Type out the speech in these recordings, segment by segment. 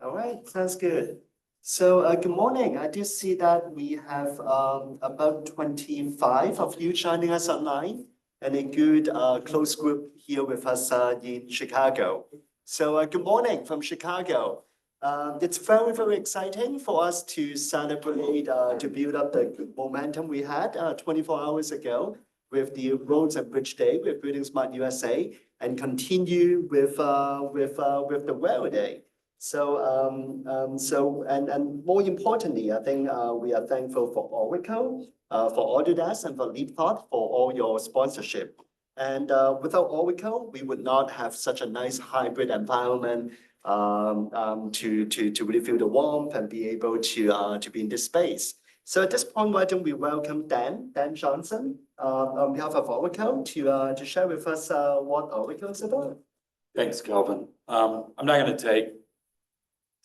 All right, sounds good. So good morning. I did see that we have about 25 of you joining us online and a good close group here with us in Chicago. So good morning from Chicago. It's very, very exciting for us to celebrate, to build up the momentum we had 24 hours ago with the Roads and Bridge Day with buildingSMART USA and continue with the Rail Day. And more importantly, I think we are thankful for Oracle, for Autodesk, and for LeapFrog for all your sponsorship. And without Oracle, we would not have such a nice hybrid environment to really feel the warmth and be able to be in this space. So at this point, why don't we welcome Dan Johnson on behalf of Oracle to share with us what Oracle is about. Thanks, Kelvin. I'm not going to take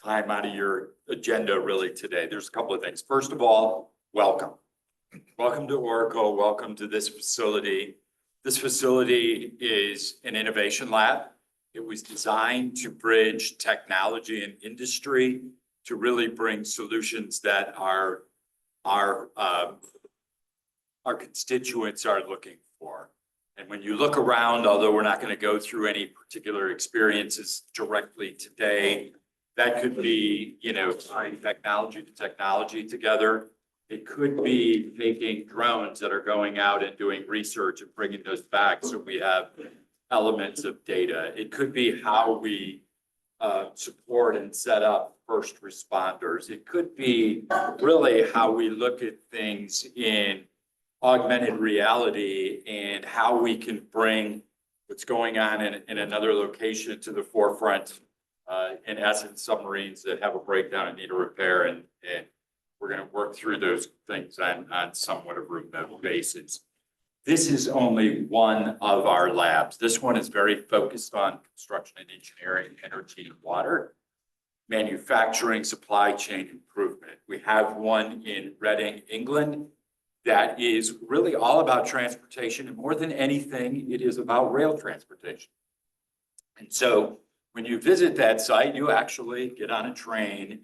time out of your agenda really today. There's a couple of things. First of all, welcome. Welcome to Oracle. Welcome to this facility. This facility is an innovation lab. It was designed to bridge technology and industry to really bring solutions that our constituents are looking for. And when you look around, although we're not going to go through any particular experiences directly today, that could be, tying technology to technology together. It could be taking drones that are going out and doing research and bringing those back so we have elements of data. It could be how we support and set up first responders. It could be really how we look at things in augmented reality and how we can bring what's going on in another location to the forefront. In essence, submarines that have a breakdown and need a repair, and we're going to work through those things on somewhat of a remote basis. This is only one of our labs. This one is very focused on construction and engineering, energy and water, manufacturing, supply chain improvement. We have one in Reading, England, that is really all about transportation, and more than anything, it is about rail transportation. And so when you visit that site, you actually get on a train,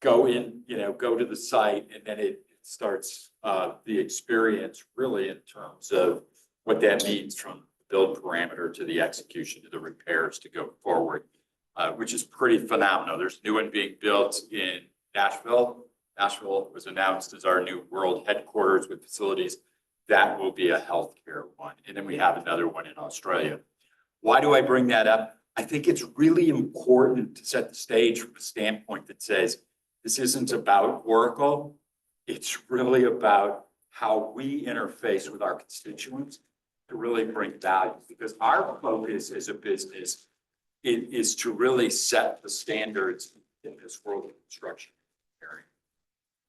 go to the site, and then it starts the experience really in terms of what that means from the build parameter to the execution to the repairs to go forward, which is pretty phenomenal. There's a new one being built in Nashville. Nashville was announced as our new world headquarters with facilities. That will be a healthcare one. And then we have another one in Australia. Why do I bring that up? I think it's really important to set the stage from a standpoint that says this isn't about Oracle. It's really about how we interface with our constituents to really bring value, because our focus as a business is to really set the standards in this world of construction area.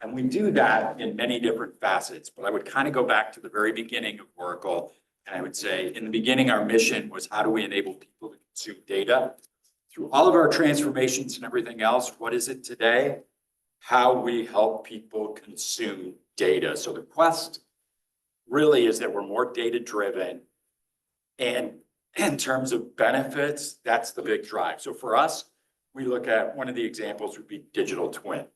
And we do that in many different facets, but I would kind of go back to the very beginning of Oracle. And I would say in the beginning, our mission was how do we enable people to consume data? Through all of our transformations and everything else, what is it today? How we help people consume data. So the quest really is that we're more data driven. And in terms of benefits, that's the big drive. So for us, we look at one of the examples would be digital twin.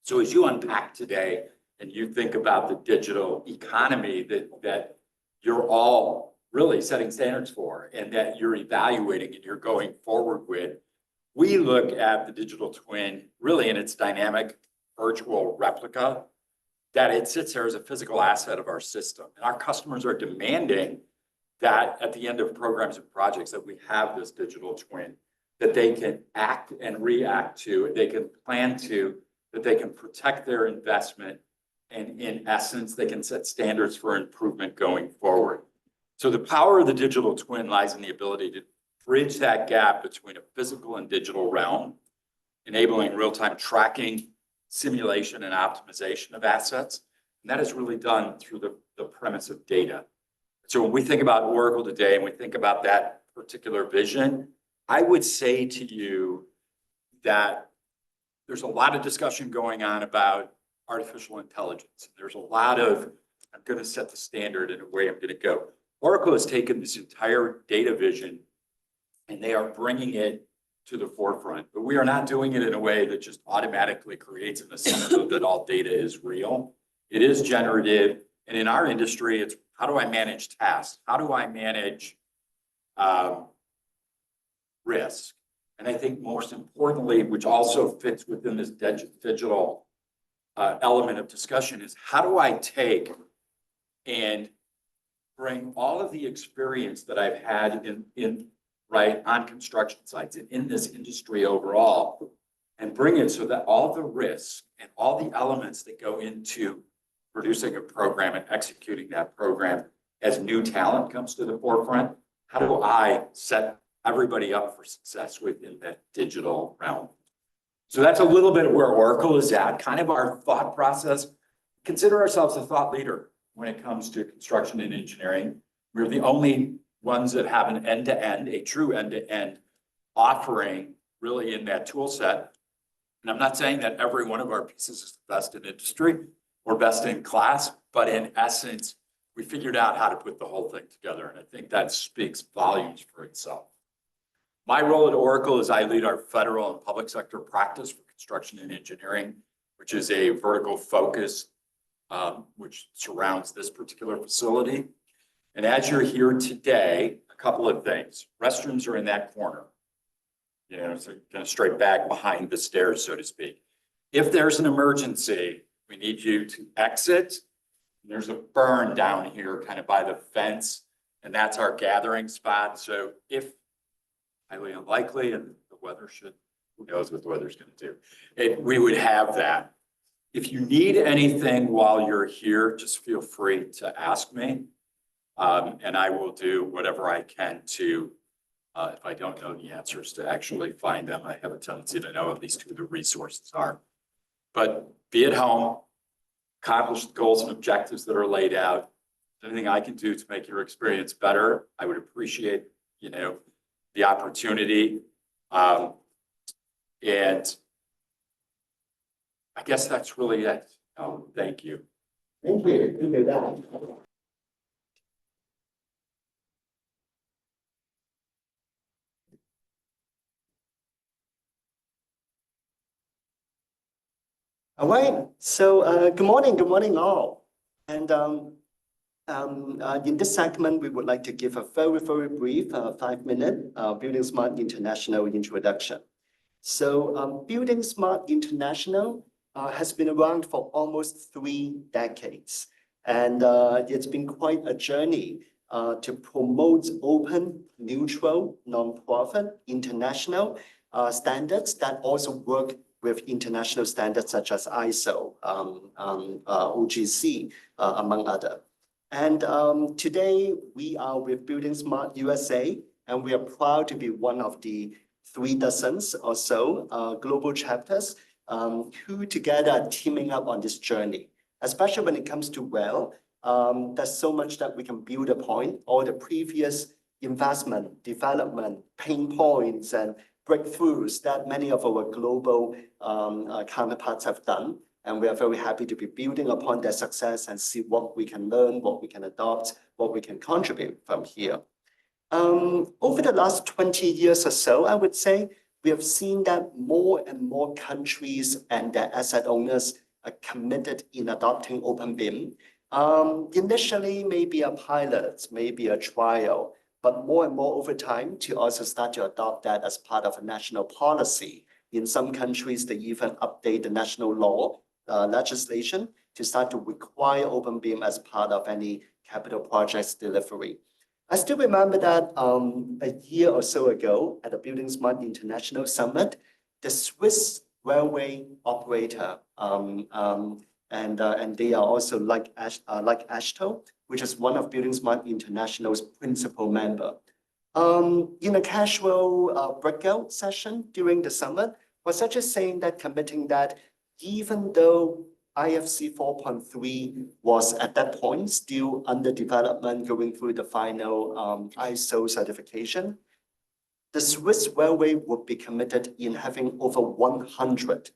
So as you unpack today and you think about the digital economy that you're all really setting standards for and that you're evaluating and you're going forward with, we look at the digital twin really in its dynamic virtual replica, that it sits there as a physical asset of our system. And our customers are demanding that at the end of programs and projects that we have this digital twin, that they can act and react to, they can plan to, that they can protect their investment, and in essence, they can set standards for improvement going forward. So the power of the digital twin lies in the ability to bridge that gap between a physical and digital realm, enabling real-time tracking, simulation, and optimization of assets. And that is really done through the premise of data. So when we think about Oracle today and we think about that particular vision, I would say to you that there's a lot of discussion going on about artificial intelligence. There's a lot of, I'm going to set the standard in a way I'm going to go. Oracle has taken this entire data vision and they are bringing it to the forefront, but we are not doing it in a way that just automatically creates an assumption that all data is real. It is generative. And in our industry, it's how do I manage tasks? How do I manage risk? And I think most importantly, which also fits within this digital element of discussion, is how do I take and bring all of the experience that I've had in right on construction sites and in this industry overall, and bring it so that all the risks and all the elements that go into producing a program and executing that program as new talent comes to the forefront, how do I set everybody up for success within that digital realm? So that's a little bit where Oracle is at, kind of our thought process. Consider ourselves a thought leader when it comes to construction and engineering. We're the only ones that have an end-to-end, a true end-to-end offering really in that tool set. And I'm not saying that every one of our pieces is the best in industry or best in class, but in essence, we figured out how to put the whole thing together. And I think that speaks volumes for itself. My role at Oracle is I lead our federal and public sector practice for construction and engineering, which is a vertical focus which surrounds this particular facility. And as you're here today, a couple of things. Restrooms are in that corner, you know, so kind of straight back behind the stairs, so to speak. If there's an emergency, we need you to exit. There's a burn down here kind of by the fence, and that's our gathering spot. So if highly unlikely, and the weather should, who knows what the weather's going to do, we would have that. If you need anything while you're here, just feel free to ask me. And I will do whatever I can to, if I don't know the answers, to actually find them. I have a tendency to know at least who the resources are. But be at home, accomplish the goals and objectives that are laid out. Anything I can do to make your experience better, I would appreciate, you know, the opportunity. And I guess that's really it. Thank you. Thank you. You know that. All right. So good morning all. And in this segment, we would like to give a very brief 5-minute buildingSMART International introduction. So buildingSMART International has been around for almost 3 decades. And it's been quite a journey to promote open, neutral, non-profit, international standards that also work with international standards such as ISO, OGC, among others. And today we are with buildingSMART USA, and we are proud to be one of the 3 dozens or so global chapters who together are teaming up on this journey, especially when it comes to, well, there's so much that we can build upon, all the previous investment, development, pain points, and breakthroughs that many of our global counterparts have done. And we are very happy to be building upon their success and see what we can learn, what we can adopt, what we can contribute from here. Over the last 20 years or so, I would say, we have seen that more and more countries and their asset owners are committed in adopting openBIM. Initially, maybe a pilot, maybe a trial, but more and more over time to also start to adopt that as part of a national policy. In some countries, they even update the national law legislation to start to require openBIM as part of any capital projects delivery. I still remember that a year or so ago at the buildingSMART International Summit, the Swiss railway operator, and they are also like ASHTO, which is one of buildingSMART International's principal member. In a casual breakout session during the summit, was actually saying that, committing that even though IFC 4.3 was at that point still under development, going through the final ISO certification, the Swiss railway would be committed in having over 100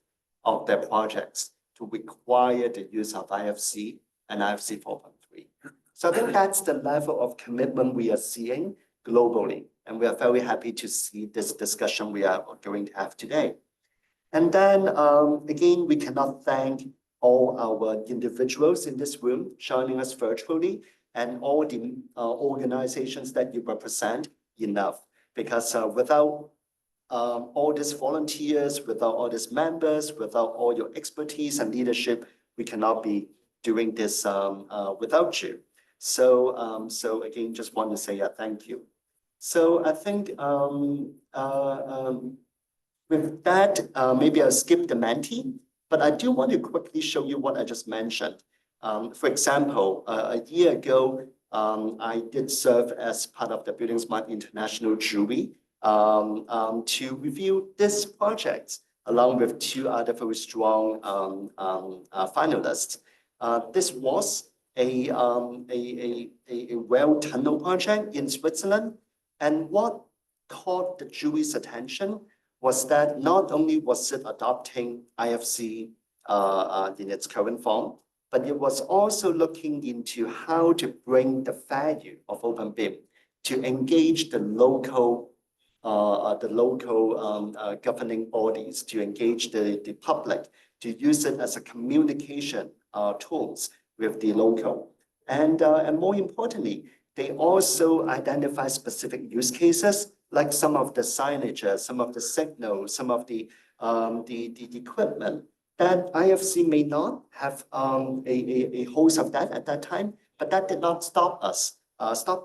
of their projects to require the use of IFC and IFC 4.3. So I think that's the level of commitment we are seeing globally. And we are very happy to see this discussion we are going to have today. And then again, we cannot thank all our individuals in this room joining us virtually and all the organizations that you represent enough, because without all these volunteers, without all these members, without all your expertise and leadership, we cannot be doing this without you. So, so again, just want to say thank you. So I think with that, maybe I'll skip the Menti, but I do want to quickly show you what I just mentioned. For example, a year ago, I did serve as part of the buildingSMART International jury to review this project along with two other very strong finalists. This was a well tunnel project in Switzerland, and what caught the jury's attention was that not only was it adopting IFC in its current form, but it was also looking into how to bring the value of openBIM to engage the local governing bodies, to engage the public, to use it as a communication tools with the local. And more importantly, they also identify specific use cases, like some of the signage, some of the signals, some of the equipment that IFC may not have a host of that at that time, but that did not stop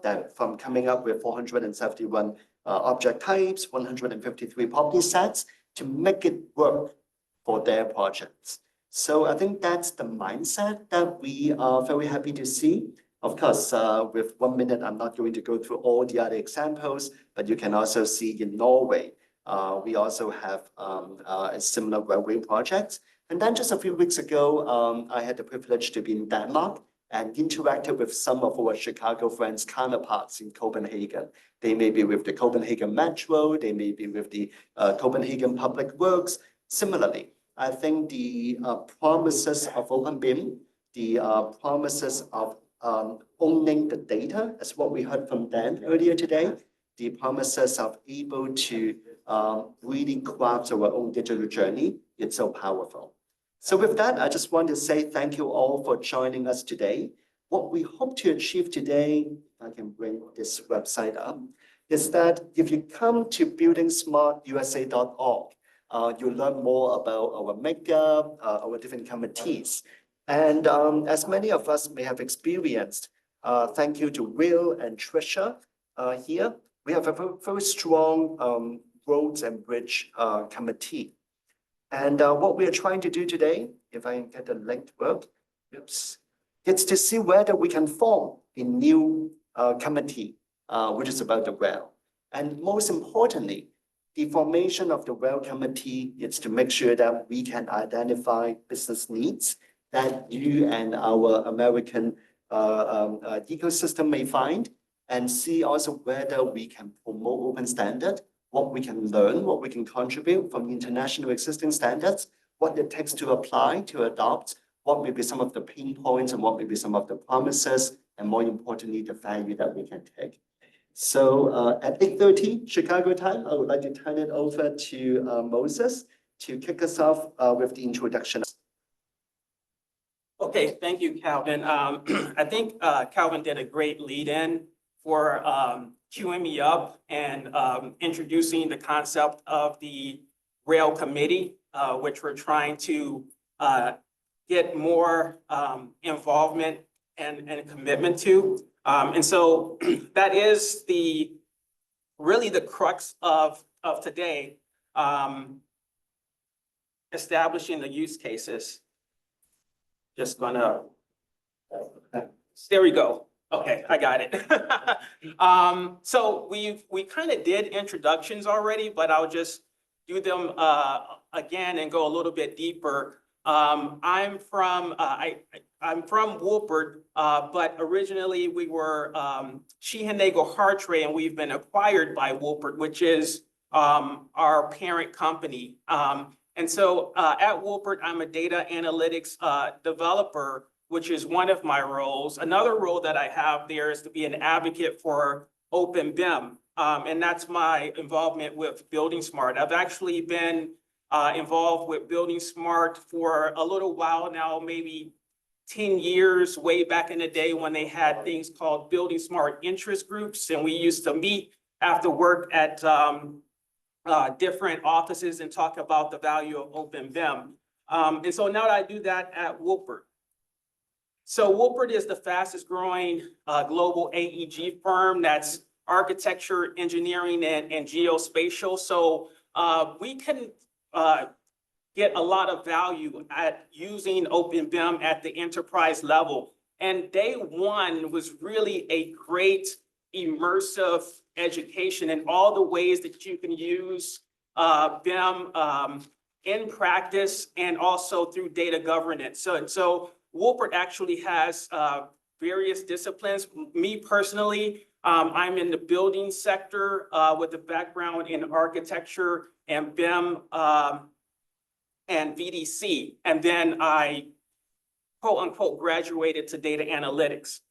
them from coming up with 471 object types, 153 property sets to make it work for their projects. So I think that's the mindset that we are very happy to see. Of course, with 1 minute, I'm not going to go through all the other examples, but you can also see in Norway, we also have a similar railway project. And then just a few weeks ago, I had the privilege to be in Denmark and interacted with some of our Chicago friends counterparts in Copenhagen. They may be with the Copenhagen Metro, they may be with the Copenhagen Public Works. Similarly, I think the promises of openBIM, the promises of owning the data, as what we heard from Dan earlier today, the promises of able to really craft our own digital journey, it's so powerful. So with that, I just want to say thank you all for joining us today. What we hope to achieve today, if I can bring this website up, is that if you come to buildingSmartUSA.org, you'll learn more about our makeup, our different committees. And as many of us may have experienced, thank you to Will and Trisha here, we have a very strong roads and bridge committee. And what we are trying to do today, if I can get the link to work, oops, it's to see whether we can form a new committee, which is about the well. And most importantly, the formation of the well committee is to make sure that we can identify business needs that you and our American ecosystem may find, and see also whether we can promote open standard, what we can learn, what we can contribute from international existing standards, what it takes to apply, to adopt, what may be some of the pain points and what may be some of the promises, and more importantly, the value that we can take. So at 8:30 Chicago time, I would like to turn it over to Moses to kick us off with the introduction. Okay, thank you, Calvin. I think Calvin did a great lead-in for queuing me up and introducing the concept of the Rail Committee, which we're trying to get more involvement and commitment to. And so that is really the crux of today, establishing the use cases. Just gonna, there we go. Okay, I got it. So we kind of did introductions already, but I'll just do them again and go a little bit deeper. I'm from Woolpert, but originally we were Hartrey, and we've been acquired by Woolpert, which is our parent company. And so at Woolpert, I'm a data analytics developer, which is one of my roles. Another role that I have there is to be an advocate for openBIM. And that's my involvement with buildingSMART. I've actually been involved with buildingSMART for a little while now, maybe 10 years, way back in the day when they had things called buildingSMART interest groups. And we used to meet after work at different offices and talk about the value of openBIM. And so now that I do that at Woolpert. So Woolpert is the fastest growing global AEG firm that's architecture, engineering, and geospatial. So we can get a lot of value at using openBIM at the enterprise level. And day one was really a great immersive education in all the ways that you can use BIM in practice and also through data governance. So Woolpert actually has various disciplines. Me personally, I'm in the building sector with a background in architecture and BIM and VDC. And then I, quote unquote, graduated to data analytics.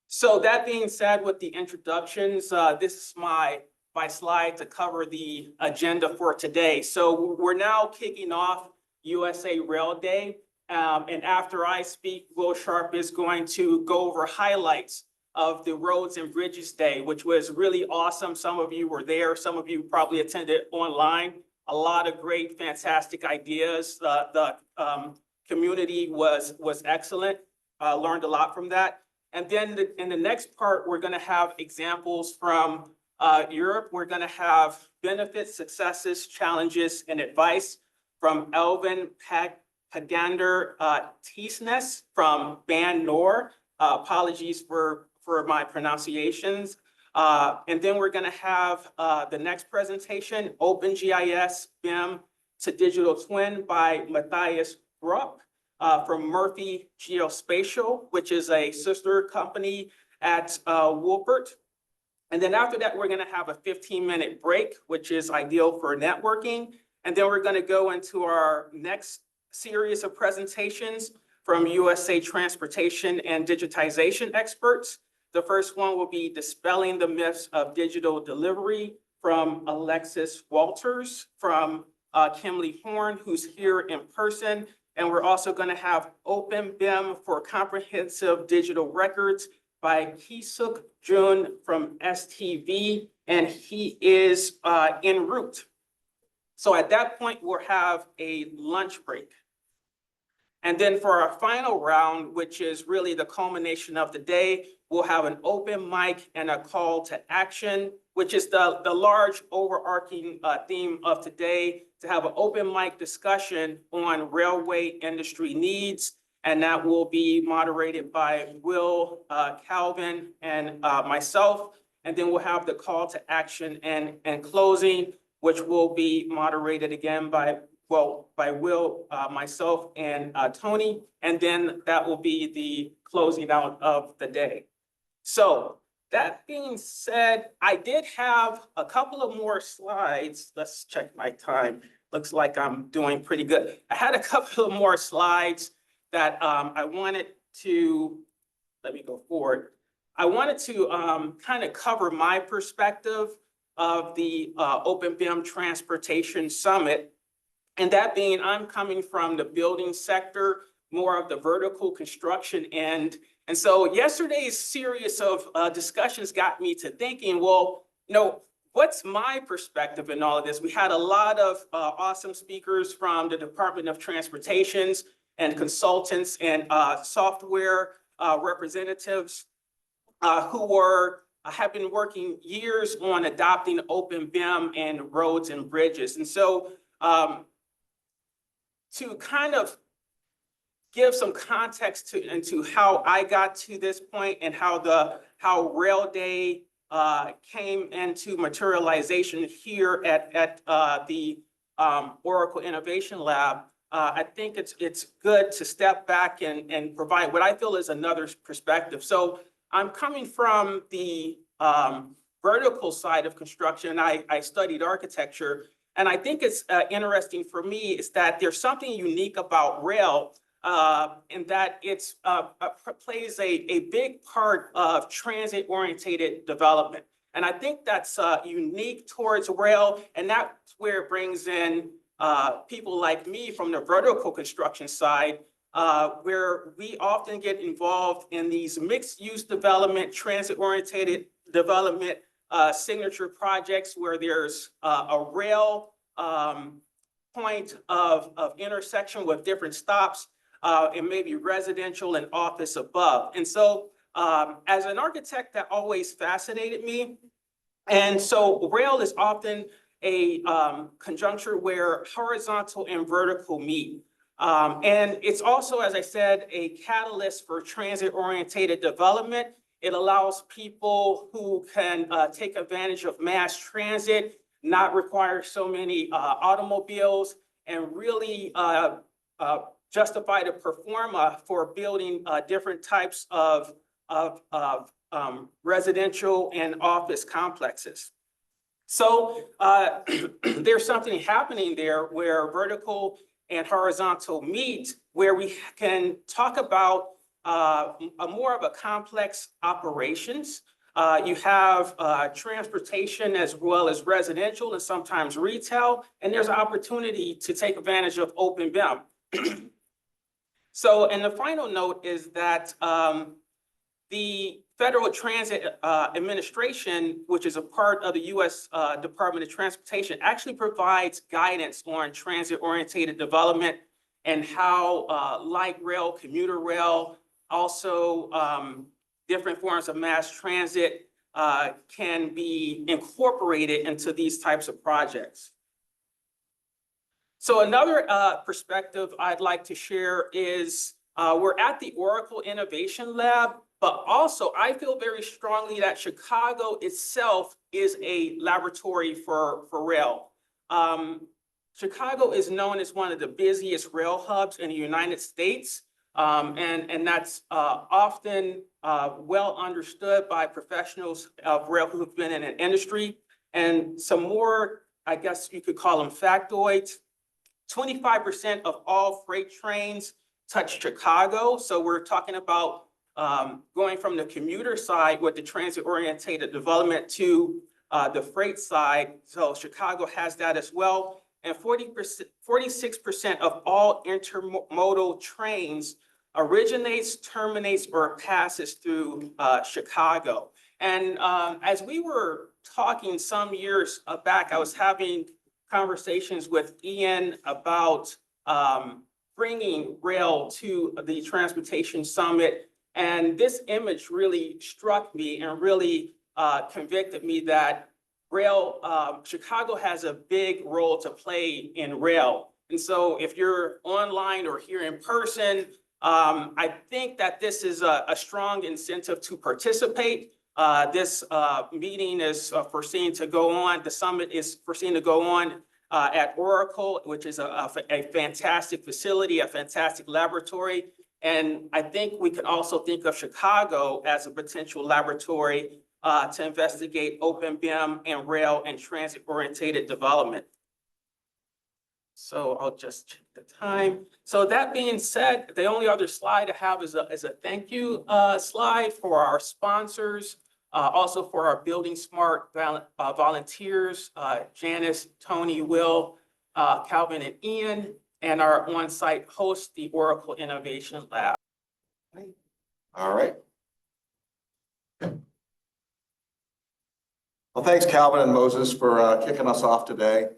So that being said, with the introductions, this is my slide to cover the agenda for today. So we're now kicking off USA Rail Day. And after I speak, Will Sharp is going to go over highlights of the Roads and Bridges Day, which was really awesome. Some of you were there. Some of you probably attended online. A lot of great, fantastic ideas. The community was excellent. Learned a lot from that. And then in the next part, we're going to have examples from Europe. We're going to have benefits, successes, challenges, and advice from Eivind Pagander Tysnes from Ban Nor. Apologies for my pronunciations. And then we're going to have the next presentation, OpenGIS BIM to Digital Twin by Matthias Gropp from Murphy Geospatial, which is a sister company at Woolpert. And then after that, we're going to have a 15-minute break, which is ideal for networking. And then we're going to go into our next series of presentations from USA Transportation and Digitization experts. The first one will be Dispelling the Myths of Digital Delivery from Alexis Walters from Kimley-Horn, who's here in person. And we're also going to have openBIM for Comprehensive Digital Records by KiSeok Jeon from STV, and he is en route. So at that point, we'll have a lunch break. And then for our final round, which is really the culmination of the day, we'll have an open mic and a call to action, which is the large overarching theme of today, to have an open mic discussion on railway industry needs. And that will be moderated by Will, Calvin, and myself. And then we'll have the call to action and closing, which will be moderated again by Will, myself, and Tony. And then that will be the closing out of the day. So that being said, I did have a couple of more slides. Let's check my time. Looks like I'm doing pretty good. I had a couple of more slides that I wanted to, let me go forward. I wanted to kind of cover my perspective of the openBIM Transportation Summit. And that being, I'm coming from the building sector, more of the vertical construction end. And so yesterday's series of discussions got me to thinking, well, what's my perspective in all of this? We had a lot of awesome speakers from the Department of Transportations and consultants and software representatives who have been working years on adopting openBIM and roads and bridges. And so to kind of give some context into how I got to this point and how Rail Day came into materialization here at the Oracle Innovation Lab, I think it's good to step back and provide what I feel is another perspective. So I'm coming from the vertical side of construction. I studied architecture, and I think it's interesting for me is that there's something unique about rail in that it's plays a big part of transit-oriented development. And I think that's unique towards rail, and that's where it brings in people like me from the vertical construction side, where we often get involved in these mixed-use development, transit-oriented development, signature projects where there's a rail point of intersection with different stops, and maybe residential and office above. And so as an architect, that always fascinated me. And so rail is often a conjuncture where horizontal and vertical meet. And it's also, as I said, a catalyst for transit-oriented development. It allows people who can take advantage of mass transit, not require so many automobiles, and really justify the pro forma for building different types of residential and office complexes. So there's something happening there where vertical and horizontal meet, where we can talk about more of a complex operations. You have transportation as well as residential and sometimes retail, and there's an opportunity to take advantage of openBIM. So, and the final note is that the Federal Transit Administration, which is a part of the U.S. Department of Transportation, actually provides guidance on transit-oriented development and how light rail, commuter rail, also different forms of mass transit can be incorporated into these types of projects. So another perspective I'd like to share is we're at the Oracle Innovation Lab, but also I feel very strongly that Chicago itself is a laboratory for rail. Chicago is known as one of the busiest rail hubs in the United States. And that's often well understood by professionals of rail who have been in an industry. And some more, I guess you could call them factoids. 25% of all freight trains touch Chicago. So we're talking about going from the commuter side with the transit-oriented development to the freight side. So Chicago has that as well. And 46% of all intermodal trains originates, terminates, or passes through Chicago. And as we were talking some years back, I was having conversations with Ian about bringing rail to the Transportation Summit. And this image really struck me and really convicted me that rail, Chicago has a big role to play in rail. And so if you're online or here in person, I think that this is a strong incentive to participate. This meeting is foreseen to go on, the summit is foreseen to go on at Oracle, which is a fantastic facility, a fantastic laboratory. And I think we can also think of Chicago as a potential laboratory to investigate openBIM and rail and transit-oriented development. So I'll just check the time. So that being said, the only other slide I have is a thank you slide for our sponsors, also for our buildingSMART volunteers, Janice, Tony, Will, Calvin, and Ian, and our on-site host, the Oracle Innovation Lab. All right. Well, thanks, Calvin and Moses, for kicking us off today.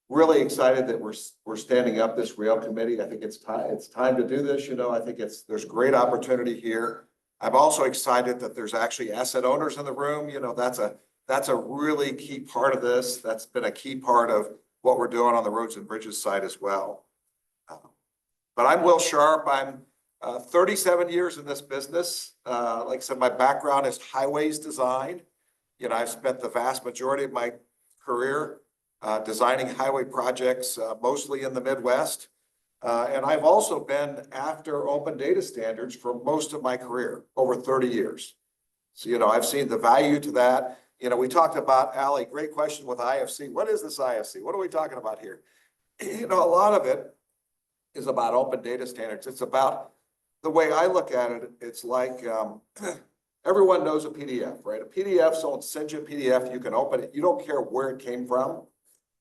Really excited that we're standing up this rail committee. I think it's time to do this. You know, I think there's great opportunity here. I'm also excited that there's actually asset owners in the room. You know, that's a really key part of this. That's been a key part of what we're doing on the roads and bridges side as well. But I'm Will Sharp. I'm 37 years in this business. Like I said, my background is highways design. You know, I've spent the vast majority of my career designing highway projects, mostly in the Midwest. And I've also been after open data standards for most of my career, over 30 years. So, you know, I've seen the value to that. You know, we talked about, Ali, great question with IFC. What is this IFC? What are we talking about here? You know, a lot of it is about open data standards. It's about, the way I look at it, it's like, everyone knows a PDF, right? A PDF, someone sends you a PDF, you can open it. You don't care where it came from,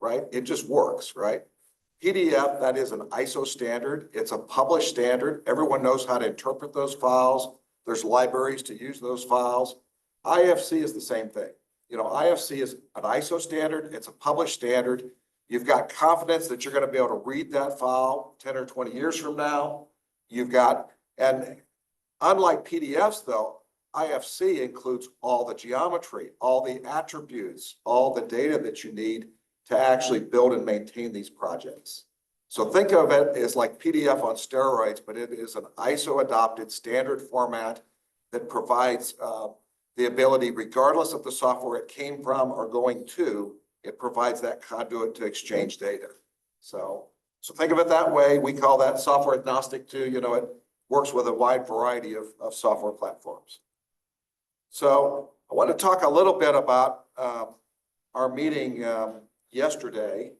right? It just works, right? PDF, that is an ISO standard. It's a published standard. Everyone knows how to interpret those files. There's libraries to use those files. IFC is the same thing. You know, IFC is an ISO standard. It's a published standard. You've got confidence that you're going to be able to read that file 10 or 20 years from now. You've got, and unlike PDFs though, IFC includes all the geometry, all the attributes, all the data that you need to actually build and maintain these projects. So think of it as like PDF on steroids, but it is an ISO adopted standard format that provides the ability, regardless of the software it came from or going to, it provides that conduit to exchange data. So think of it that way. We call that software agnostic too. You know, it works with a wide variety of software platforms. So I want to talk a little bit about our meeting yesterday.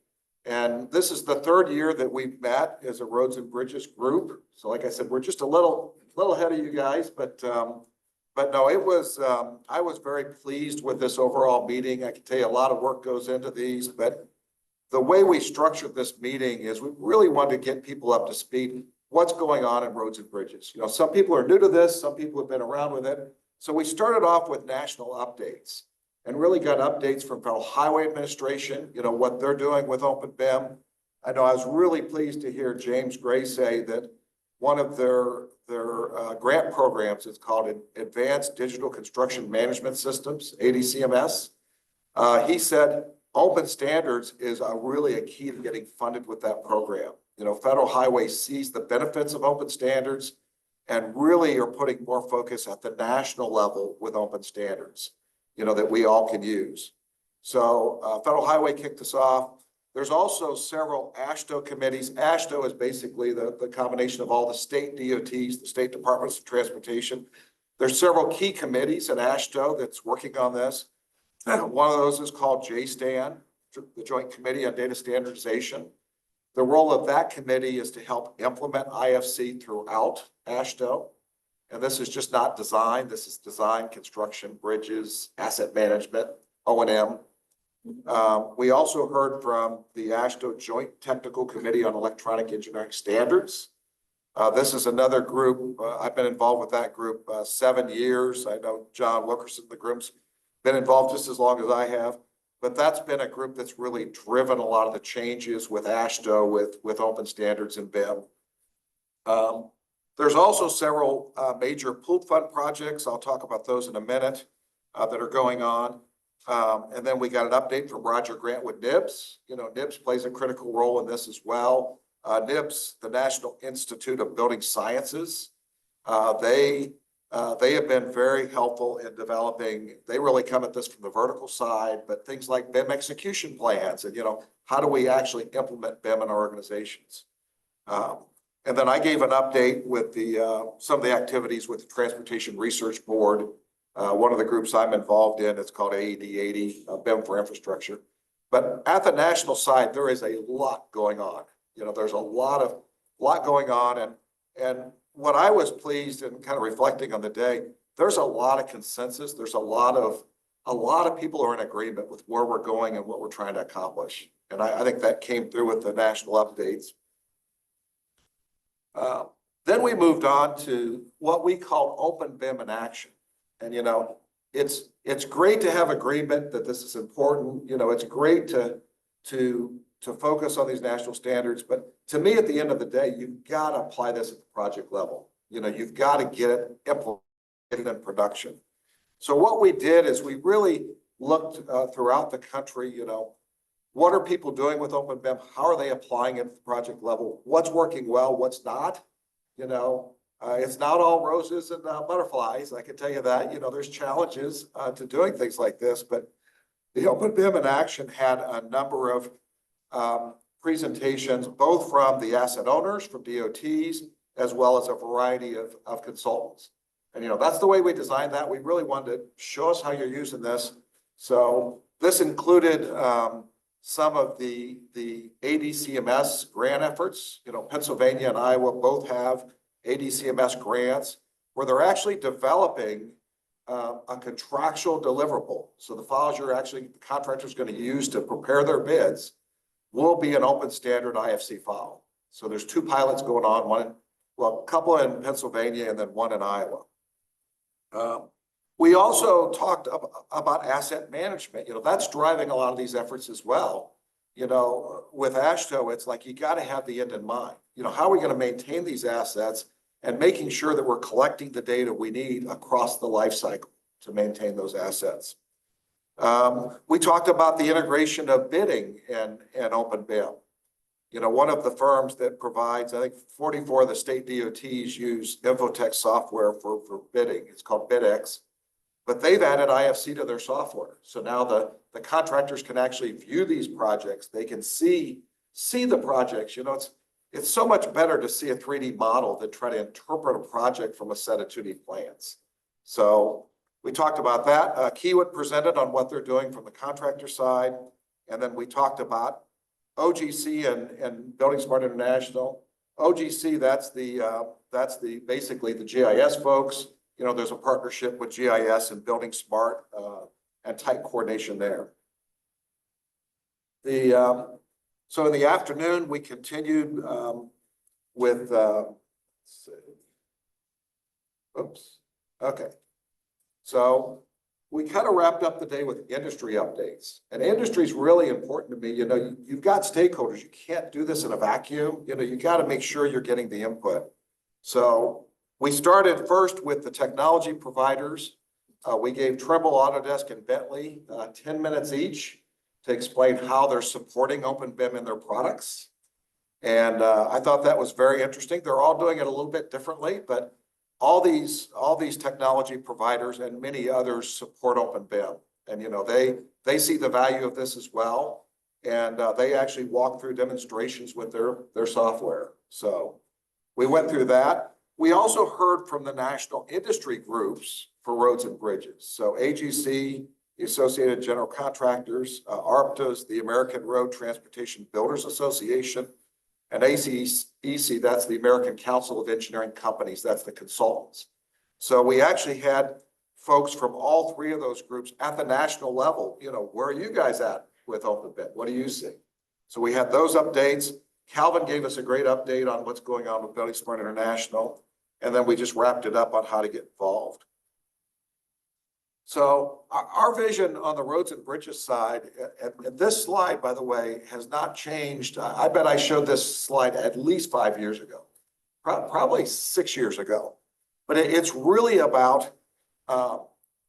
And this is the third year that we've met as a Roads and Bridges group. So like I said, we're just a little ahead of you guys, but no, it was, I was very pleased with this overall meeting. I can tell you a lot of work goes into these, but the way we structured this meeting is we really wanted to get people up to speed. What's going on in Roads and Bridges? You know, some people are new to this, some people have been around with it. So we started off with national updates and really got updates from Federal Highway Administration, you know, what they're doing with openBIM. I know I was really pleased to hear James Gray say that one of their grant programs is called Advanced Digital Construction Management Systems, ADCMS. He said open standards is really a key to getting funded with that program. You know, Federal Highway sees the benefits of open standards and really are putting more focus at the national level with open standards, you know, that we all can use. So Federal Highway kicked us off. There's also several AASHTO committees. AASHTO is basically the combination of all the state DOTs, the state departments of transportation. There's several key committees at AASHTO that's working on this. One of those is called JSTAN, the Joint Committee on Data Standardization. The role of that committee is to help implement IFC throughout AASHTO. And this is just not design. This is design, construction, bridges, asset management, O&M. We also heard from the AASHTO Joint Technical Committee on Electronic Engineering Standards. This is another group. I've been involved with that group 7 years. I know John Wilkerson, the group's been involved just as long as I have. But that's been a group that's really driven a lot of the changes with AASHTO, with open standards and BIM. There's also several major pooled fund projects. I'll talk about those in a minute that are going on. And then we got an update from Roger Grant with NIBS. You know, NIBS plays a critical role in this as well. NIBS, the National Institute of Building Sciences, they have been very helpful in developing. They really come at this from the vertical side, but things like BIM execution plans and, you know, how do we actually implement BIM in our organizations? And then I gave an update with some of the activities with the Transportation Research Board. One of the groups I'm involved in, it's called AED80, BIM for Infrastructure. But at the national side, there is a lot going on. You know, there's a lot going on, and what I was pleased and kind of reflecting on the day, there's a lot of consensus. There's a lot of people are in agreement with where we're going and what we're trying to accomplish. And I think that came through with the national updates. Then we moved on to what we call openBIM in action. And, you know, it's great to have agreement that this is important. You know, it's great to focus on these national standards. But to me, at the end of the day, you've got to apply this at the project level. You know, you've got to get it implemented in production. So what we did is we really looked throughout the country, you know, what are people doing with openBIM? How are they applying it at the project level? What's working well? What's not? You know, it's not all roses and butterflies. I can tell you that. You know, there's challenges to doing things like this, but the openBIM in action had a number of presentations, both from the asset owners, from DOTs, as well as a variety of consultants. And, you know, that's the way we designed that. We really wanted to show us how you're using this. So this included some of the ADCMS grant efforts. Pennsylvania and Iowa both have ADCMS grants where they're actually developing a contractual deliverable. So the files the contractor's going to use to prepare their bids will be an open standard IFC file. So there's 2 pilots going on, a couple in Pennsylvania and then 1 in Iowa. We also talked about asset management. That's driving a lot of these efforts as well. With AASHTO, it's like you got to have the end in mind. How are we going to maintain these assets and making sure that we're collecting the data we need across the life cycle to maintain those assets. We talked about the integration of bidding and openBIM. One of the firms that provides, I think 44 of the state DOTs use Infotech software for bidding. It's called BidX, but they've added IFC to their software. So now the contractors can actually view these projects. They can see the projects. It's so much better to see a 3D model than try to interpret a project from a set of 2D plans. So we talked about that. Kiwood presented on what they're doing from the contractor side. And then we talked about OGC and buildingSMART International. OGC, that's basically the GIS folks. There's a partnership with GIS and buildingSMART and tight coordination there. So in the afternoon, we continued with, okay. So we kind of wrapped up the day with industry updates. And industry is really important to me. You've got stakeholders. You can't do this in a vacuum. You got to make sure you're getting the input. So we started first with the technology providers. We gave Trimble, Autodesk, and Bentley 10 minutes each to explain how they're supporting openBIM in their products. And I thought that was very interesting. They're all doing it a little bit differently, but all these technology providers and many others support openBIM. And, they see the value of this as well. And they actually walk through demonstrations with their software. So we went through that. We also heard from the national industry groups for roads and bridges. So AGC, the Associated General Contractors, ARPTAS, the American Road Transportation Builders Association, and ACEC, that's the American Council of Engineering Companies, that's the consultants. So we actually had folks from all 3 of those groups at the national level. Where are you guys at with openBIM? What do you see? So we had those updates. Calvin gave us a great update on what's going on with buildingSMART International. And then we just wrapped it up on how to get involved. So our vision on the roads and bridges side, and this slide, by the way, has not changed. I bet I showed this slide at least 5 years ago, probably 6 years ago. But it's really about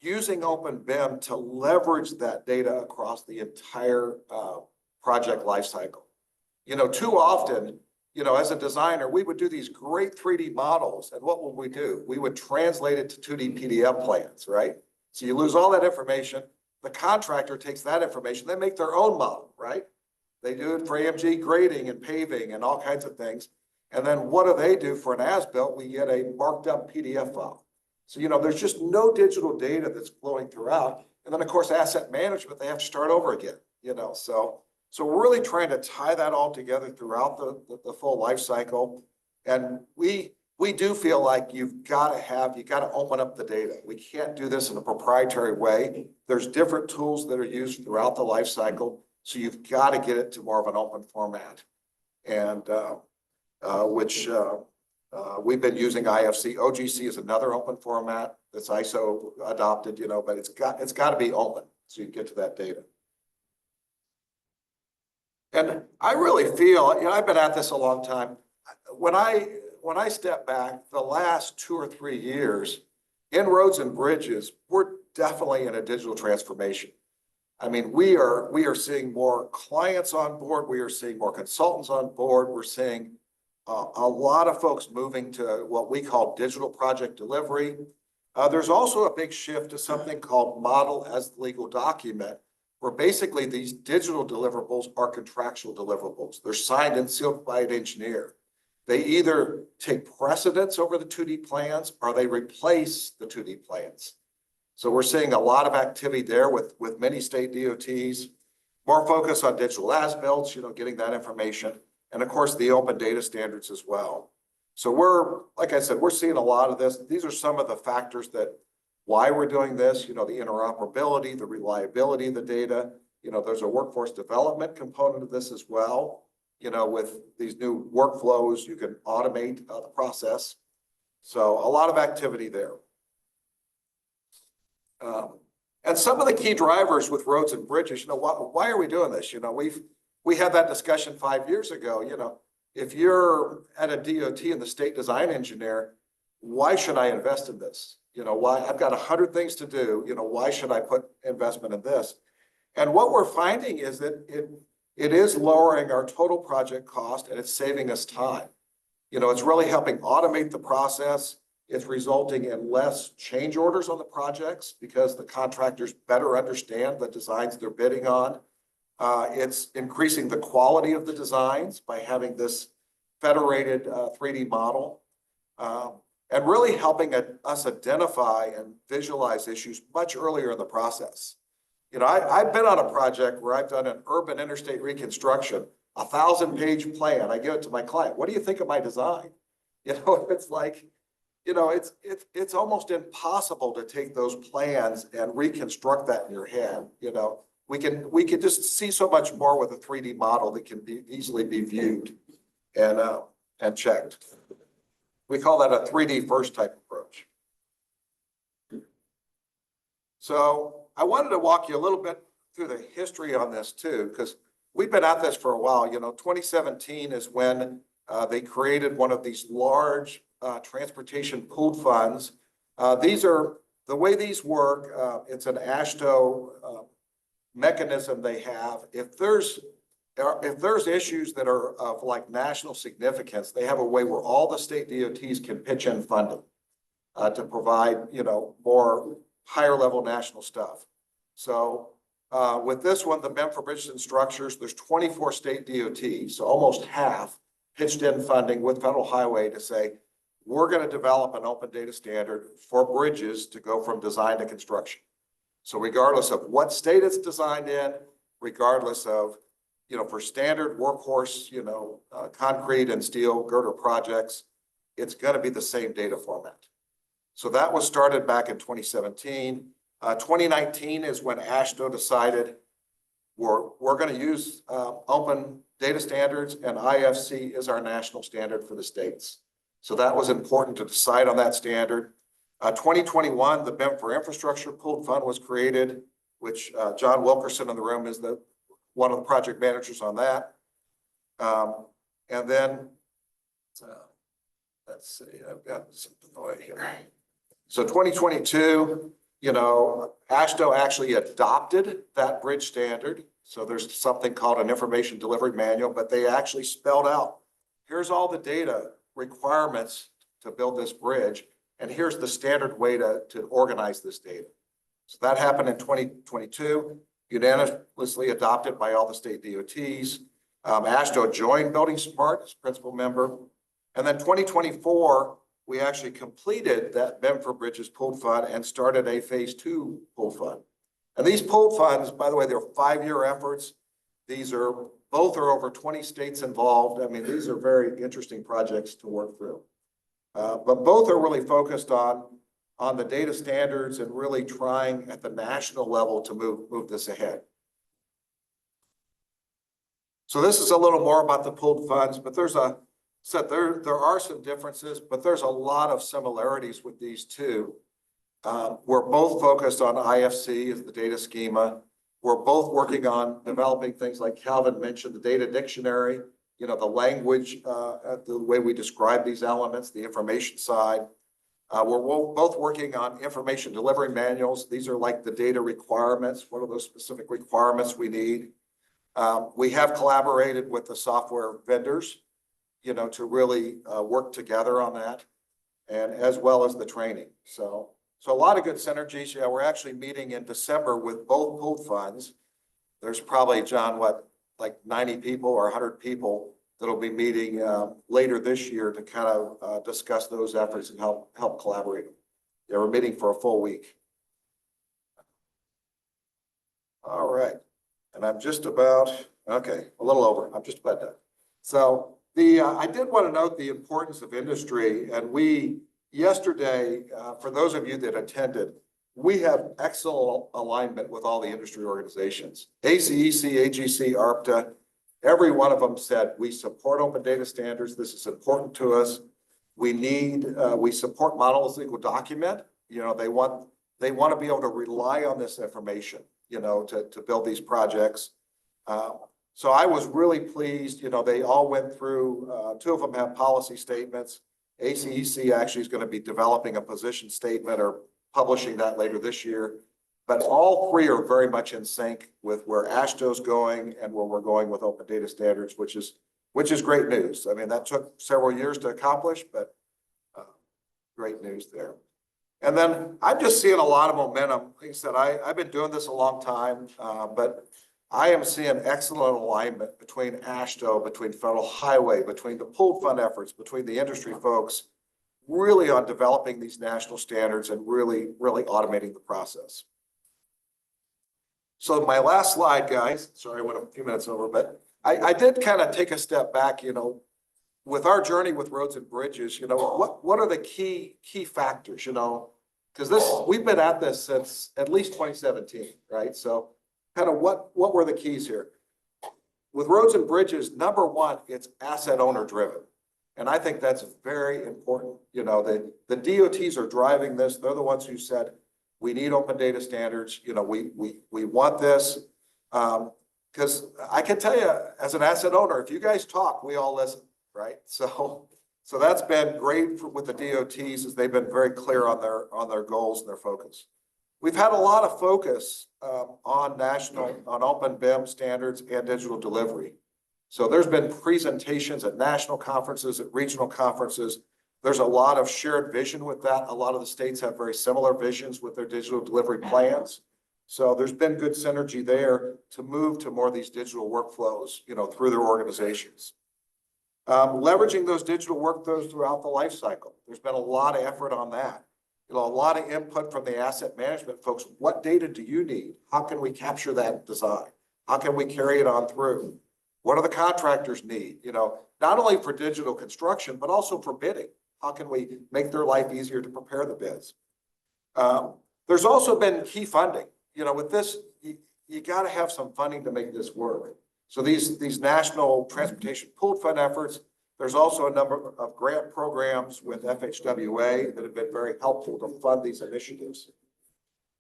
using openBIM to leverage that data across the entire project lifecycle. Too often, as a designer, we would do these great 3D models. And what would we do? We would translate it to 2D PDF plans, right? So you lose all that information. The contractor takes that information. They make their own model, right? They do it for AMG grading and paving and all kinds of things. And then what do they do for an as-built? We get a marked up PDF file. So, there's just no digital data that's flowing throughout. And then, of course, asset management, they have to start over again, So we're really trying to tie that all together throughout the full life cycle. And we do feel like you've got to open up the data. We can't do this in a proprietary way. There's different tools that are used throughout the life cycle. So you've got to get it to more of an open format. And we've been using IFC. OGC is another open format that's ISO adopted, but it's got to be open so you get to that data. And I really feel, I've been at this a long time. When I step back, the last 2 or 3 years in roads and bridges, we're definitely in a digital transformation. I mean, we are seeing more clients on board. We are seeing more consultants on board. We're seeing a lot of folks moving to what we call digital project delivery. There's also a big shift to something called model as the legal document, where basically these digital deliverables are contractual deliverables. They're signed and sealed by an engineer. They either take precedence over the 2D plans or they replace the 2D plans. So we're seeing a lot of activity there with many state DOTs. more focus on digital as-built, getting that information. And of course, the open data standards as well. So like I said, we're seeing a lot of this. These are some of the factors that why we're doing this, the interoperability, the reliability of the data. There's a workforce development component of this as well. With these new workflows, you can automate the process. So a lot of activity there. And some of the key drivers with roads and bridges, why are we doing this? We had that discussion 5 years ago. If you're at a DOT and the state design engineer, why should I invest in this? Why I've got 100 things to do. Why should I put investment in this? And what we're finding is that it is lowering our total project cost and it's saving us time. It's really helping automate the process. It's resulting in less change orders on the projects because the contractors better understand the designs they're bidding on. It's increasing the quality of the designs by having this federated 3D model, and really helping us identify and visualize issues much earlier in the process. I've been on a project where I've done an urban interstate reconstruction, 1,000-page plan. I give it to my client. What do you think of my design? It's like, it's almost impossible to take those plans and reconstruct that in your head. We can just see so much more with a 3D model that can easily be viewed and checked. We call that a 3D first type approach. So I wanted to walk you a little bit through the history on this too, because we've been at this for a while. 2017 is when they created one of these large transportation pooled funds. These are the way these work. It's an AASHTO mechanism they have. If there's issues that are of like national significance, they have a way where all the state DOTs can pitch in funding to provide, more higher level national stuff. So with this one, the BIM for Bridges and Structures, there's 24 state DOTs, so almost half pitched in funding with Federal Highway to say, we're going to develop an open data standard for bridges to go from design to construction. So regardless of what state it's designed in, regardless of, for standard workhorse, concrete and steel girder projects, it's going to be the same data format. So that was started back in 2017. 2019 is when AASHTO decided we're going to use open data standards, and IFC is our national standard for the states. So that was important to decide on that standard. 2021, the BIM for Infrastructure Pooled Fund was created, which John Wilkerson in the room is one of the project managers on that. And then, let's see, I've got something away here. So 2022, AASHTO actually adopted that bridge standard. So there's something called an information delivery manual, but they actually spelled out, here's all the data requirements to build this bridge, and here's the standard way to organize this data. So that happened in 2022, unanimously adopted by all the state DOTs. AASHTO joined buildingSMART as principal member. And then 2024, we actually completed that BIM for Bridges pooled fund and started a phase 2 pooled fund. And these pooled funds, by the way, they're 5-year efforts. Both are over 20 states involved. I mean, these are very interesting projects to work through. But both are really focused on the data standards and really trying at the national level to move this ahead. So this is a little more about the pooled funds, but there are some differences, but there's a lot of similarities with these two. We're both focused on IFC as the data schema. We're both working on developing things like Calvin mentioned, the data dictionary, the language, the way we describe these elements, the information side. We're both working on information delivery manuals. These are like the data requirements. What are those specific requirements we need? We have collaborated with the software vendors, to really work together on that, and as well as the training. So a lot of good synergies. Yeah, we're actually meeting in December with both pooled funds. There's probably, John, like 90 people or 100 people that'll be meeting later this year to kind of discuss those efforts and help collaborate. Yeah, we're meeting for a full week. All right. And I'm just about, okay, a little over, I'm just about done. So I did want to note the importance of industry, and yesterday, for those of you that attended, we have excellent alignment with all the industry organizations. ACEC, AGC, ARPTA, every one of them said, we support open data standards. This is important to us. We support monolithic document. You know, they want to be able to rely on this information, you know, to build these projects. So I was really pleased, you know, they all went through, two of them have policy statements. ACEC actually is going to be developing a position statement or publishing that later this year. But all three are very much in sync with where AASHTO's going and where we're going with open data standards, which is great news. I mean, that took several years to accomplish, but great news there. And then I'm just seeing a lot of momentum. Like I said, I've been doing this a long time, but I am seeing excellent alignment between AASHTO, between Federal Highway, between the pooled fund efforts, between the industry folks, really on developing these national standards and really automating the process. So my last slide, guys, sorry, I went a few minutes over, but I did kind of take a step back, you know, with our journey with roads and bridges, you know, what are the key factors, you know, because we've been at this since at least 2017, right? So kind of what were the keys here? With roads and bridges, number one, it's asset owner driven. And I think that's very important. You know, the DOTs are driving this. They're the ones who said, we need open data standards. You know, we want this. Because I can tell you as an asset owner, if you guys talk, we all listen, right? So that's been great with the DOTs as they've been very clear on their goals and their focus. We've had a lot of focus on openBIM standards and digital delivery. So there's been presentations at national conferences, at regional conferences. There's a lot of shared vision with that. A lot of the states have very similar visions with their digital delivery plans. So there's been good synergy there to move to more of these digital workflows, you know, through their organizations. Leveraging those digital workflows throughout the life cycle. There's been a lot of effort on that. You know, a lot of input from the asset management folks. What data do you need? How can we capture that design? How can we carry it on through? What do the contractors need? You know, not only for digital construction, but also for bidding. How can we make their life easier to prepare the bids? There's also been key funding. You know, with this, you got to have some funding to make this work. So these national transportation pooled fund efforts, there's also a number of grant programs with FHWA that have been very helpful to fund these initiatives.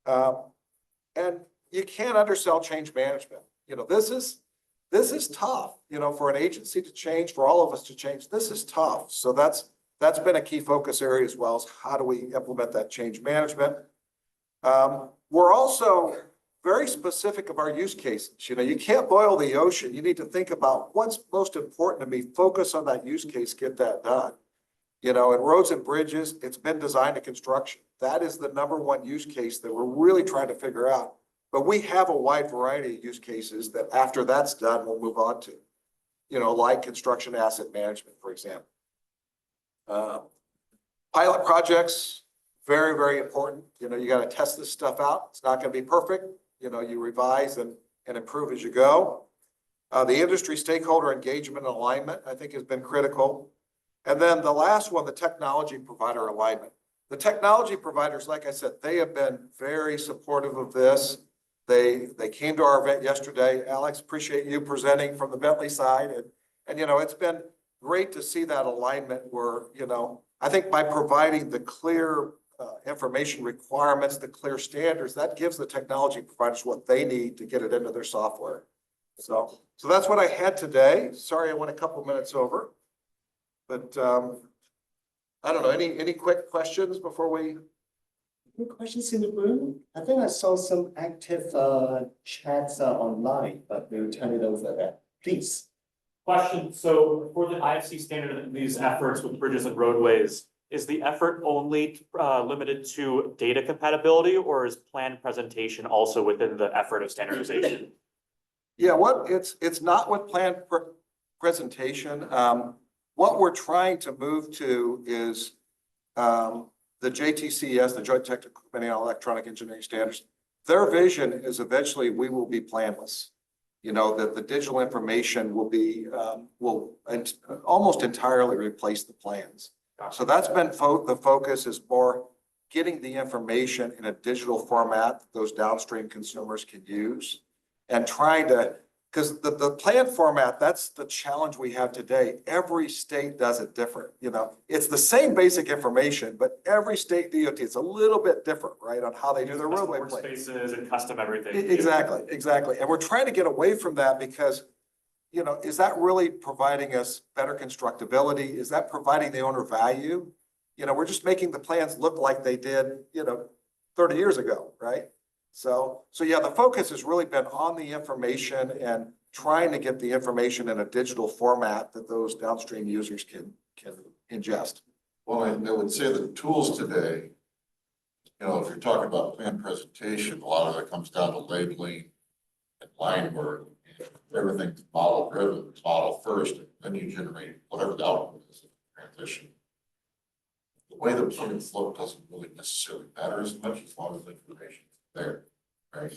And you can't undersell change management. You know, this is tough, you know, for an agency to change, for all of us to change. This is tough. So that's been a key focus area as well, as how do we implement that change management. We're also very specific of our use cases. You know, you can't boil the ocean. You need to think about what's most important to me, focus on that use case, get that done. You know, in roads and bridges, it's been design to construction. That is the number one use case that we're really trying to figure out. But we have a wide variety of use cases that after that's done, we'll move on to, you know, like construction asset management, for example. Pilot projects, very, very important. You know, you got to test this stuff out. It's not going to be perfect. You know, you revise and improve as you go. The industry stakeholder engagement and alignment, I think, has been critical. And then the last one, the technology provider alignment. The technology providers, like I said, they have been very supportive of this. They came to our event yesterday. Alex, appreciate you presenting from the Bentley side. And you know, it's been great to see that alignment where, you know, I think by providing the clear information requirements, the clear standards, that gives the technology providers what they need to get it into their software. So that's what I had today. Sorry, I went a couple minutes over, but I don't know, any quick questions before we? Any questions in the room? I think I saw some active chats online, but we'll turn it over there. Please. Question, so for the IFC standard and these efforts with bridges and roadways, is the effort only limited to data compatibility, or is plan presentation also within the effort of standardization? Yeah, it's not with plan presentation. What we're trying to move to is the JTCS, the Joint Technical Committee on Electronic Engineering Standards. Their vision is eventually we will be planless. you know, that the digital information will be, almost entirely replace the plans. So that's been the focus is more getting the information in a digital format that those downstream consumers can use and trying to, because the plan format, that's the challenge we have today. Every state does it different. You know, it's the same basic information, but every state DOT, it's a little bit different, right, on how they do their roadway plan. Spaces and custom everything. Exactly. And we're trying to get away from that because, you know, is that really providing us better constructability? Is that providing the owner value? You know, we're just making the plans look like they did, you know, 30 years ago, right? So yeah, the focus has really been on the information and trying to get the information in a digital format that those downstream users can ingest. Well, I would say the tools today, you know, if you're talking about plan presentation, a lot of it comes down to labeling and line work. Everything's model driven, it's model first, and then you generate whatever the output is of the transition. The way the plans look doesn't really necessarily matter as much as long as the information is there, right?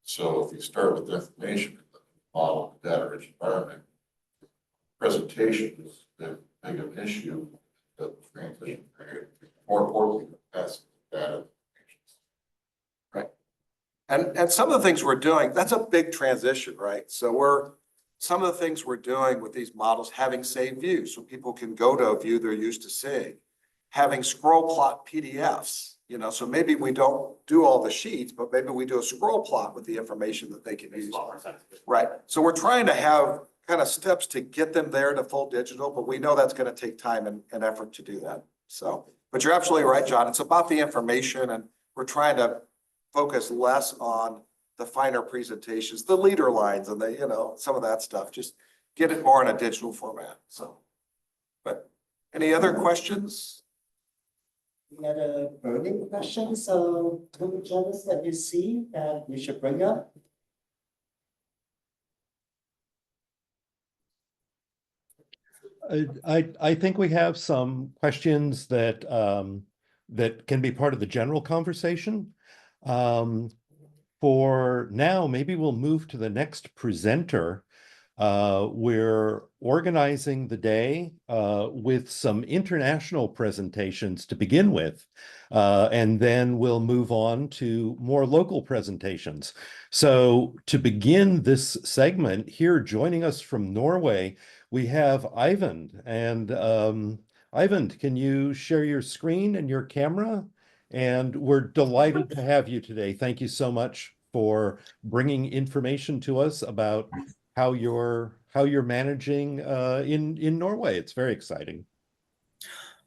So if you start with the information, the model, data rich environment, presentation is a big of an issue, the transition period. More importantly, that's data. And some of the things we're doing, that's a big transition, right? So some of the things we're doing with these models, having saved views, so people can go to a view they're used to seeing, having scroll plot PDFs, you know, so maybe we don't do all the sheets, but maybe we do a scroll plot with the information that they can use. Right. So we're trying to have kind of steps to get them there to full digital, but we know that's going to take time and effort to do that. So, but you're absolutely right, John. It's about the information, and we're trying to focus less on the finer presentations, the leader lines and the, you know, some of that stuff, just get it more in a digital format. So, but any other questions? We had a burning question, so any agendas that you see that we should bring up? I think we have some questions that that can be part of the general conversation. For now, maybe we'll move to the next presenter. We're organizing the day with some international presentations to begin with, and then we'll move on to more local presentations. So to begin this segment, here joining us from Norway, we have Eivind. And Eivind, can you share your screen and your camera? And we're delighted to have you today. Thank you so much for bringing information to us about how you're managing in Norway. It's very exciting.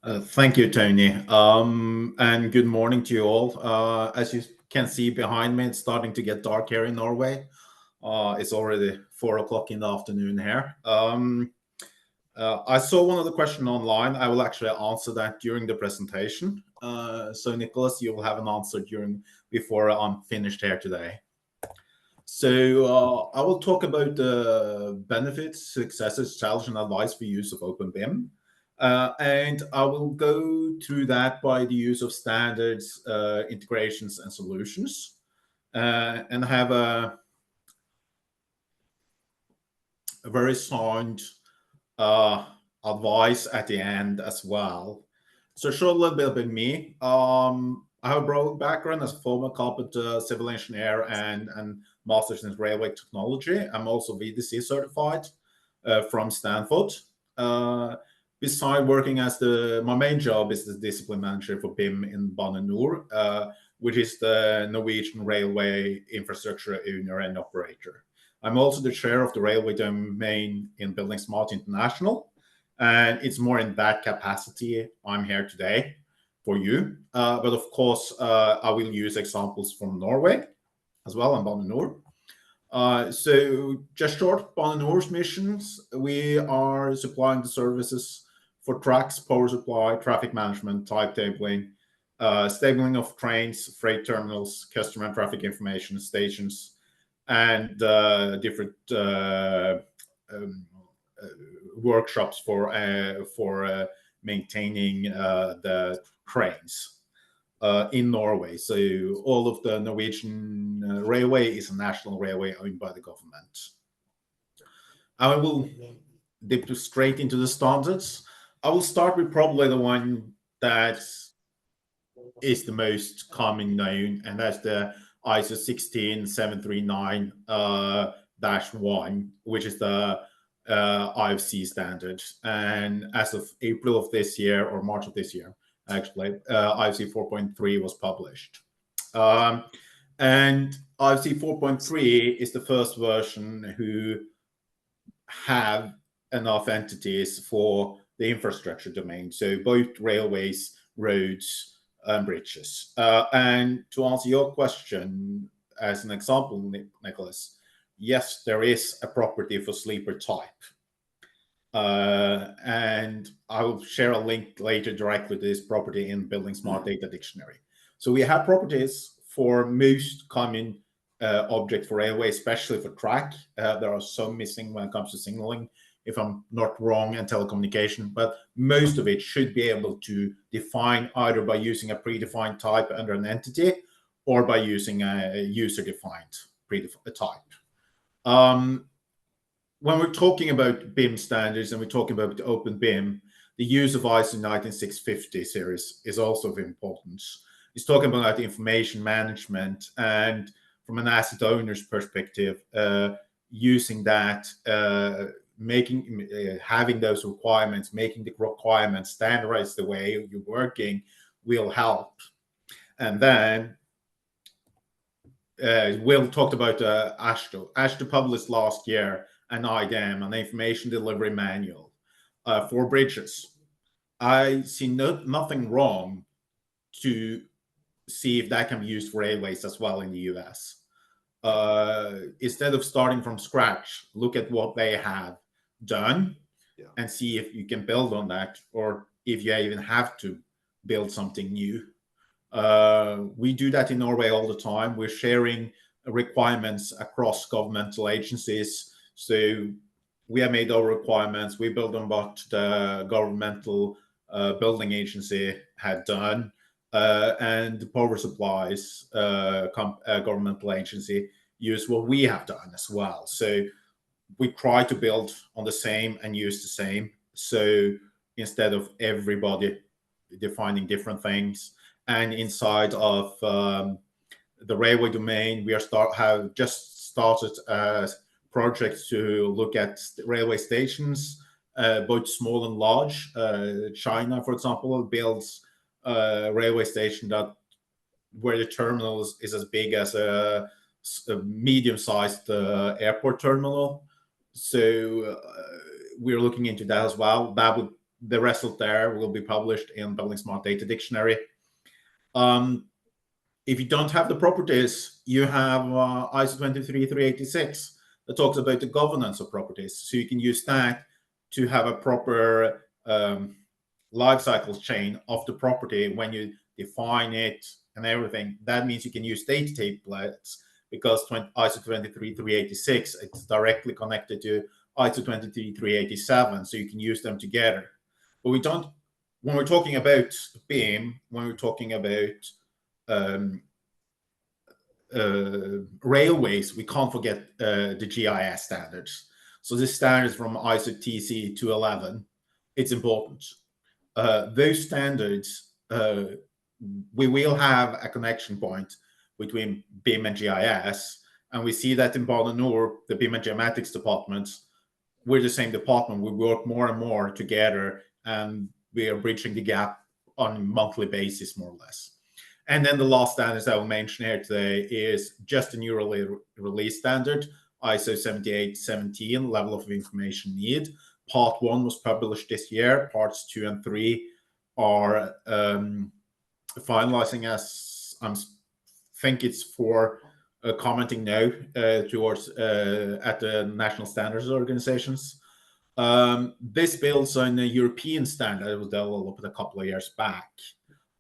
Thank you, Tony. And good morning to you all. As you can see behind me, it's starting to get dark here in Norway. It's already 4 o'clock in the afternoon here. I saw one of the questions online. I will actually answer that during the presentation. So Nicholas, you will have an answer before I'm finished here today. So I will talk about the benefits, successes, challenge, and advice for use of openBIM. And I will go through that by the use of standards, integrations, and solutions, and have a very sound advice at the end as well. So show a little bit about me. I have a broad background as a former carpenter, civil engineer, and master's in railway technology. I'm also VDC certified from Stanford. Besides working as my main job is the discipline manager for BIM in Bane NOR, which is the Norwegian railway infrastructure owner and operator. I'm also the chair of the railway domain in buildingSMART International, and it's more in that capacity I'm here today for you. But of course, I will use examples from Norway as well and Bane NOR. So just short, Bane NOR's missions, we are supplying the services for tracks, power supply, traffic management, timetabling, stabling of trains, freight terminals, customer and traffic information stations, and different workshops for maintaining the trains in Norway. So all of the Norwegian railway is a national railway owned by the government. I will dip straight into the standards. I will start with probably the one that is the most common known, and that's the ISO 16739-1, which is the IFC standard. And as of April of this year, or March of this year, actually, IFC 4.3 was published. And IFC 4.3 is the first version who have enough entities for the infrastructure domain. So both railways, roads, and bridges. And to answer your question, as an example, Nicholas, yes, there is a property for sleeper type. And I will share a link later directly to this property in buildingSMART data dictionary. So we have properties for most common object for railway, especially for track. There are some missing when it comes to signaling, if I'm not wrong, and telecommunication, but most of it should be able to define either by using a predefined type under an entity or by using a user-defined type. When we're talking about BIM standards and we're talking about the openBIM, the use of ISO 19650 series is also of importance. It's talking about the information management, and from an asset owner's perspective, using that, having those requirements, making the requirements standardized the way you're working will help. And then Will talked about AASHTO. AASHTO published last year an IDEM, an information delivery manual for bridges. I see nothing wrong to see if that can be used for railways as well in the US. Instead of starting from scratch, look at what they have done and see if you can build on that, or if you even have to build something new. We do that in Norway all the time. We're sharing requirements across governmental agencies. So we have made our requirements. We build on what the governmental building agency had done. And the power supplies governmental agency use what we have done as well. So we try to build on the same and use the same. So instead of everybody defining different things, and inside of the railway domain, we have just started a project to look at railway stations, both small and large. China, for example, builds a railway station where the terminal is as big as a medium-sized airport terminal. So we're looking into that as well. The result there will be published in buildingSMART data dictionary. If you don't have the properties, you have ISO 23386 that talks about the governance of properties. So you can use that to have a proper life cycle chain of the property when you define it and everything. That means you can use data templates, because ISO 23386 it's directly connected to ISO 23387, so you can use them together. But we don't, when we're talking about BIM, when we're talking about railways, we can't forget the GIS standards. So this standard is from ISO TC 211. It's important. Those standards, we will have a connection point between BIM and GIS, and we see that in Bane NOR, the BIM and Geomatics departments, we're the same department. We work more and more together, and we are bridging the gap on a monthly basis, more or less. And then the last standards I will mention here today is just a newly released standard, ISO 7817, level of information need. Part 1 was published this year. Parts 2 and 3 are finalizing, as I think it's for commenting now towards at the national standards organizations. This builds on a European standard that was developed a couple of years back.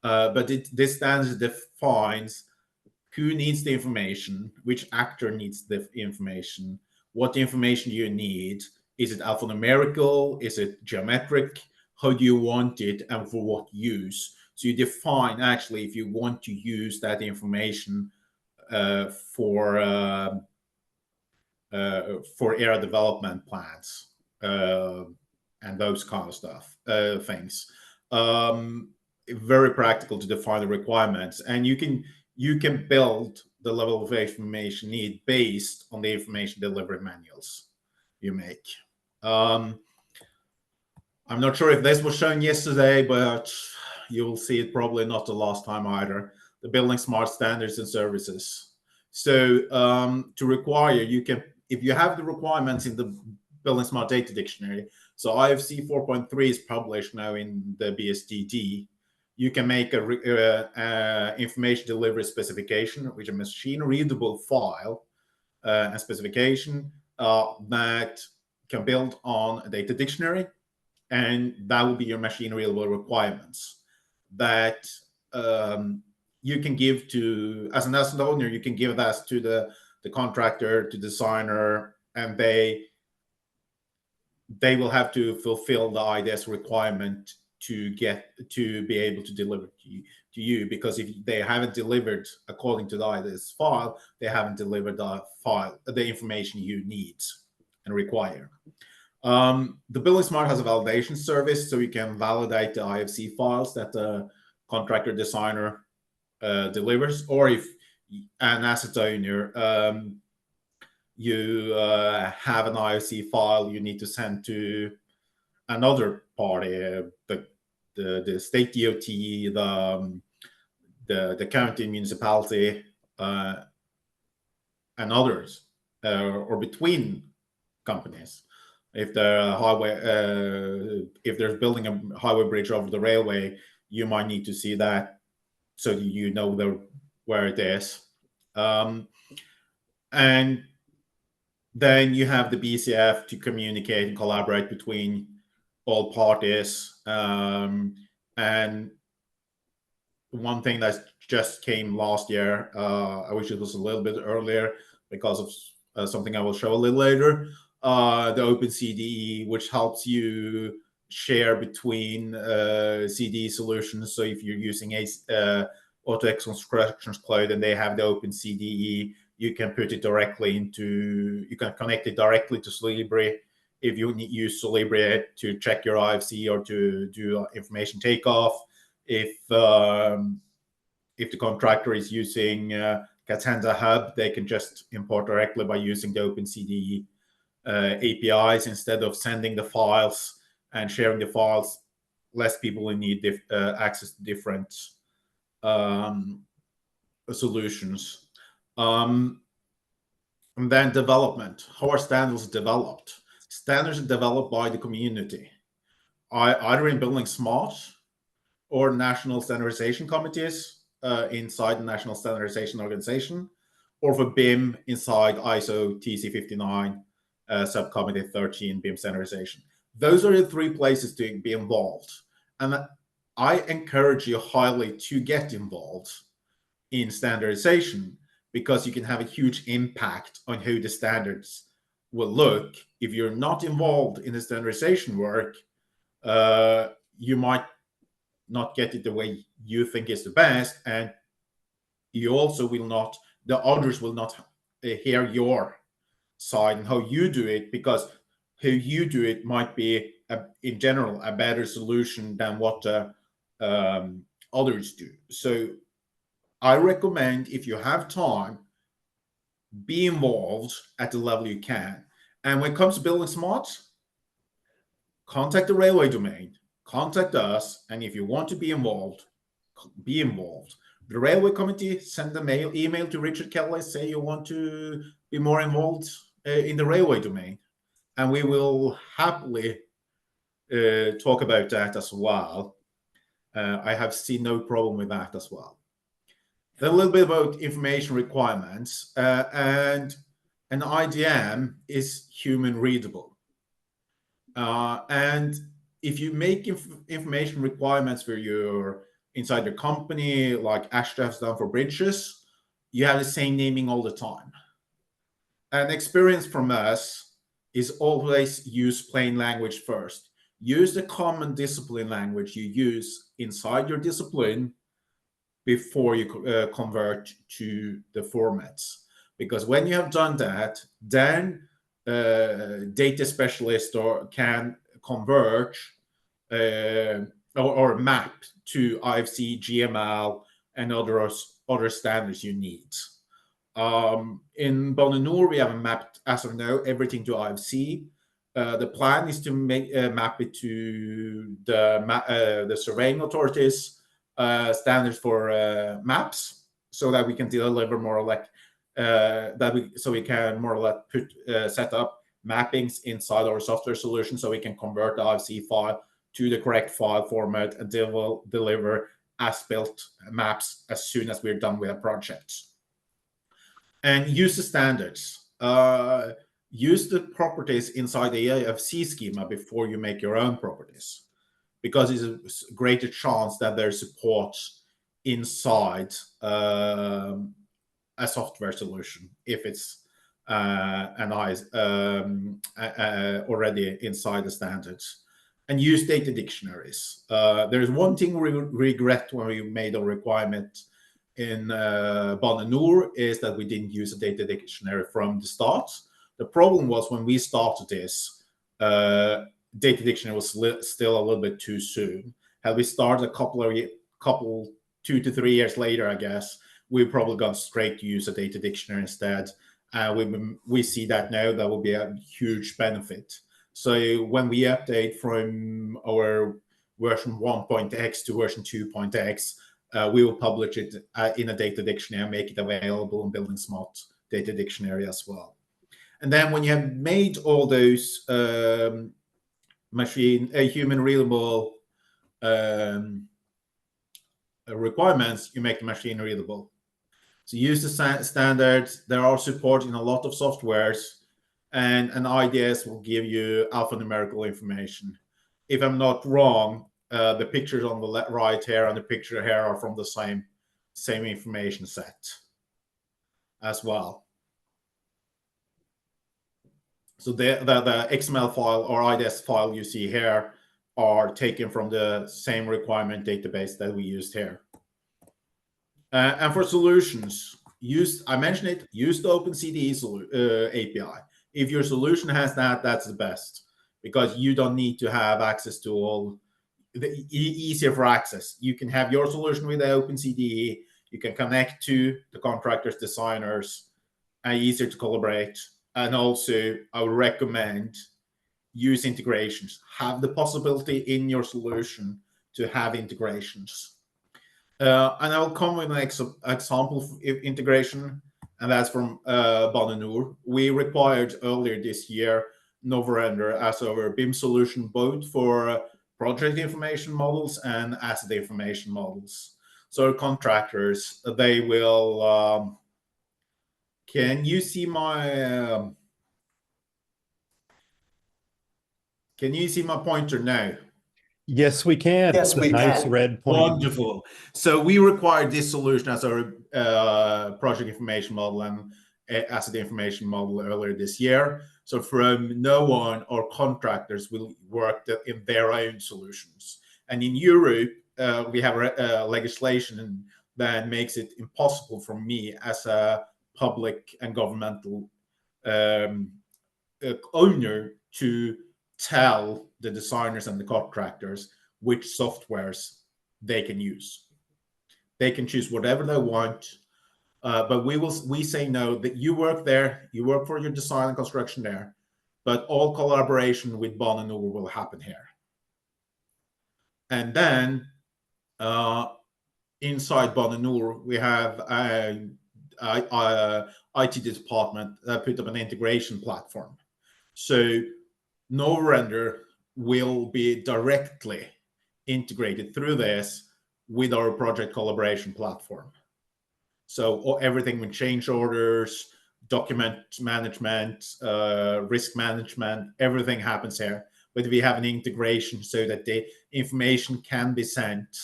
But this standard defines who needs the information, which actor needs the information, what information you need. Is it alphanumerical? Is it geometric? How do you want it, and for what use? So you define actually if you want to use that information for for area development plans and those kind of stuff, things. Very practical to define the requirements, and you can build the level of information need based on the information delivery manuals you make. I'm not sure if this was shown yesterday, but you'll see it probably not the last time either. The buildingSMART standards and services. So to require, you can, if you have the requirements in the buildingSMART data dictionary, so IFC 4.3 is published now in the BSDD, you can make a information delivery specification, which is a machine readable file and specification that can build on a data dictionary, and that will be your machine readable requirements that you can give to, as an asset owner, you can give that to the contractor, to designer, and they will have to fulfill the IDS requirement to be able to deliver to you, because if they haven't delivered according to the IDS file, they haven't delivered the information you need and require. The buildingSMART has a validation service, so you can validate the IFC files that the contractor designer delivers, or if an asset owner you have an IFC file you need to send to another party, the state DOT, the county municipality, and others, or between companies. If the highway, if there's building a highway bridge over the railway, you might need to see that so you know where it is. And then you have the BCF to communicate and collaborate between all parties. And one thing that just came last year, I wish it was a little bit earlier because of something I will show a little later, the openCDE, which helps you share between CDE solutions. So if you're using AutoX Constructions Cloud and they have the openCDE, you can put it directly into, you can connect it directly to Solibri. If you use Solibri to check your IFC or to do information takeoff, if the contractor is using Catanza Hub, they can just import directly by using the openCDE APIs instead of sending the files and sharing the files. Less people will need access to different solutions. And then development. How are standards developed? Standards are developed by the community, either in buildingSMART or national standardization committees inside the National Standardization Organization, or for BIM inside ISO TC59 subcommittee 13 BIM standardization. Those are the three places to be involved. And I encourage you highly to get involved in standardization, because you can have a huge impact on how the standards will look. If you're not involved in the standardization work, you might not get it the way you think is the best, and you also will not, the others will not hear your side and how you do it, because how you do it might be, in general, a better solution than what others do. So I recommend, if you have time, be involved at the level you can. And when it comes to buildingSMART, contact the railway domain, contact us, and if you want to be involved, be involved. The railway committee, send an email to Richard Kelly, say you want to be more involved in the railway domain, and we will happily talk about that as well. I have seen no problem with that as well. Then a little bit about information requirements, and an IDM is human readable. And if you make information requirements for your inside your company, like Astra has done for bridges, you have the same naming all the time. An experience from us is always use plain language first. Use the common discipline language you use inside your discipline before you convert to the formats. Because when you have done that, then data specialist can converge or map to IFC, GML, and other standards you need. In Bonanur, we have mapped, as of now, everything to IFC. The plan is to map it to the surveying authorities standards for maps, so that we can deliver more like so we can more or less set up mappings inside our software solution, so we can convert the IFC file to the correct file format and deliver as-built maps as soon as we're done with a project. And use the standards. Use the properties inside the IFC schema before you make your own properties, because it's a greater chance that there's support inside a software solution if it's already inside the standards. And use data dictionaries. There's one thing we regret when we made a requirement in Bonanur is that we didn't use a data dictionary from the start. The problem was when we started this, data dictionary was still a little bit too soon. Had we started a couple 2 to 3 years later, I guess, we probably gone straight to use a data dictionary instead. We see that now that will be a huge benefit. So when we update from our version 1.x to version 2.x, we will publish it in a data dictionary and make it available in buildingSMART data dictionary as well. And then when you have made all those human readable requirements, you make the machine readable. So use the standards. There are support in a lot of softwares, and an IDS will give you alphanumerical information. If I'm not wrong, the pictures on the right here and the picture here are from the same information set as well. So the XML file or IDS file you see here are taken from the same requirement database that we used here. And for solutions, I mentioned it, use the OpenCDE API. If your solution has that, that's the best, because you don't need to have access to all, easier for access. You can have your solution with the OpenCDE, you can connect to the contractors, designers, and easier to collaborate. And also, I would recommend use integrations. Have the possibility in your solution to have integrations. And I'll come with an example of integration, and that's from Bonanur. We required earlier this year Novorender as our BIM solution, both for project information models and asset information models. So contractors, they will. Can you see my pointer now? Yes, we can. Yes, we Nice can. red pointer. Wonderful. So we required this solution as our project information model and asset information model earlier this year. So from now on, our contractors will work in their own solutions. And in Europe, we have legislation that makes it impossible for me as a public and governmental owner to tell the designers and the contractors which softwares they can use. They can choose whatever they want, but we say no, that you work there, you work for your design and construction there, but all collaboration with Bonanur will happen here. And then inside Bonanur, we have an IT department that put up an integration platform. So Novorender will be directly integrated through this with our project collaboration platform. So everything with change orders, document management, risk management, everything happens here. But we have an integration so that the information can be sent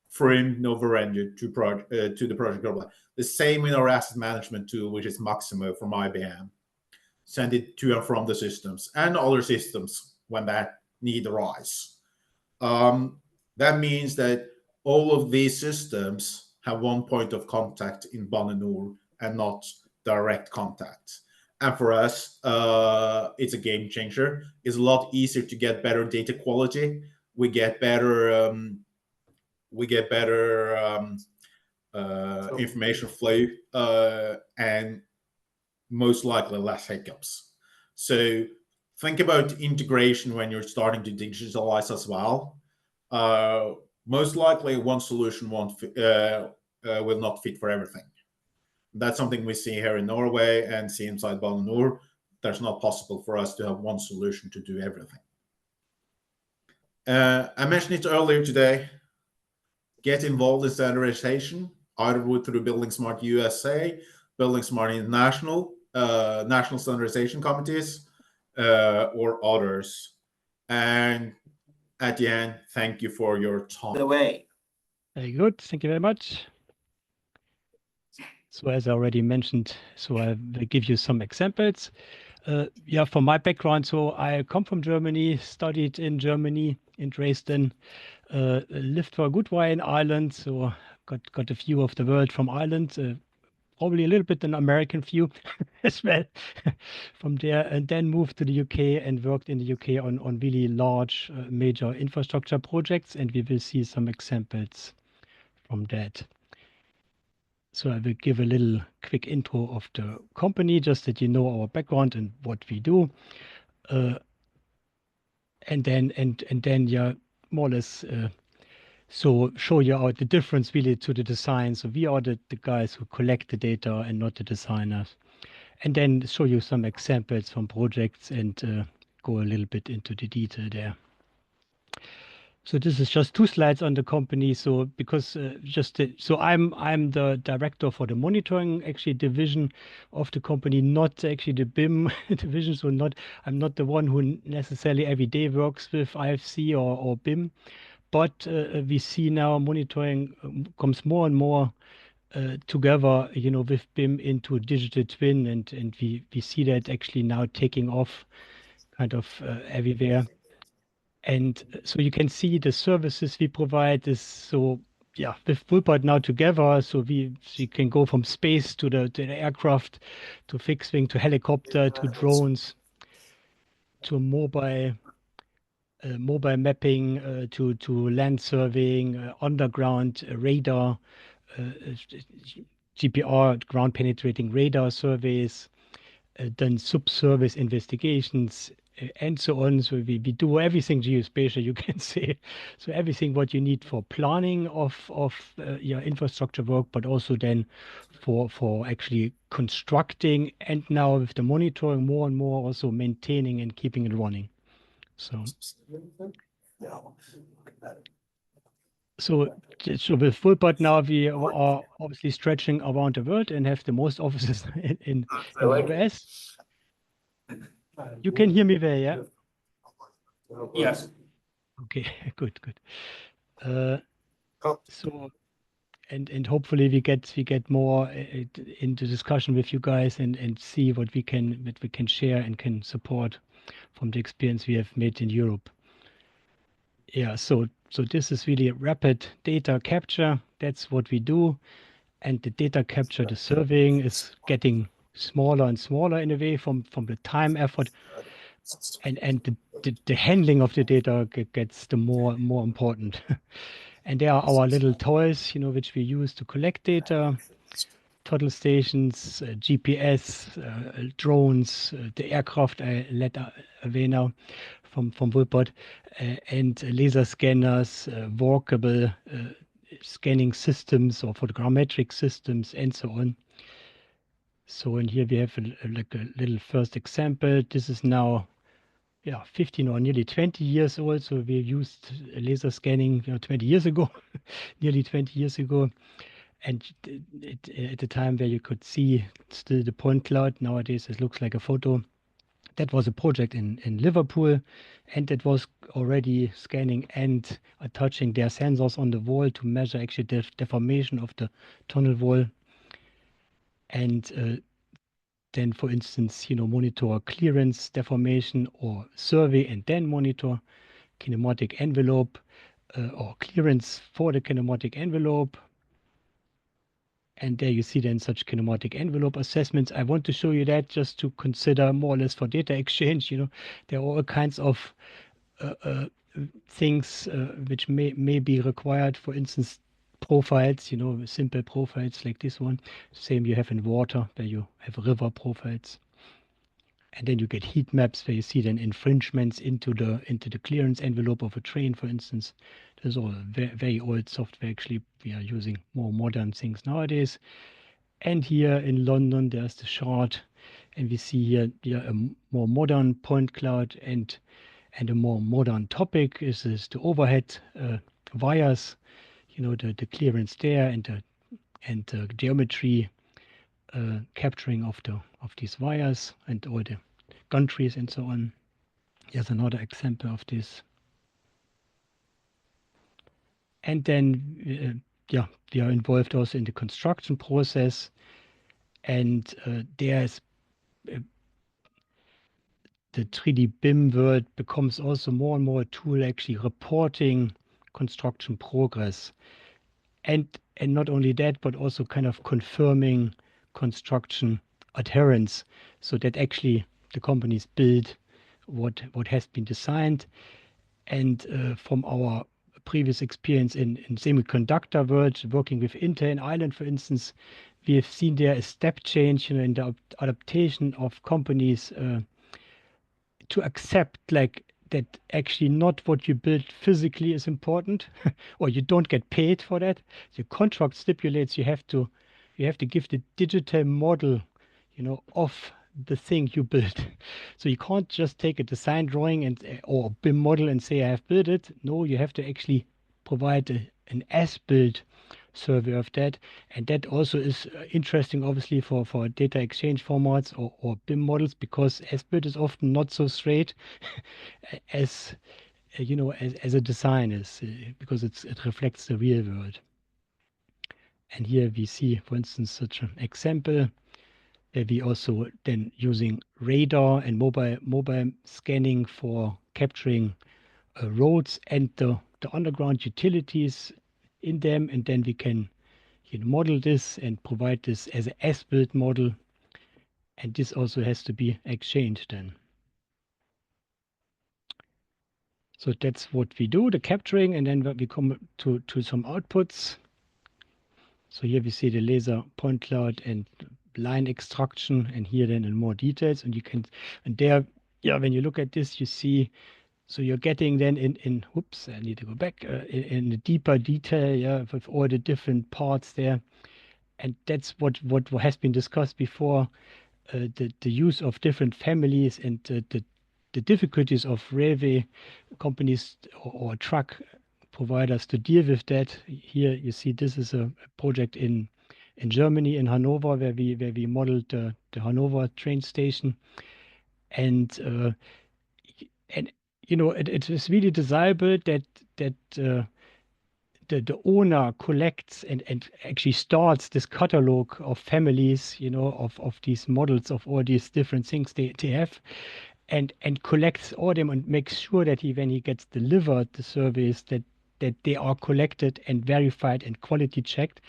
from Novorender to the project collaboration. The same with our asset management tool, which is Maximo from IBM. Send it to and from the systems and other systems when that need arise. That means that all of these systems have one point of contact in Bonanur and not direct contact. And for us, it's a game changer. It's a lot easier to get better data quality. We get better information flow, and most likely less hiccups. So think about integration when you're starting to digitalize as well. Most likely one solution will not fit for everything. That's something we see here in Norway and see inside Bane NOR. There's not possible for us to have one solution to do everything. I mentioned it earlier today. Get involved in standardization, either through buildingSMART USA, buildingSMART International, national standardization committees, or others. And at the end, thank you for your time. The way. Very good. Thank you very much. So as I already mentioned, so I will give you some examples. Yeah, from my background, so I come from Germany, studied in Germany, in Dresden, lived for a good while in Ireland, so got a view of the world from Ireland, probably a little bit an American view as well from there, and then moved to the UK and worked in the UK on really large major infrastructure projects, and we will see some examples from that. So I will give a little quick intro of the company, just that you know our background and what we do. And then yeah, more or less so show you out the difference really to the design. So we are the guys who collect the data and not the designers. And then show you some examples from projects and go a little bit into the detail there. So this is just 2 slides on the company. So because so I'm the director for the monitoring actually division of the company, not actually the BIM division. So I'm not the one who necessarily every day works with IFC or BIM, but we see now monitoring comes more and more together, you know, with BIM into digital twin, and we see that actually now taking off kind of everywhere. And so you can see the services we provide is so, yeah, with Woolpert now together, so we can go from space to the aircraft, to fixed wing, to helicopter, to drones, to mobile mapping, to land surveying, underground radar, GPR, ground penetrating radar surveys, then subsurface investigations, and so on. So we do everything geospatial, you can say. So everything what you need for planning of your infrastructure work, but also then for actually constructing, and now with the monitoring more and more also maintaining and keeping it running. So with Woolpert now we are obviously stretching around the world and have the most offices in the US. You can hear me there, yeah? Yes. Okay, good. So, and hopefully we get more into discussion with you guys and see what we can share and can support from the experience we have made in Europe. Yeah, so this is really rapid data capture. That's what we do, and the data capture, the surveying is getting smaller and smaller in a way from the time effort, and the handling of the data gets the more important. And there are our little toys, you know, which we use to collect data, total stations, GPS, drones, the aircraft I let away now from Woolpert, and laser scanners, walkable scanning systems or photogrammetric systems, and so on. So in here we have like a little first example. This is now 15 or nearly 20 years old. So we used laser scanning 20 years ago, nearly 20 years ago. And at the time where you could see still the point cloud, nowadays it looks like a photo. That was a project in Liverpool, and it was already scanning and touching their sensors on the wall to measure actually the deformation of the tunnel wall. And then, for instance, monitor clearance deformation, or survey and then monitor kinematic envelope or clearance for the kinematic envelope. And there you see then such kinematic envelope assessments. I want to show you that just to consider more or less for data exchange. There are all kinds of things which may be required. For instance, profiles, simple profiles like this one. Same you have in water, where you have river profiles. And then you get heat maps where you see then infringements into the clearance envelope of a train, for instance. There's all very, very old software. Actually, we are using more modern things nowadays. And here in London, there's the chart, and we see here a more modern point cloud, and a more modern topic is the overhead wires, the clearance there, and the geometry capturing of these wires and all the countries and so on. Here's another example of this. And then, we are involved also in the construction process. And there's the 3D BIM world becomes also more and more a tool actually reporting construction progress. And not only that, but also kind of confirming construction adherence, so that actually the companies build what has been designed. And from our previous experience in semiconductor world, working with Intel in Ireland, for instance, we have seen there a step change in the adaptation of companies to accept that actually not what you build physically is important, or you don't get paid for that. The contract stipulates you have to give the digital model, of the thing you build. So you can't just take a design drawing or BIM model and say I have built it. No, you have to actually provide an as-built survey of that. And that also is interesting, obviously, for data exchange formats or BIM models, because as-built is often not so straight as as a design is, because it reflects the real world. And here we see, for instance, such an example where we also then using radar and mobile scanning for capturing roads and the underground utilities in them, and then we can model this and provide this as an as-built model, and this also has to be exchanged then. So that's what we do, the capturing, and then we come to some outputs. So here we see the laser point cloud and line extraction, and here then in more details, and there, when you look at this, you see, so you're getting then whoops, I need to go back, in the deeper detail, with all the different parts there. And that's what has been discussed before, the use of different families and the difficulties of railway companies or truck providers to deal with that. Here you see this is a project in Germany, in Hanover, where we modeled the Hanover train station, and it is really desirable that the owner collects and actually starts this catalog of families, of these models of all these different things they have, and collects all them and makes sure that when he gets delivered the surveys, that they are collected and verified and quality checked.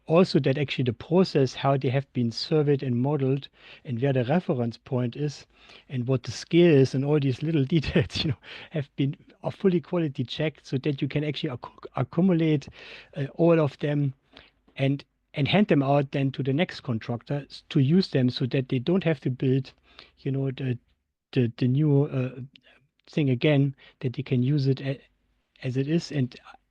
Also that actually the process, how they have been surveyed and modeled, and where the reference point is, and what the scale is, and all these little details, are fully quality checked, so that you can actually accumulate all of them and hand them out then to the next contractor to use them, so that they don't have to build, the new thing again, that they can use it as it is.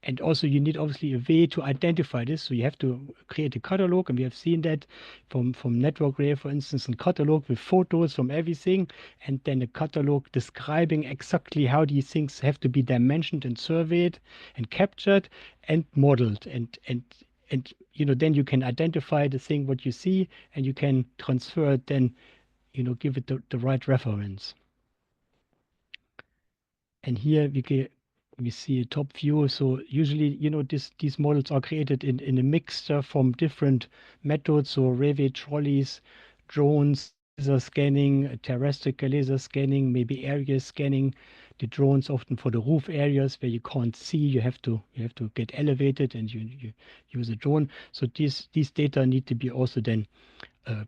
And also you need obviously a way to identify this. So you have to create a catalog, and we have seen that from network rail, for instance, a catalog with photos from everything, and then a catalog describing exactly how these things have to be dimensioned and surveyed and captured and modeled. And then you can identify the thing, what you see, and you can transfer it then, give it the right reference. And here we see a top view. So usually, these models are created in a mixture from different methods. So railway trolleys, drones, laser scanning, terrestrial laser scanning, maybe area scanning, the drones often for the roof areas where you can't see, you have to get elevated and you use a drone. So these data need to be also then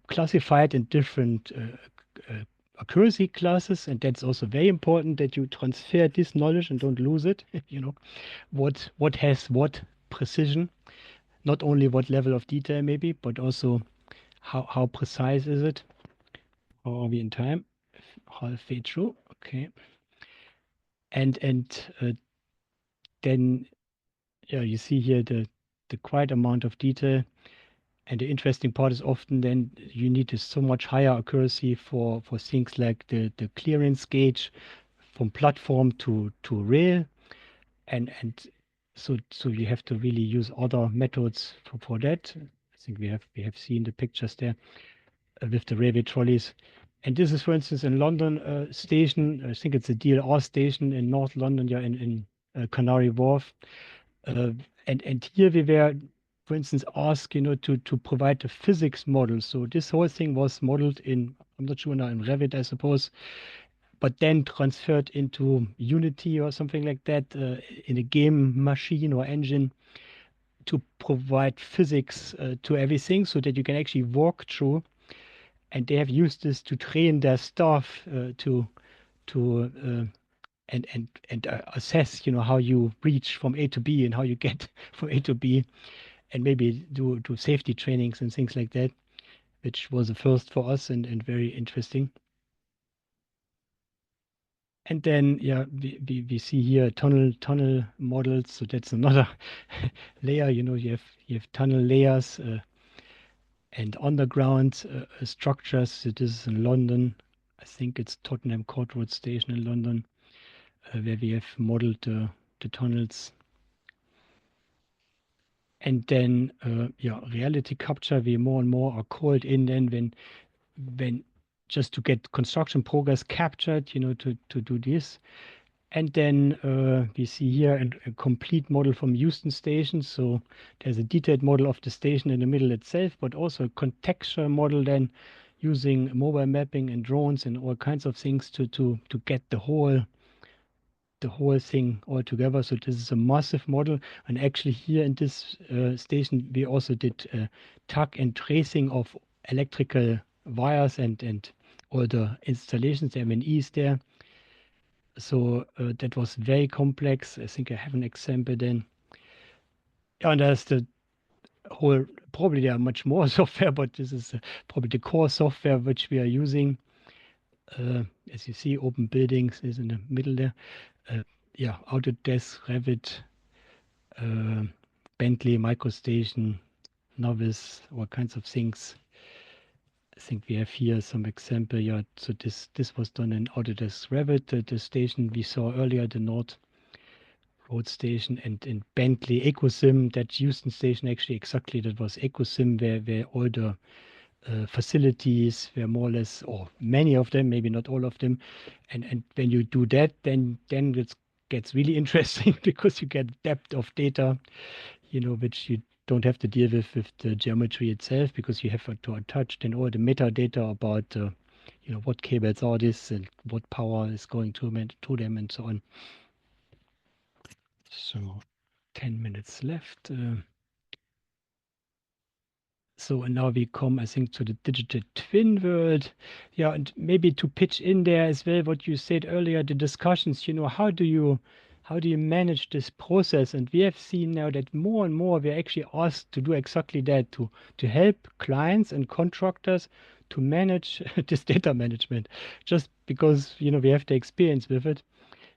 classified in different accuracy classes, and that's also very important that you transfer this knowledge and don't lose it. You know, what has what precision, not only what level of detail maybe, but also how precise is it? How are we in time? Halfway through, okay. And then yeah, you see here the quite amount of detail. And the interesting part is often then you need so much higher accuracy for things like the clearance gauge from platform to rail, and so you have to really use other methods for that. I think we have seen the pictures there with the railway trolleys. And this is, for instance, in London station. I think it's a DLR station in North London, yeah, in Canary Wharf. And here we were, for instance, asked, to provide a physics model. So this whole thing was modeled in, I'm not sure now, in Revit, I suppose, but then transferred into Unity or something like that in a game machine or engine to provide physics to everything so that you can actually walk through. And they have used this to train their staff to assess, how you reach from A to B and how you get from A to B, and maybe do safety trainings and things like that, which was a first for us and very interesting. And then, yeah, we see here tunnel models. So that's another layer. You have tunnel layers and underground structures. So this is in London. I think it's Tottenham Court Road Station in London, where we have modeled the tunnels. And then, yeah, reality capture, we more and more are called in then when just to get construction progress captured, to do this. And then we see here a complete model from Euston Station. So there's a detailed model of the station in the middle itself, but also a contextual model then using mobile mapping and drones and all kinds of things to get the whole thing all together. So this is a massive model. And actually here in this station, we also did tag and tracing of electrical wires and all the installations, the M&Es there. So that was very complex. I think I have an example then. And there's the whole, probably there are much more software, but this is probably the core software which we are using. As you see, Open Buildings is in the middle there. Yeah, Autodesk, Revit, Bentley, MicroStation, Novice, all kinds of things. I think we have here some example. Yeah, so this was done in Autodesk Revit, the station we saw earlier, the North Road Station, and in Bentley EcoSim, that Houston station actually exactly, that was EcoSim, where all the facilities were more or less, or many of them, maybe not all of them. And when you do that, then it gets really interesting because you get depth of data, which you don't have to deal with the geometry itself, because you have to attach then all the metadata about, what cables are this and what power is going to them and so on. So 10 minutes left. So and now we come, I think, to the digital twin world. Yeah, and maybe to pitch in there as well what you said earlier, the discussions, how do you manage this process? And we have seen now that more and more we're actually asked to do exactly that, to help clients and contractors to manage this data management, just because, we have the experience with it.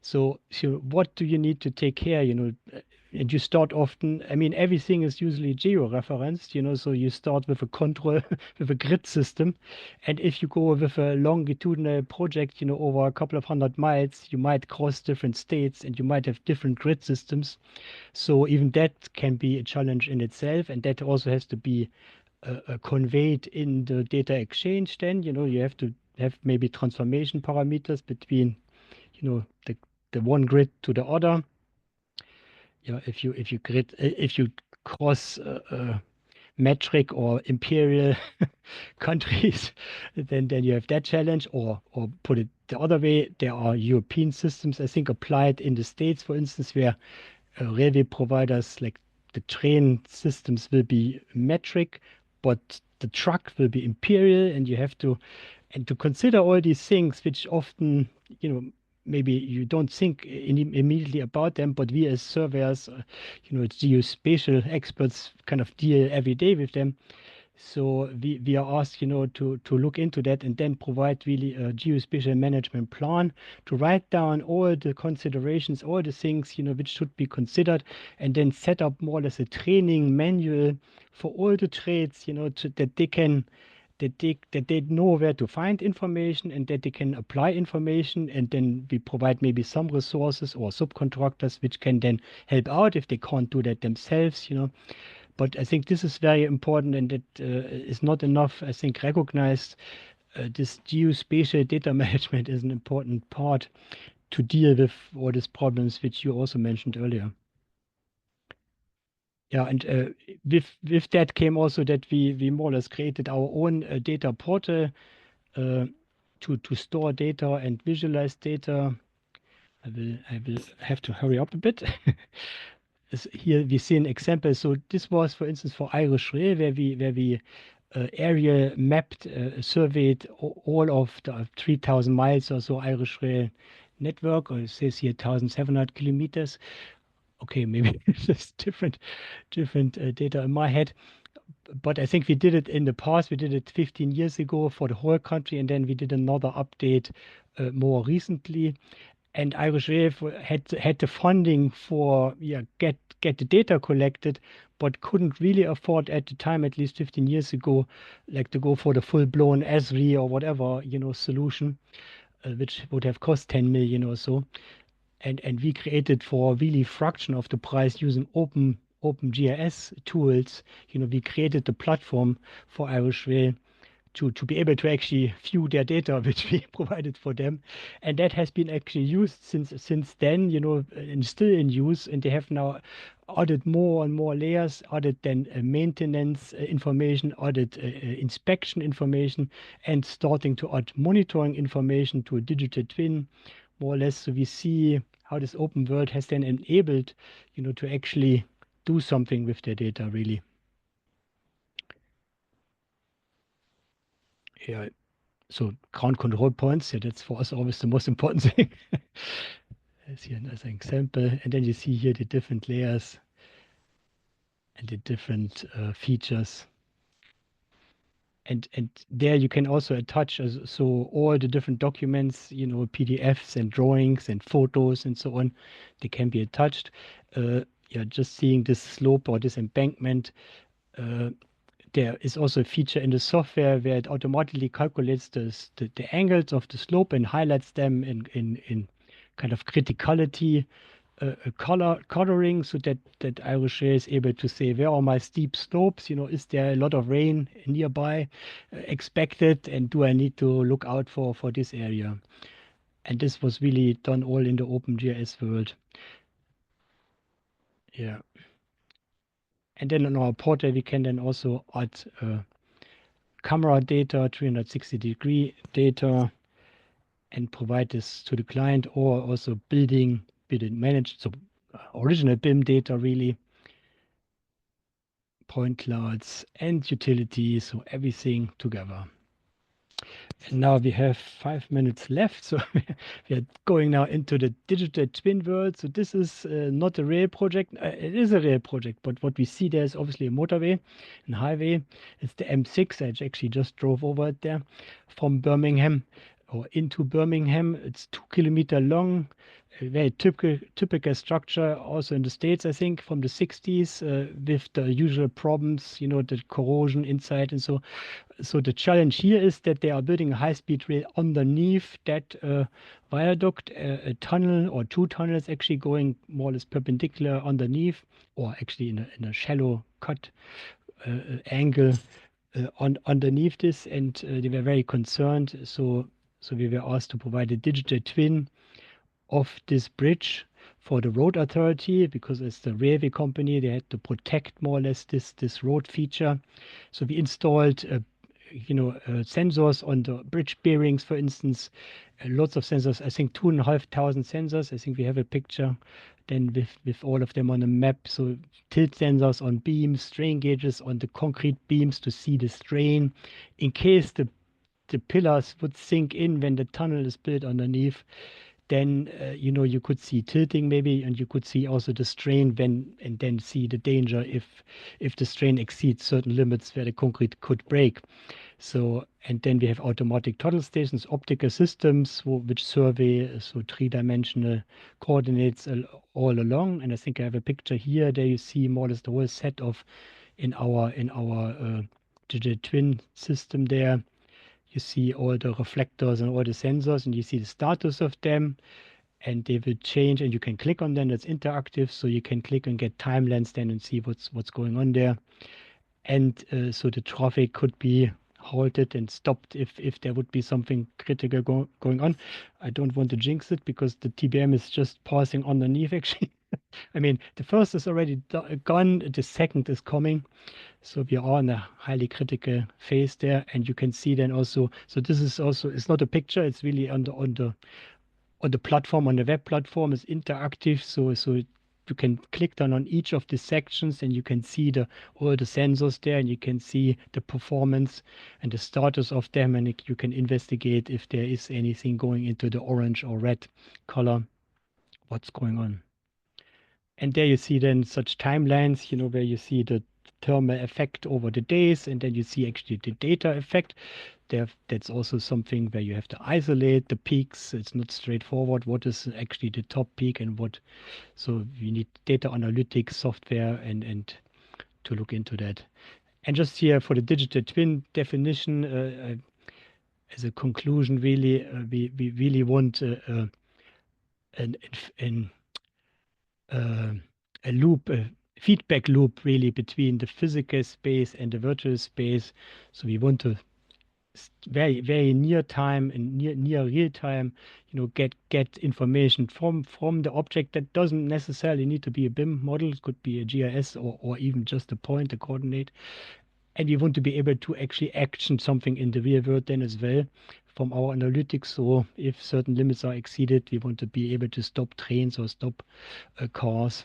So what do you need to take care, and you start often, I mean, everything is usually geo-referenced, so you start with a control, with a grid system. And if you go with a longitudinal project, over a couple of 100 miles, you might cross different states and you might have different grid systems. So even that can be a challenge in itself. And that also has to be conveyed in the data exchange then, you have to have maybe transformation parameters between, the one grid to the other. Yeah, if you cross metric or imperial countries, then you have that challenge, or put it the other way, there are European systems, I think, applied in the States, for instance, where railway providers like the train systems will be metric, but the truck will be imperial, and you have to consider all these things, which often, maybe you don't think immediately about them, but we as surveyors, geospatial experts kind of deal every day with them. So we are asked, to look into that and then provide really a geospatial management plan to write down all the considerations, all the things, which should be considered, and then set up more or less a training manual for all the trades, that they know where to find information and that they can apply information. And then we provide maybe some resources or subcontractors which can then help out if they can't do that themselves, But I think this is very important, and it is not enough, I think, recognized. This geospatial data management is an important part to deal with all these problems which you also mentioned earlier. Yeah, and with that came also that we more or less created our own data portal to store data and visualize data. I will have to hurry up a bit. Here we see an example. So this was, for instance, for Irish Rail, where we area mapped, surveyed all of the 3,000 miles or so Irish Rail network, or it says here 1,700 kilometers. Okay, maybe it's different data in my head. But I think we did it in the past. We did it 15 years ago for the whole country, and then we did another update more recently. And Irish Rail had the funding for get the data collected, but couldn't really afford at the time, at least 15 years ago, like to go for the full-blown Esri or whatever solution, which would have cost 10 million or so. And we created for really fraction of the price using OpenGIS tools. We created the platform for Irish Rail to be able to actually view their data, which we provided for them. And that has been actually used since then, and still in use. And they have now added more and more layers, added then maintenance information, added inspection information, and starting to add monitoring information to a digital twin, more or less. So we see how this open world has then enabled, to actually do something with their data, really. Yeah, so ground control points, that's for us always the most important thing. There's here as an example, and then you see here the different layers and the different features. And there you can also attach, so all the different documents, PDFs and drawings and photos and so on, they can be attached. Just seeing this slope or this embankment, there is also a feature in the software where it automatically calculates the angles of the slope and highlights them in kind of criticality coloring, so that Irish Rail is able to say, where are my steep slopes? Is there a lot of rain nearby expected, and do I need to look out for this area? And this was really done all in the OpenGIS world. Yeah. And then on our portal, we can then also add camera data, 360-degree data, and provide this to the client, or also building managed, so original BIM data, really, point clouds and utilities, so everything together. And now we have 5 minutes left, so we are going now into the digital twin world. So this is not a rail project. It is a rail project, but what we see there is obviously a motorway and highway. It's the M6. I actually just drove over it there from Birmingham or into Birmingham. It's 2 kilometers long. A very typical structure also in the States, I think, from the 60s, with the usual problems, the corrosion inside and so. So the challenge here is that they are building a high-speed rail underneath that viaduct, a tunnel or 2 tunnels actually going more or less perpendicular underneath, or actually in a shallow cut angle underneath this. And they were very concerned. So we were asked to provide a digital twin of this bridge for the road authority, because as the railway company, they had to protect more or less this road feature. So we installed sensors on the bridge bearings, for instance, lots of sensors. I think 2,500 sensors. I think we have a picture then with all of them on a map. So tilt sensors on beams, strain gauges on the concrete beams to see the strain in case the pillars would sink in when the tunnel is built underneath. Then you could see tilting maybe, and you could see also the strain and then see the danger if the strain exceeds certain limits where the concrete could break. So, and then we have automatic throttle stations, optical systems which survey three-dimensional coordinates all along. And I think I have a picture here. There you see more or less the whole set of in our digital twin system there. You see all the reflectors and all the sensors, and you see the status of them, and they will change, and you can click on them. It's interactive, so you can click and get timelines then and see what's going on there. And so the traffic could be halted and stopped if there would be something critical going on. I don't want to jinx it because the TBM is just passing underneath actually. I mean, the first is already gone, the second is coming. So we are in a highly critical phase there, and you can see then also. So this is also, it's not a picture; it's really on the platform, on the web platform. It's interactive, so you can click down on each of the sections, and you can see all the sensors there, and you can see the performance and the status of them, and you can investigate if there is anything going into the orange or red color, what's going on. And there you see then such timelines, where you see the thermal effect over the days, and then you see actually the data effect. That's also something where you have to isolate the peaks. It's not straightforward. What is actually the top peak and what? So you need data analytics software and to look into that. And just here for the digital twin definition, as a conclusion, really, we really want a loop, a feedback loop really between the physical space and the virtual space. So we want to very, very near time and near real time, get information from the object. That doesn't necessarily need to be a BIM model. It could be a GIS or even just a point, a coordinate. And we want to be able to actually action something in the real world then as well from our analytics. So if certain limits are exceeded, we want to be able to stop trains or stop cars.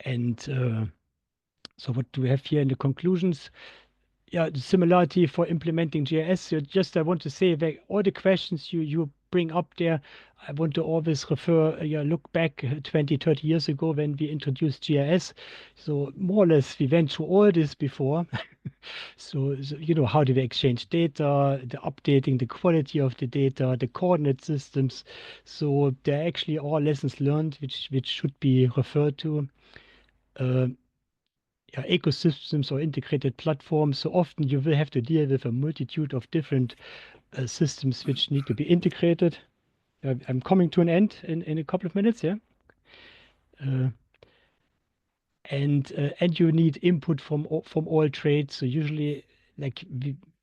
And so what do we have here in the conclusions? Yeah, the similarity for implementing GIS. So just I want to say that all the questions you bring up there, I want to always refer, look back 20, 30 years ago when we introduced GIS. So more or less we went through all this before. So how do we exchange data, the updating, the quality of the data, the coordinate systems. So there actually are lessons learned which should be referred to. Ecosystems or integrated platforms. So often you will have to deal with a multitude of different systems which need to be integrated. I'm coming to an end in a couple of minutes, yeah. And you need input from all trades. So usually, like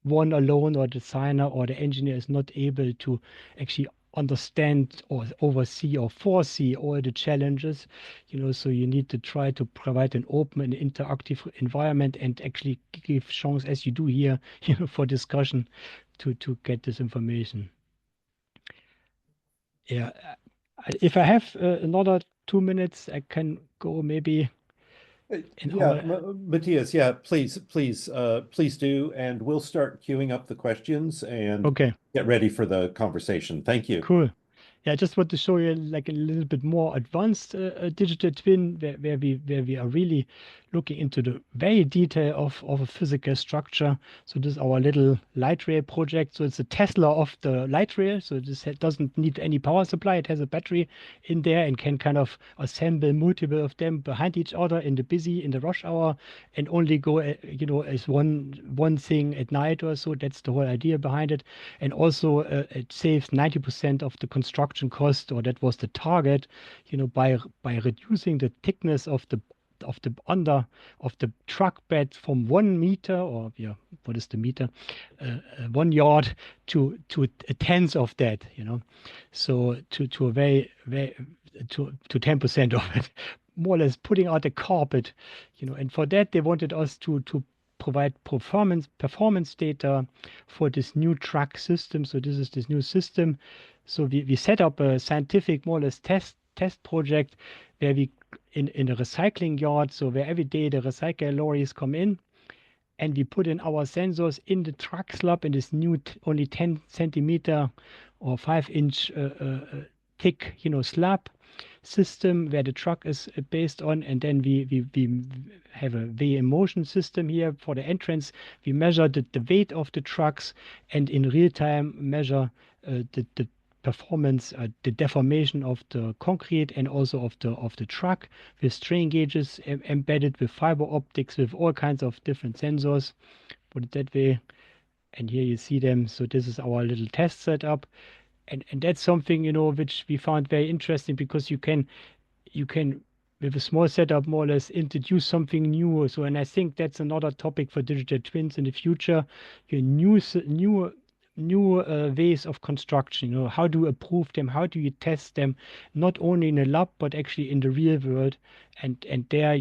one alone or designer or the engineer is not able to actually understand or oversee or foresee all the challenges, so you need to try to provide an open and interactive environment and actually give chance, as you do here, for discussion to get this information. Yeah, if I have another 2 minutes, I can go maybe. Matthias, yeah, please do, and we'll start queuing up the questions and get ready for the conversation. Thank you. Cool. Yeah, I just want to show you like a little bit more advanced digital twin where we are really looking into the very detail of a physical structure. So this is our little light rail project. So it's a Tesla of the light rail. So this doesn't need any power supply. It has a battery in there and can kind of assemble multiple of them behind each other in the rush hour, and only go as one thing at night or so. That's the whole idea behind it. And also it saves 90% of the construction cost, or that was the target, by reducing the thickness of the truck bed from 1 meter, or what is the meter, 1 yard to a tenth of that, so to a very to 10% of it, more or less putting out a carpet, and for that they wanted us to provide performance data for this new truck system. So this is this new system. So we set up a scientific, more or less, test project where we in a recycling yard, so where every day the recycle lorries come in, and we put in our sensors in the truck slab in this new only 10 centimeter or 5-inch thick, slab system where the truck is based on, and then we have a weigh motion system here for the entrance. We measure the weight of the trucks, and in real time measure the performance, the deformation of the concrete and also of the truck with strain gauges embedded with fiber optics with all kinds of different sensors. Put it that way. And here you see them. So this is our little test setup. And that's something, which we found very interesting, because you can with a small setup more or less introduce something new. So, and I think that's another topic for digital twins in the future. Your new ways of construction. How do you approve them? How do you test them? Not only in a lab, but actually in the real world. And there,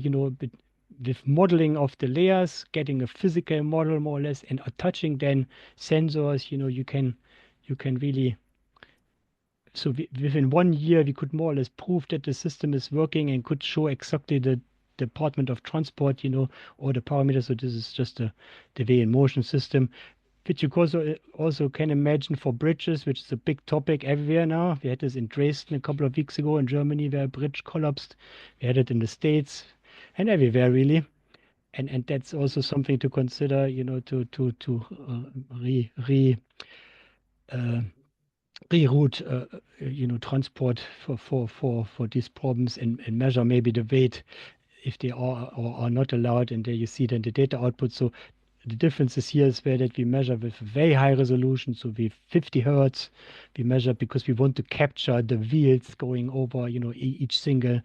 with modeling of the layers, getting a physical model more or less, and attaching then sensors, you can really. So within 1 year, we could more or less prove that the system is working and could show exactly the Department of Transport, or the parameters. So this is just the weigh in motion system, which you also can imagine for bridges, which is a big topic everywhere now. We had this in Dresden a couple of weeks ago in Germany, where a bridge collapsed. We had it in the States and everywhere really. And that's also something to consider, to reroute, transport for these problems, and measure maybe the weight if they are or are not allowed. And there you see then the data output. So the differences here is where that we measure with very high resolution. So we 50 hertz, we measure because we want to capture the wheels going over, each single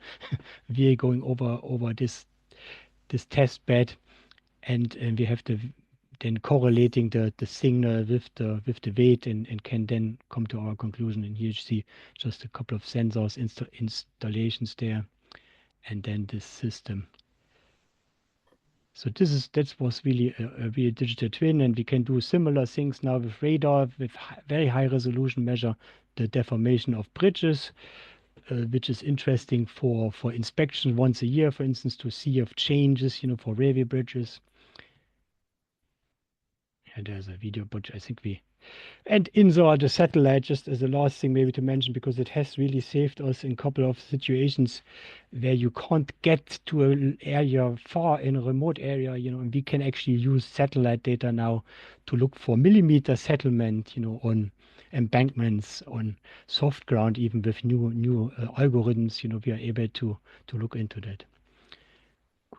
wheel going over this test bed, and we have then correlating the signal with the weight, and can then come to our conclusion. And here you see just a couple of sensors installations there, and then this system. So that was really a real digital twin, and we can do similar things now with radar, with very high resolution, measure the deformation of bridges, which is interesting for inspection once a year, for instance, to see if changes, for railway bridges. And there's a video, but I think and INSAR, the satellite, just as a last thing maybe to mention, because it has really saved us in a couple of situations where you can't get to an area far in a remote area, and we can actually use satellite data now to look for millimeter settlement, on embankments, on soft ground, even with new algorithms, we are able to look into that.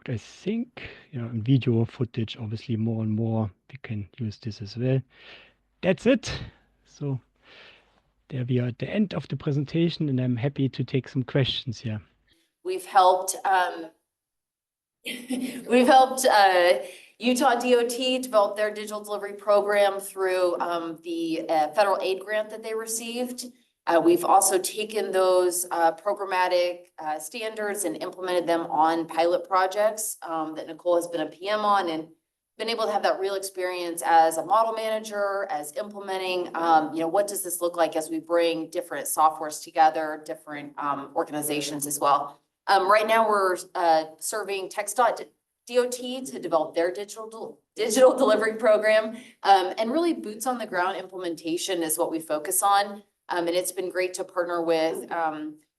Good, I think, in video footage, obviously more and more, we can use this as well. That's it. So there we are at the end of the presentation, and I'm happy to take some questions here. We've helped Utah DOT develop their digital delivery program through the federal aid grant that they received. We've also taken those programmatic standards and implemented them on pilot projects that Nicole has been a PM on, and been able to have that real experience as a model manager, as implementing, what does this look like as we bring different softwares together, different organizations as well. Right now we're serving TxDOT to develop their digital delivery program, and really boots on the ground implementation is what we focus on. And it's been great to partner with,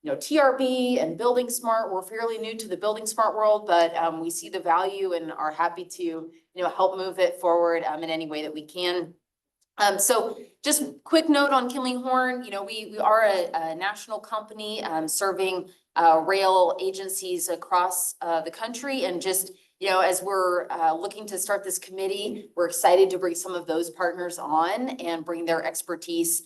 TRB and buildingSMART. We're fairly new to the buildingSMART world, but we see the value and are happy to, help move it forward in any way that we can. So just quick note on Kimley-Horn, we are a national company serving rail agencies across the country. And just, as we're looking to start this committee, we're excited to bring some of those partners on and bring their expertise.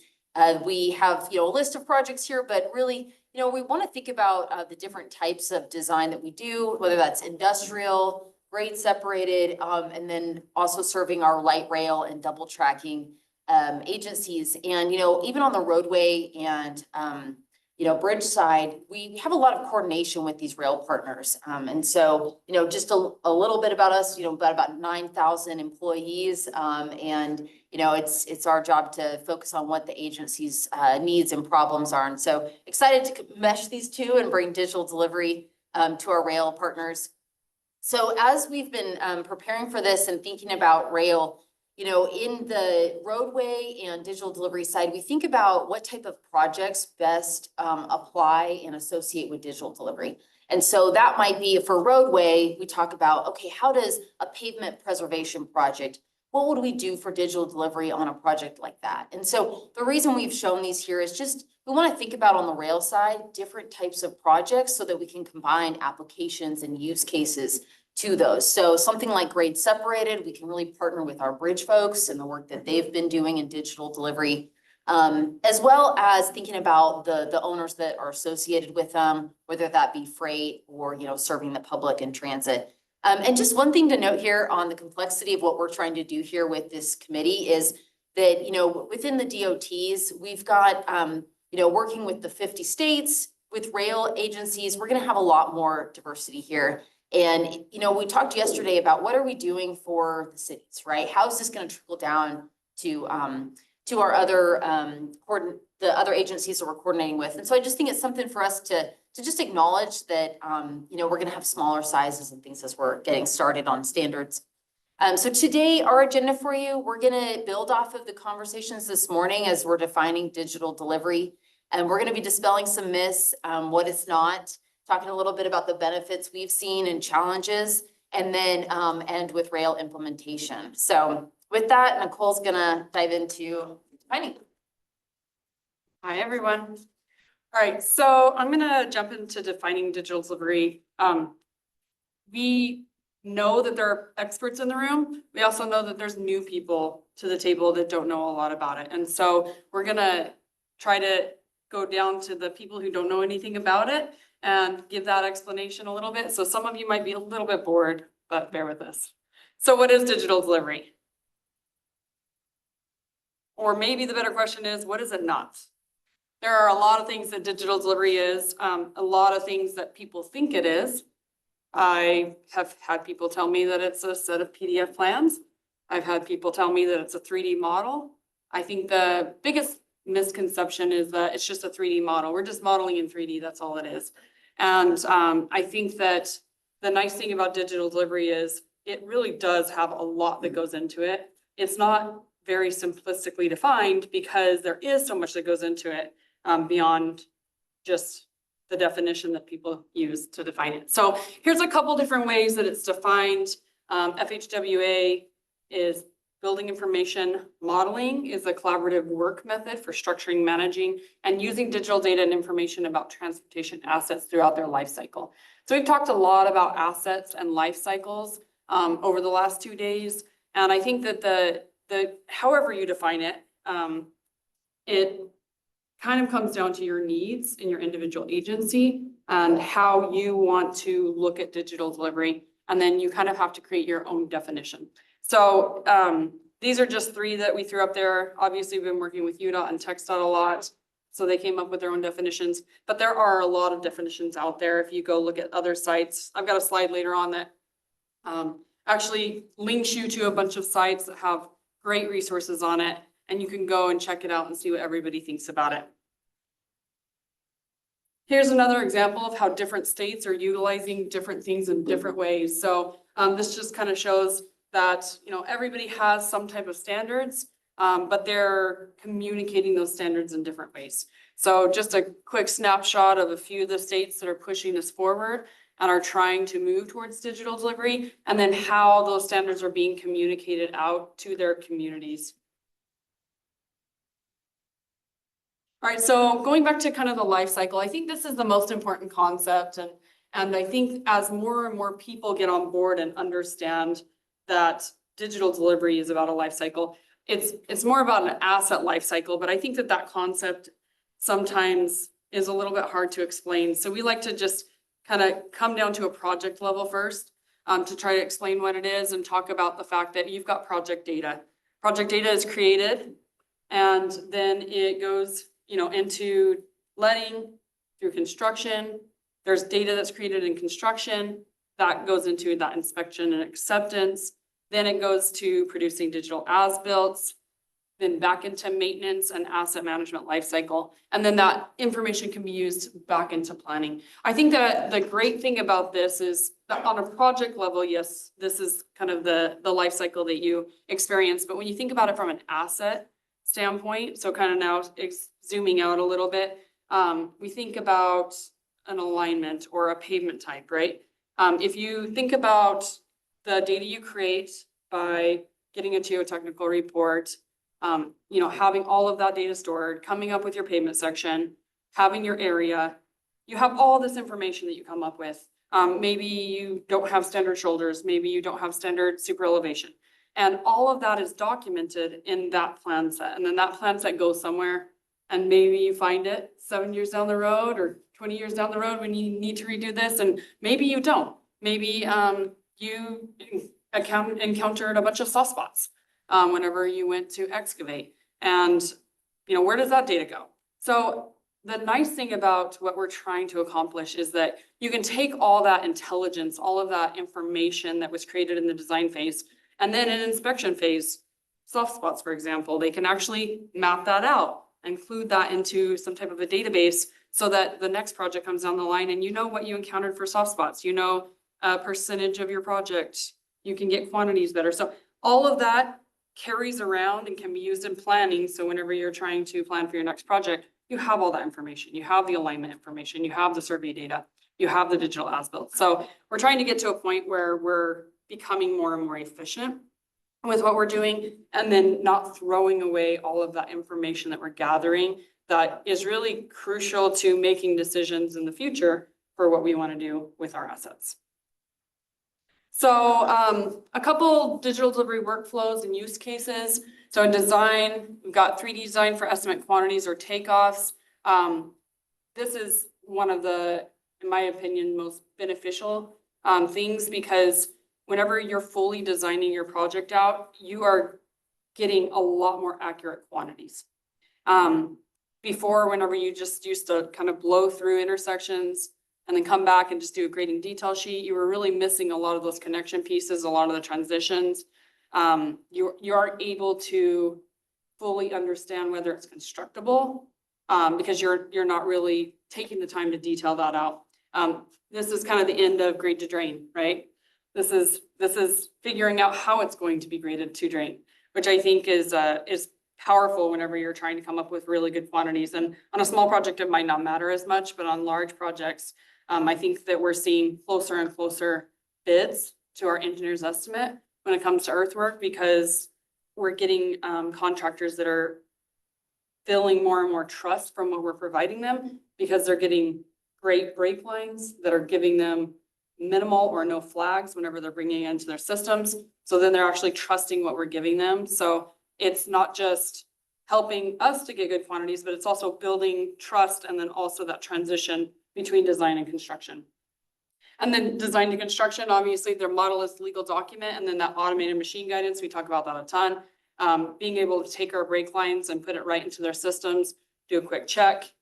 We have, a list of projects here, but really, we want to think about the different types of design that we do, whether that's industrial, grade separated, and then also serving our light rail and double tracking agencies. And, even on the roadway and, bridge side, we have a lot of coordination with these rail partners. And so, just a little bit about us, about 9,000 employees. And, it's our job to focus on what the agency's needs and problems are. And so excited to mesh these two and bring digital delivery to our rail partners. So as we've been preparing for this and thinking about rail, in the roadway and digital delivery side, we think about what type of projects best apply and associate with digital delivery. And so that might be for roadway, we talk about, okay, how does a pavement preservation project, what would we do for digital delivery on a project like that? And so the reason we've shown these here is just, we want to think about on the rail side, different types of projects so that we can combine applications and use cases to those. So something like grade separated, we can really partner with our bridge folks and the work that they've been doing in digital delivery, as well as thinking about the owners that are associated with them, whether that be freight or, serving the public in transit. And just one thing to note here on the complexity of what we're trying to do here with this committee is that, within the DOTs, we've got, working with the 50 states, with rail agencies, we're going to have a lot more diversity here. And, we talked yesterday about what are we doing for the cities, right? How is this going to trickle down to our other, the other agencies that we're coordinating with? And so I just think it's something for us to just acknowledge that, we're going to have smaller sizes and things as we're getting started on standards. So today, our agenda for you, we're going to build off of the conversations this morning as we're defining digital delivery. And we're going to be dispelling some myths, what it's not, talking a little bit about the benefits we've seen and challenges, and then end with rail implementation. So with that, Nicole's gonna dive into defining. Hi, everyone. All right, so I'm gonna jump into defining digital delivery. We know that there are experts in the room. We also know that there's new people to the table that don't know a lot about it. And so we're gonna try to go down to the people who don't know anything about it and give that explanation a little bit. So some of you might be a little bit bored, but bear with us. So what is digital delivery? Or maybe the better question is, what is it not? There are a lot of things that digital delivery is, a lot of things that people think it is. I have had people tell me that it's a set of PDF plans. I've had people tell me that it's a 3D model. I think the biggest misconception is that it's just a 3D model. We're just modeling in 3D, that's all it is. And I think that the nice thing about digital delivery is it really does have a lot that goes into it. It's not very simplistically defined because there is so much that goes into it beyond just the definition that people use to define it. So here's a couple different ways that it's defined. FHWA is building information modeling is a collaborative work method for structuring, managing, and using digital data and information about transportation assets throughout their life cycle. So we've talked a lot about assets and life cycles over the last 2 days. And I think that the however you define it, it kind of comes down to your needs in your individual agency and how you want to look at digital delivery. And then you kind of have to create your own definition. So these are just 3 that we threw up there. Obviously, we've been working with UDOT and TxDOT a lot, so they came up with their own definitions. But there are a lot of definitions out there if you go look at other sites. I've got a slide later on that actually links you to a bunch of sites that have great resources on it, and you can go and check it out and see what everybody thinks about it. Here's another example of how different states are utilizing different things in different ways. So this just kind of shows that, everybody has some type of standards, but they're communicating those standards in different ways. So just a quick snapshot of a few of the states that are pushing this forward and are trying to move towards digital delivery, and then how those standards are being communicated out to their communities. All right, so going back to kind of the life cycle, I think this is the most important concept. And I think as more and more people get on board and understand that digital delivery is about a life cycle, it's more about an asset life cycle, but I think that concept sometimes is a little bit hard to explain. So we like to just kind of come down to a project level first to try to explain what it is and talk about the fact that you've got project data. Project data is created and then it goes into letting through construction. There's data that's created in construction that goes into that inspection and acceptance. Then it goes to producing digital as-built, then back into maintenance and asset management lifecycle. And then that information can be used back into planning. I think that the great thing about this is that on a project level, yes, this is kind of the life cycle that you experience. But when you think about it from an asset standpoint, so kind of now zooming out a little bit, we think about an alignment or a pavement type, right? If you think about the data you create by getting a geotechnical report, having all of that data stored, coming up with your pavement section, having your area, you have all this information that you come up with. Maybe you don't have standard shoulders, maybe you don't have standard super elevation. And all of that is documented in that plan set. And then that plan set goes somewhere and maybe you find it 7 years down the road or 20 years down the road when you need to redo this, and maybe you don't. Maybe you encountered a bunch of soft spots whenever you went to excavate. And where does that data go? So the nice thing about what we're trying to accomplish is that you can take all that intelligence, all of that information that was created in the design phase, and then in inspection phase, soft spots, for example, they can actually map that out, include that into some type of a database so that the next project comes down the line and you know what you encountered for soft spots, a percentage of your project, you can get quantities better. So all of that carries around and can be used in planning. So whenever you're trying to plan for your next project, you have all that information. You have the alignment information, you have the survey data, you have the digital as-built. So we're trying to get to a point where we're becoming more and more efficient with what we're doing, and then not throwing away all of that information that we're gathering that is really crucial to making decisions in the future for what we want to do with our assets. So a couple digital delivery workflows and use cases. So in design, we've got 3D design for estimate quantities or takeoffs. This is one of the, in my opinion, most beneficial things, because whenever you're fully designing your project out, you are getting a lot more accurate quantities. Before, whenever you just used to kind of blow through intersections and then come back and just do a grading detail sheet, you were really missing a lot of those connection pieces, a lot of the transitions. You are able to fully understand whether it's constructible because you're not really taking the time to detail that out. This is kind of the end of grade to drain, right? This is figuring out how it's going to be graded to drain, which I think is powerful whenever you're trying to come up with really good quantities. And on a small project, it might not matter as much, but on large projects, I think that we're seeing closer and closer bids to our engineer's estimate when it comes to earthwork, because we're getting contractors that are feeling more and more trust from what we're providing them, because they're getting great break lines that are giving them minimal or no flags whenever they're bringing it into their systems. So then they're actually trusting what we're giving them. So it's not just helping us to get good quantities, but it's also building trust, and then also that transition between design and construction. And then design to construction, obviously their model is legal document, and then that automated machine guidance, we talk about that a ton. Being able to take our break lines and put it right into their systems, do a quick check,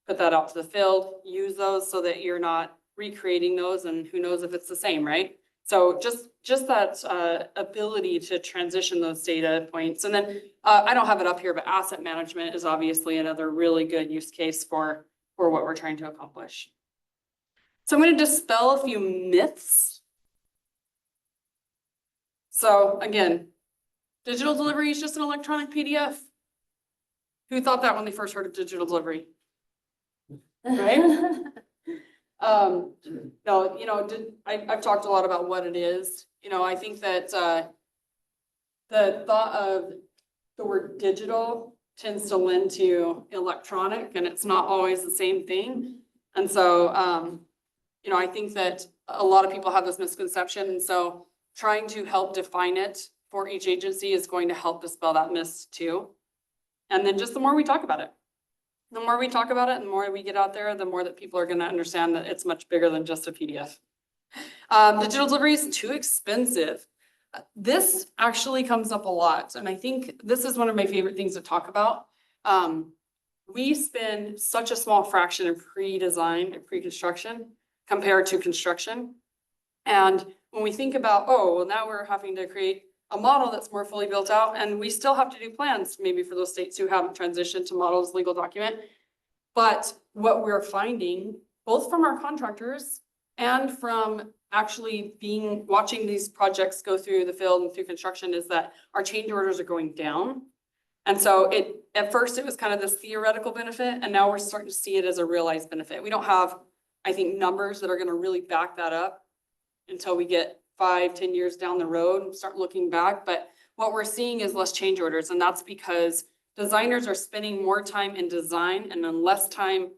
put that out to the field, use those so that you're not recreating those, and who knows if it's the same, right? So just that ability to transition those data points. And then I don't have it up here, but asset management is obviously another really good use case for what we're trying to accomplish. So I'm going to dispel a few myths. So again, digital delivery is just an electronic PDF. Who thought that when they first heard of digital delivery? Right? No, I've talked a lot about what it is. I think that the thought of the word digital tends to lend to electronic, and it's not always the same thing. And so, I think that a lot of people have this misconception. And so trying to help define it for each agency is going to help dispel that myth too. And then just the more we talk about it, and the more we get out there, the more that people are going to understand that it's much bigger than just a PDF. Digital delivery is too expensive. This actually comes up a lot. And I think this is one of my favorite things to talk about. we spend such a small fraction in pre-design and pre-construction compared to construction. And when we think about, oh, well, now we're having to create a model that's more fully built out, and we still have to do plans, maybe for those states who haven't transitioned to models legal document. But what we're finding, both from our contractors and from actually watching these projects go through the field and through construction, is that our change orders are going down. And so at first it was kind of this theoretical benefit, and now we're starting to see it as a realized benefit. We don't have, I think, numbers that are going to really back that up until we get 5-10 years down the road and start looking back. But what we're seeing is less change orders, and that's because designers are spending more time in design and then less time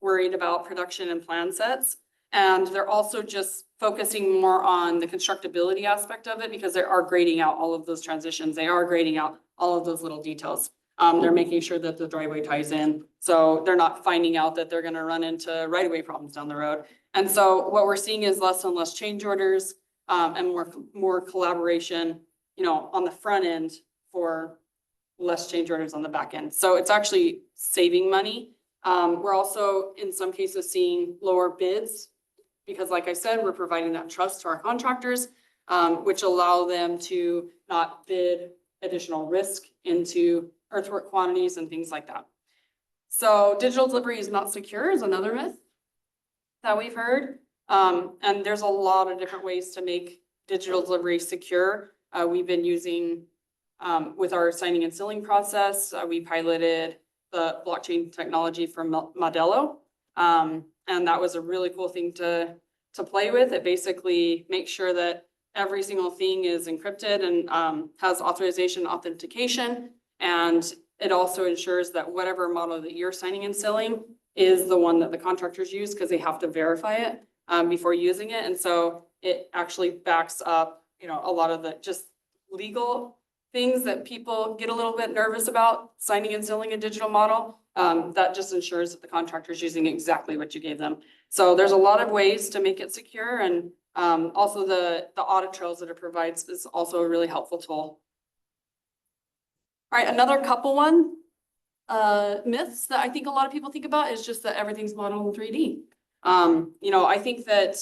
worried about production and plan sets. And they're also just focusing more on the constructability aspect of it, because they are grading out all of those transitions. They are grading out all of those little details. They're making sure that the driveway ties in. So they're not finding out that they're going to run into right-of-way problems down the road. And so what we're seeing is less and less change orders, and more collaboration, on the front end for less change orders on the back end. So it's actually saving money. We're also in some cases seeing lower bids because, like I said, we're providing that trust to our contractors, which allow them to not bid additional risk into earthwork quantities and things like that. So digital delivery is not secure is another myth that we've heard. And there's a lot of different ways to make digital delivery secure. We've been using, with our signing and sealing process, we piloted the blockchain technology from Modelo. And that was a really cool thing to play with. It basically makes sure that every single thing is encrypted and has authorization authentication. And it also ensures that whatever model that you're signing and sealing is the one that the contractors use, because they have to verify it before using it. And so it actually backs up, a lot of the just legal things that people get a little bit nervous about signing and sealing a digital model. That just ensures that the contractor is using exactly what you gave them. So there's a lot of ways to make it secure, and also the audit trails that it provides is also a really helpful tool. All right, another couple myths that I think a lot of people think about is just that everything's modeled in 3D. I think that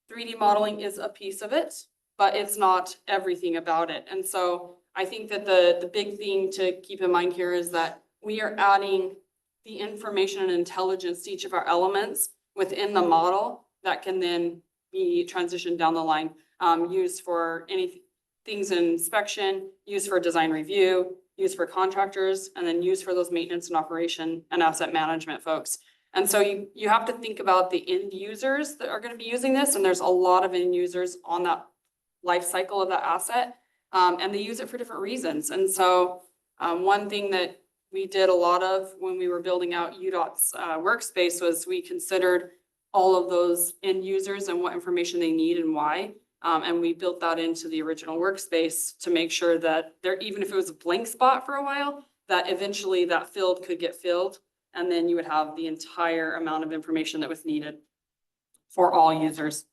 3D modeling is a piece of it, but it's not everything about it. And so I think that the big thing to keep in mind here is that we are adding the information and intelligence to each of our elements within the model that can then be transitioned down the line, used for any things in inspection, used for design review, used for contractors, and then used for those maintenance and operation and asset management folks. And so you have to think about the end users that are going to be using this. And there's a lot of end users on that life cycle of that asset, and they use it for different reasons. And so one thing that we did a lot of when we were building out UDOT's workspace was we considered all of those end users and what information they need and why. And we built that into the original workspace to make sure that there, even if it was a blank spot for a while, that eventually that field could get filled. And then you would have the entire amount of information that was needed for all users.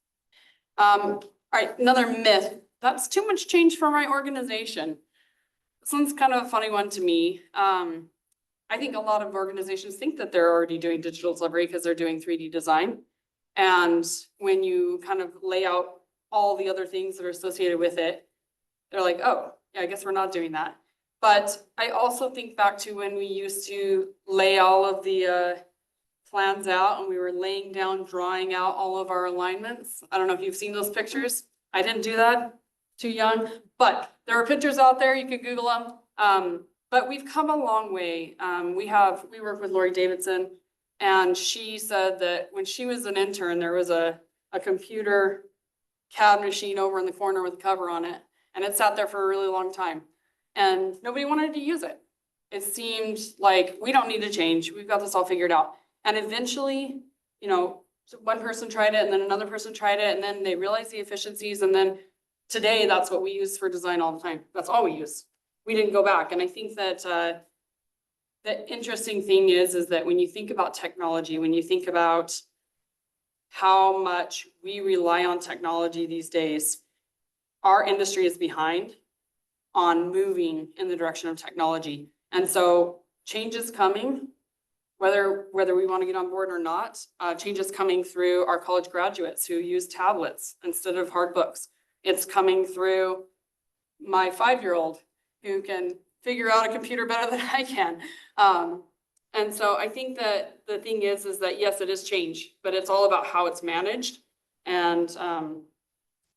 All right, another myth. That's too much change for my organization. This one's kind of a funny one to me. I think a lot of organizations think that they're already doing digital delivery because they're doing 3D design. And when you kind of lay out all the other things that are associated with it, they're like, oh, yeah, I guess we're not doing that. But I also think back to when we used to lay all of the plans out and we were laying down, drawing out all of our alignments. I don't know if you've seen those pictures. I didn't do that, too young, but there are pictures out there. You can Google them. But we've come a long way. We work with Lori Davidson, and she said that when she was an intern, there was a computer CAD machine over in the corner with a cover on it, and it sat there for a really long time, and nobody wanted to use it. It seemed like we don't need to change. We've got this all figured out. And eventually, one person tried it, and then another person tried it, and then they realized the efficiencies. And then today, that's what we use for design all the time. That's all we use. We didn't go back. And I think that the interesting thing is that when you think about technology, when you think about how much we rely on technology these days, our industry is behind on moving in the direction of technology. And so change is coming, whether we want to get on board or not. Change is coming through our college graduates who use tablets instead of hard books. It's coming through my 5-year-old who can figure out a computer better than I can. And so I think that the thing is that yes, it is change, but it's all about how it's managed and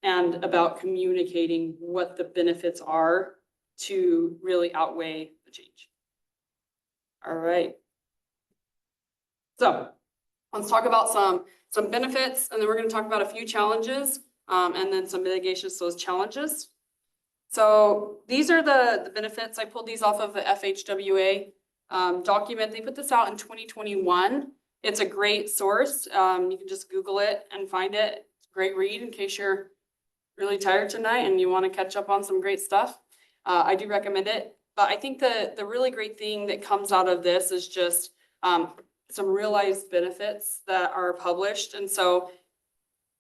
about communicating what the benefits are to really outweigh the change. All right. So let's talk about some benefits, and then we're going to talk about a few challenges, and then some mitigations to those challenges. So these are the benefits. I pulled these off of the FHWA document. They put this out in 2021. It's a great source. You can just Google it and find it. It's a great read in case you're really tired tonight and you want to catch up on some great stuff. I do recommend it. But I think the really great thing that comes out of this is just some realized benefits that are published. And so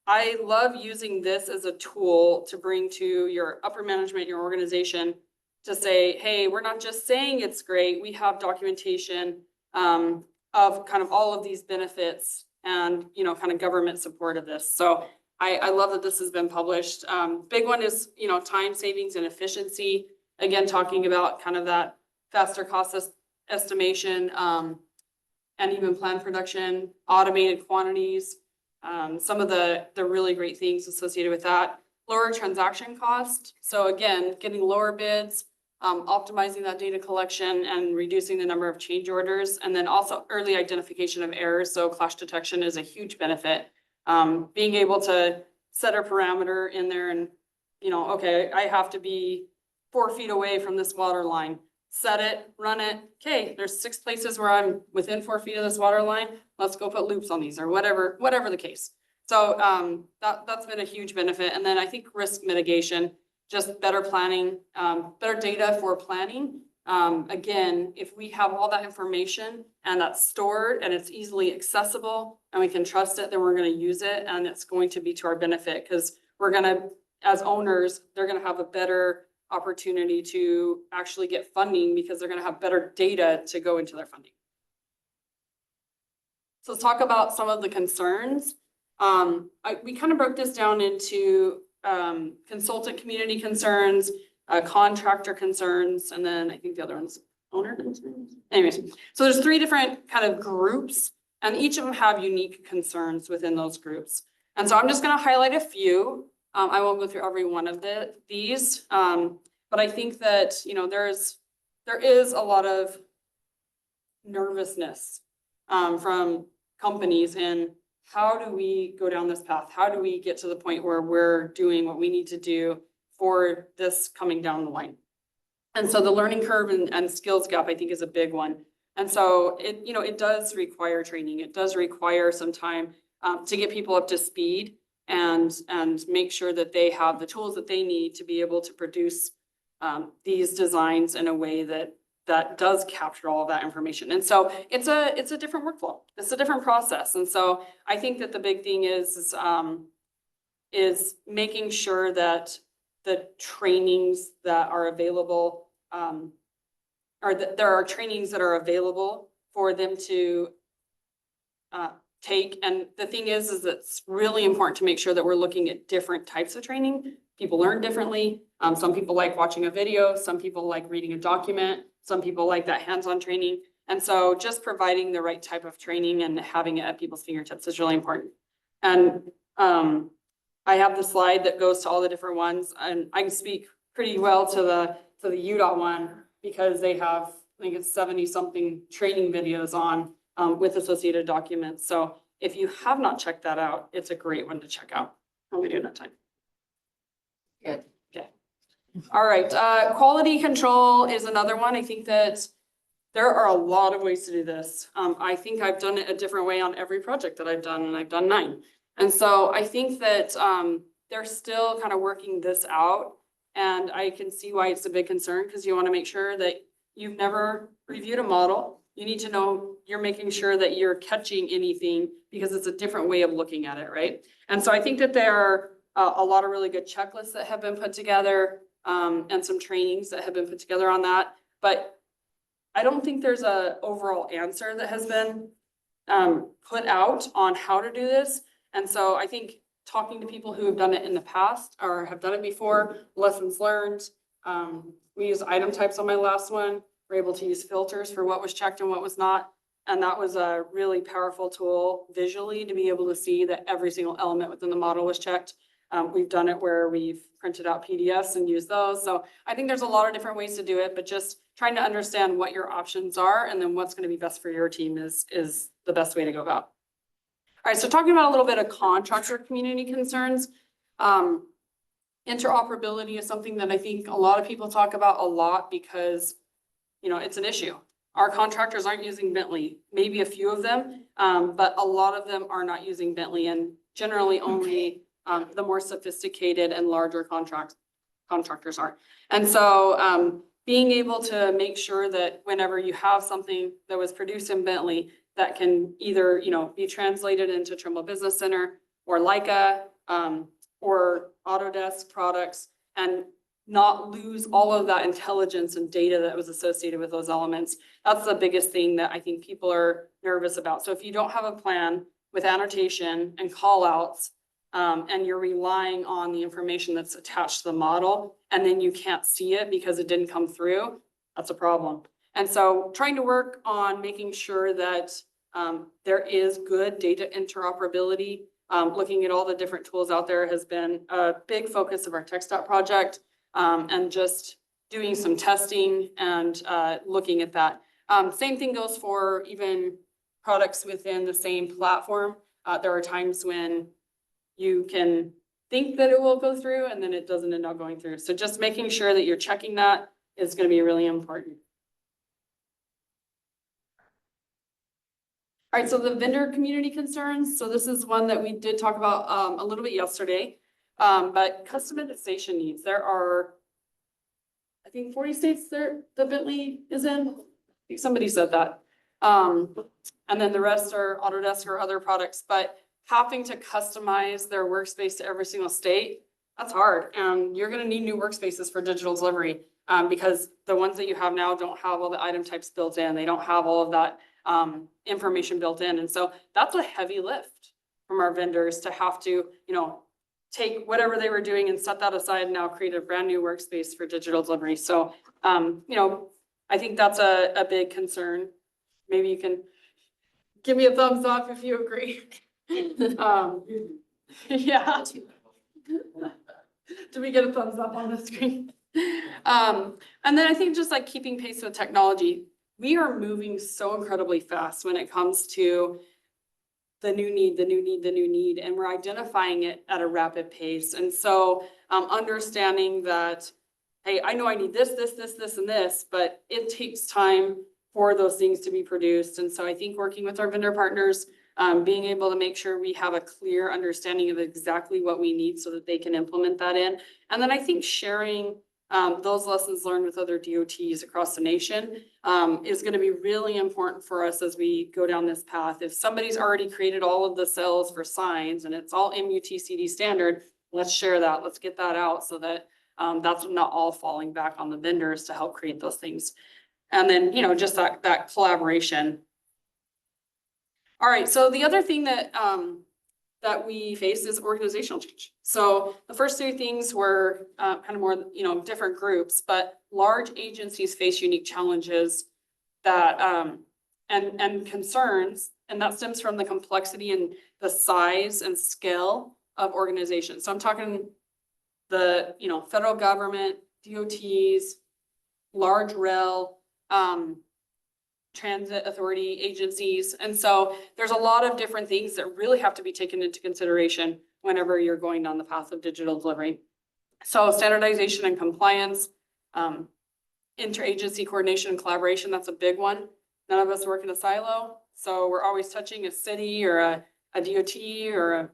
I love using this as a tool to bring to your upper management, your organization, to say, hey, we're not just saying it's great. We have documentation of kind of all of these benefits and, you know, kind of government support of this. So I love that this has been published. Big one is, you know, time savings and efficiency. Again, talking about kind of that faster cost estimation and even plan production, automated quantities. Some of the really great things associated with that. Lower transaction cost. So again, getting lower bids, optimizing that data collection and reducing the number of change orders. And then also early identification of errors. So clash detection is a huge benefit. Being able to set a parameter in there and, you know, okay, I have to be 4 feet away from this water line. Set it, run it. Okay, there's 6 places where I'm within 4 feet of this water line. Let's go put loops on these or whatever the case. So that's been a huge benefit. And then I think risk mitigation, just better planning, better data for planning. Again, if we have all that information and that's stored and it's easily accessible and we can trust it, then we're going to use it and it's going to be to our benefit because we're going to, as owners, they're going to have a better opportunity to actually get funding because they're going to have better data to go into their funding. So let's talk about some of the concerns. We kind of broke this down into consultant community concerns, contractor concerns, and then I think the other one's owner concerns. Anyways, so there's 3 different kind of groups, and each of them have unique concerns within those groups. And so I'm just going to highlight a few. I won't go through every one of these, but I think that, you know, there is a lot of nervousness from companies in how do we go down this path? How do we get to the point where we're doing what we need to do for this coming down the line? And so the learning curve and skills gap, I think, is a big one. And so it does require training. It does require some time to get people up to speed and make sure that they have the tools that they need to be able to produce these designs in a way that does capture all of that information. And so it's a different workflow. It's a different process. And so I think that the big thing is making sure that the trainings that are available, or that there are trainings that are available for them to take. And the thing is it's really important to make sure that we're looking at different types of training. People learn differently. Some people like watching a video. Some people like reading a document. Some people like that hands-on training. And so just providing the right type of training and having it at people's fingertips is really important. And I have the slide that goes to all the different ones, and I can speak pretty well to the UDOT one because they have, I think it's 70-something training videos on with associated documents. So if you have not checked that out, it's a great one to check out. How are we doing that time? Good. Okay. All right. Quality control is another one. I think that there are a lot of ways to do this. I think I've done it a different way on every project that I've done, and I've done 9. And so I think that they're still kind of working this out. And I can see why it's a big concern because you want to make sure that you've never reviewed a model. You need to know you're making sure that you're catching anything because it's a different way of looking at it, right? And so I think that there are a lot of really good checklists that have been put together and some trainings that have been put together on that. But I don't think there's a overall answer that has been put out on how to do this. And so I think talking to people who have done it in the past or have done it before, lessons learned. We use item types on my last one. We're able to use filters for what was checked and what was not. And that was a really powerful tool visually to be able to see that every single element within the model was checked. We've done it where we've printed out PDFs and used those. So I think there's a lot of different ways to do it, but just trying to understand what your options are and then what's going to be best for your team is the best way to go about. All right, so talking about a little bit of contractor community concerns. Interoperability is something that I think a lot of people talk about a lot because, you know, it's an issue. Our contractors aren't using Bentley, maybe a few of them, but a lot of them are not using Bentley, and generally only the more sophisticated and larger contractors are. And so being able to make sure that whenever you have something that was produced in Bentley that can either, you know, be translated into Trimble Business Center or Leica or Autodesk products and not lose all of that intelligence and data that was associated with those elements. That's the biggest thing that I think people are nervous about. So if you don't have a plan with annotation and call outs, and you're relying on the information that's attached to the model, and then you can't see it because it didn't come through, that's a problem. And so trying to work on making sure that there is good data interoperability, looking at all the different tools out there has been a big focus of our TechStop project, and just doing some testing and looking at that. Same thing goes for even products within the same platform. There are times when you can think that it will go through and then it doesn't end up going through. So just making sure that you're checking that is going to be really important. All right, so the vendor community concerns. So this is one that we did talk about a little bit yesterday, but customization needs. There are, I think 40 states there the Bentley is in. I think somebody said that. And then the rest are Autodesk or other products, but having to customize their workspace to every single state, that's hard. And you're going to need new workspaces for digital delivery because the ones that you have now don't have all the item types built in. They don't have all of that information built in. And so that's a heavy lift from our vendors to have to, you know, take whatever they were doing and set that aside and now create a brand new workspace for digital delivery. So, you know, I think that's a big concern. Maybe you can give me a thumbs up if you agree. Yeah. Do we get a thumbs up on the screen? And then I think just like keeping pace with technology, we are moving so incredibly fast when it comes to the new need, and we're identifying it at a rapid pace. And so understanding that, hey, I know I need this, and this, but it takes time for those things to be produced. And so I think working with our vendor partners, being able to make sure we have a clear understanding of exactly what we need so that they can implement that in. And then I think sharing those lessons learned with other DOTs across the nation is going to be really important for us as we go down this path. If somebody's already created all of the cells for signs and it's all MUTCD standard, let's share that. Let's get that out so that that's not all falling back on the vendors to help create those things. And then, you know, just that collaboration. All right, so the other thing that that we face is organizational change. So the first two things were kind of more, you know, different groups, but large agencies face unique challenges that and concerns, and that stems from the complexity and the size and scale of organizations. So I'm talking the, you know, federal government, DOTs, large rail, transit authority agencies. And so there's a lot of different things that really have to be taken into consideration whenever you're going down the path of digital delivery. So standardization and compliance, interagency coordination and collaboration, that's a big one. None of us work in a silo. So we're always touching a city or a DOT or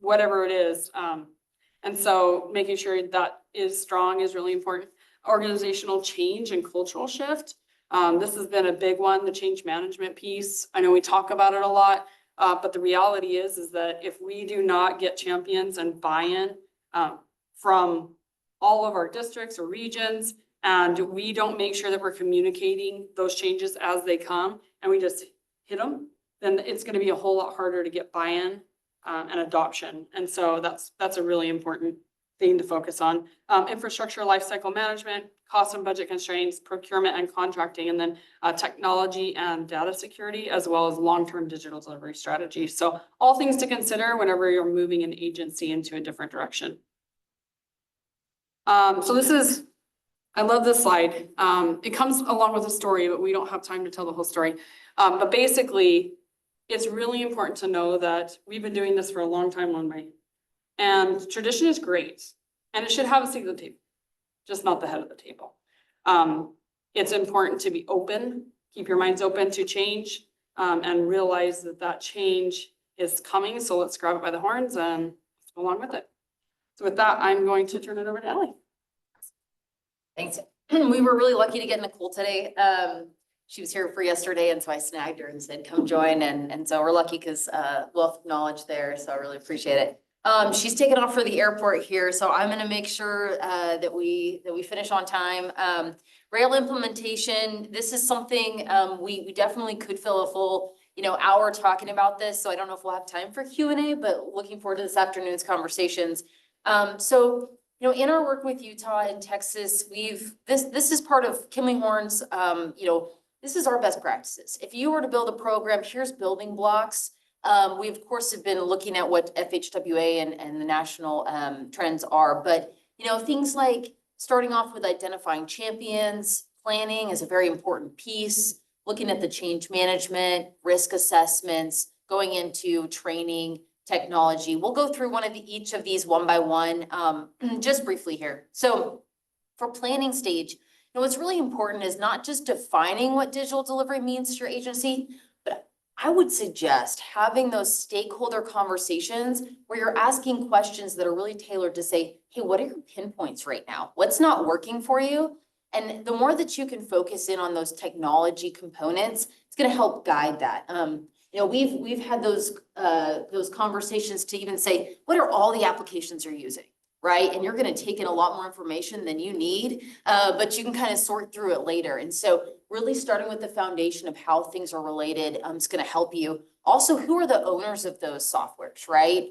whatever it is. And so making sure that is strong is really important. Organizational change and cultural shift. This has been a big one, the change management piece. I know we talk about it a lot, but the reality is that if we do not get champions and buy-in from all of our districts or regions, and we don't make sure that we're communicating those changes as they come, and we just hit them, then it's gonna be a whole lot harder to get buy-in and adoption. And so that's a really important thing to focus on. Infrastructure lifecycle management, cost and budget constraints, procurement and contracting, and then technology and data security, as well as long-term digital delivery strategy. So all things to consider whenever you're moving an agency into a different direction. So this is, I love this slide. It comes along with a story, but we don't have time to tell the whole story. But basically, it's really important to know that we've been doing this for a long time on my, and tradition is great, and it should have a seat at the table, just not the head of the table. It's important to be open, keep your minds open to change, and realize that that change is coming. So let's grab it by the horns and let's go along with it. So with that, I'm going to turn it over to Ellie. Thanks. We were really lucky to get Nicole today. She was here for yesterday, and so I snagged her and said, come join. And so we're lucky because wealth of knowledge there. So I really appreciate it. She's taken off for the airport here, so I'm going to make sure that we finish on time. Rail implementation. This is something we definitely could fill a full hour talking about this. So I don't know if we'll have time for Q&A, but looking forward to this afternoon's conversations. So in our work with Utah and Texas, this is part of Kimley-Horn's this is our best practices. If you were to build a program, here's building blocks. We of course have been looking at what FHWA and the national trends are, but things like starting off with identifying champions, planning is a very important piece, looking at the change management, risk assessments, going into training, technology. We'll go through each of these one by one, just briefly here. So for planning stage, what's really important is not just defining what digital delivery means to your agency, but I would suggest having those stakeholder conversations where you're asking questions that are really tailored to say, hey, what are your pinpoints right now? What's not working for you? And the more that you can focus in on those technology components, it's going to help guide that. We've had those conversations to even say, what are all the applications you're using? Right? And you're going to take in a lot more information than you need, but you can kind of sort through it later. And so really starting with the foundation of how things are related is going to help you. Also, who are the owners of those softwares, right?